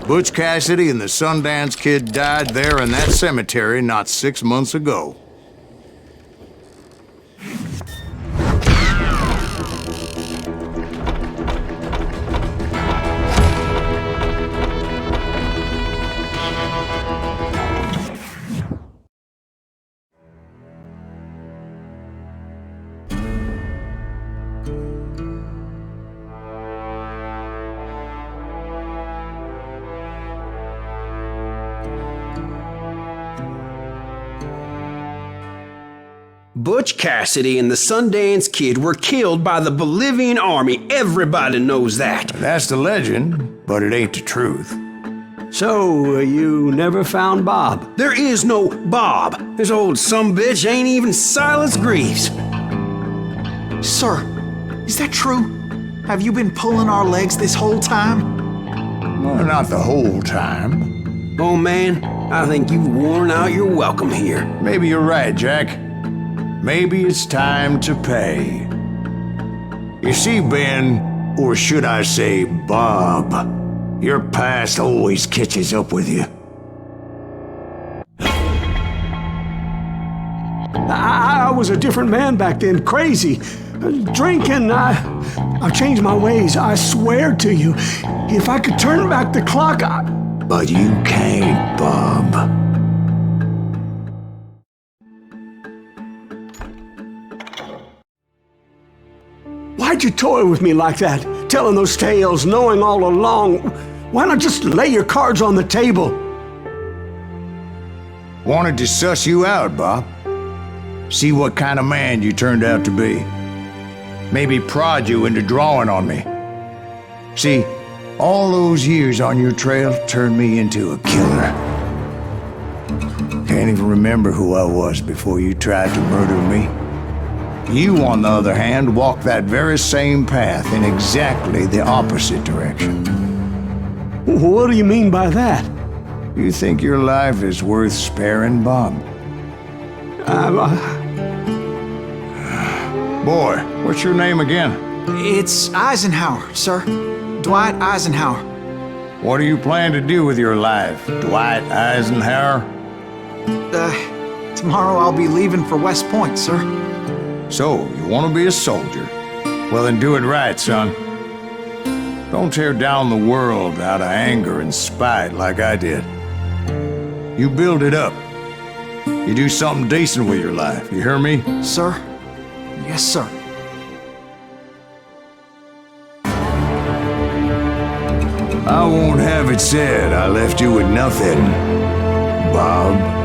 Butch Cassidy and the Sundance Kid died there in that cemetery not 6 months ago. Butch Cassidy and the Sundance Kid were killed by the Bolivian army. Everybody knows that. That's the legend, but it ain't the truth. So, you never found Bob? There is no Bob. This old sumbitch ain't even Silas Greaves. Sir, is that true? Have you been pulling our legs this whole time? Well, not the whole time. Oh man, I think you've worn out your welcome here. Maybe you're right, Jack. Maybe it's time to pay. You see, Ben, or should I say Bob, your past always catches up with you. I was a different man back then, crazy. Drinking, I've changed my ways, I swear to you. If I could turn back the clock, But you can't, Bob. Why'd you toy with me like that? Telling those tales, knowing all along. Why not just lay your cards on the table? Wanted to suss you out, Bob. See what kind of man you turned out to be. Maybe prod you into drawing on me. See, all those years on your trail turned me into a killer. Can't even remember who I was before you tried to murder me. You, on the other hand, walked that very same path in exactly the opposite direction. What do you mean by that? You think your life is worth sparing, Bob? Boy, what's your name again? It's Eisenhower, sir. Dwight Eisenhower. What do you plan to do with your life, Dwight Eisenhower? Tomorrow I'll be leaving for West Point, sir. So, you want to be a soldier? Well, then do it right, son. Don't tear down the world out of anger and spite like I did. You build it up. You do something decent with your life, you hear me? Sir? Yes, sir. I won't have it said I left you with nothing, Bob.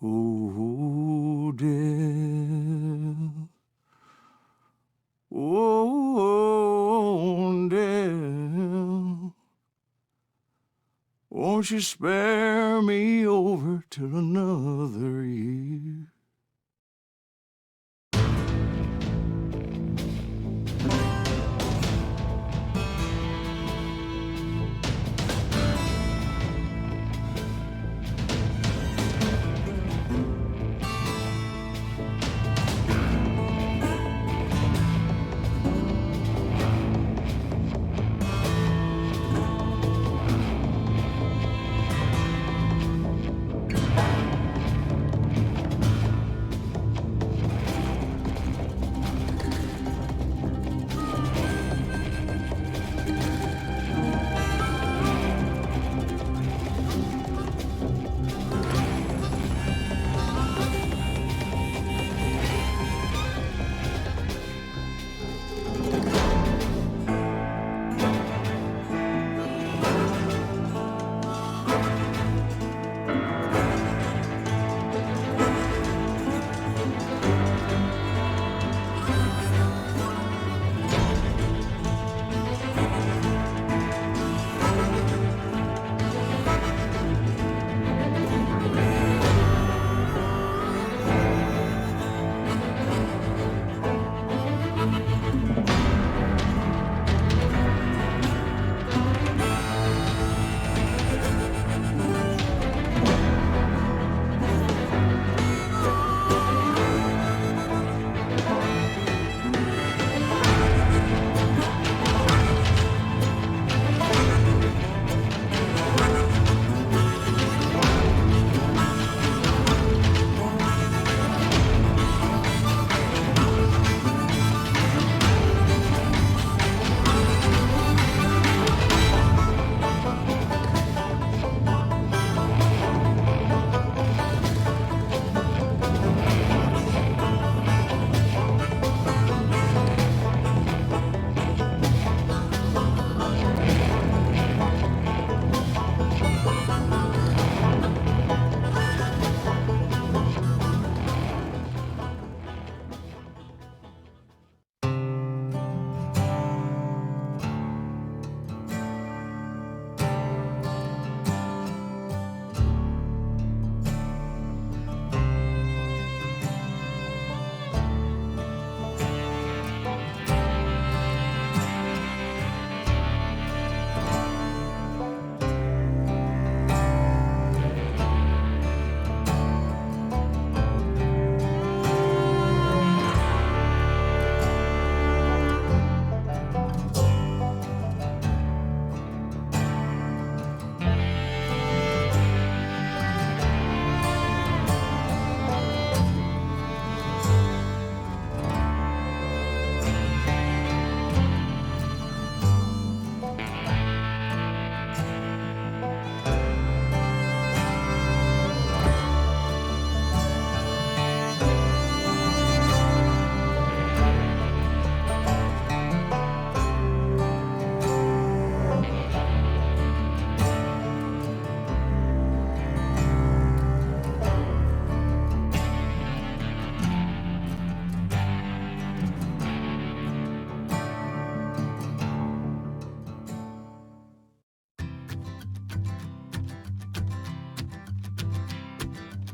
Oh, dear. Oh, dear. Won't you spare me over till another year?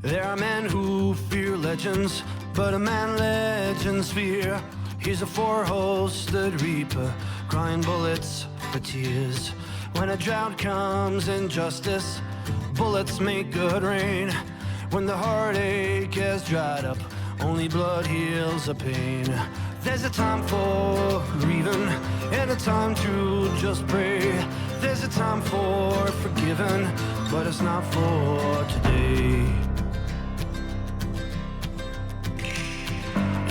There are men who fear legends, but a man legends fear. He's a four-hosted reaper, crying bullets for tears. When a drought comes in justice, bullets make good rain. When the heartache has dried up, only blood heals the pain. There's a time for grieving and a time to just pray. There's a time for forgiving, but it's not for today.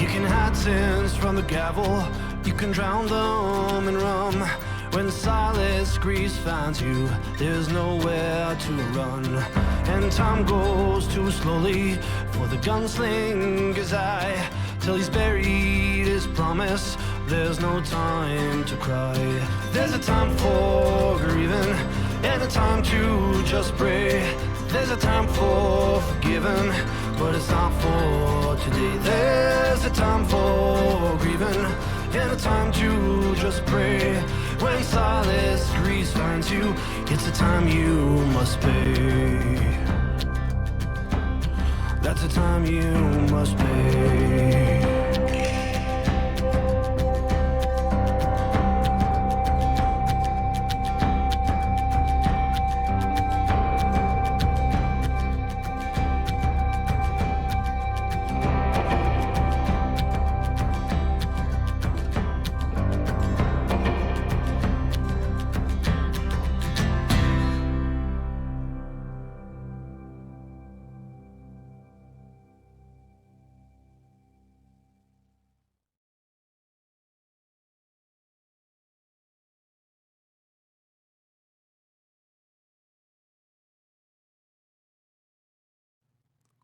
You can hide sins from the gavel, you can drown them in rum. When silence grease finds you, there's nowhere to run. And time goes too slowly for the gunslinger's eye. Till he's buried his promise, there's no time to cry. There's a time for grieving and a time to just pray. There's a time for forgiving, but it's not for today. There's a time for grieving and a time to just pray. When silence grease finds you, it's a time you must pay. That's a time you must pay.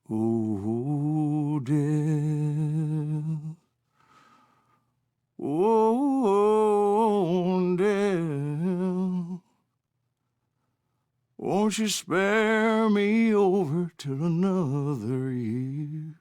Oh, dear. Oh, dear. Won't you spare me over till another year?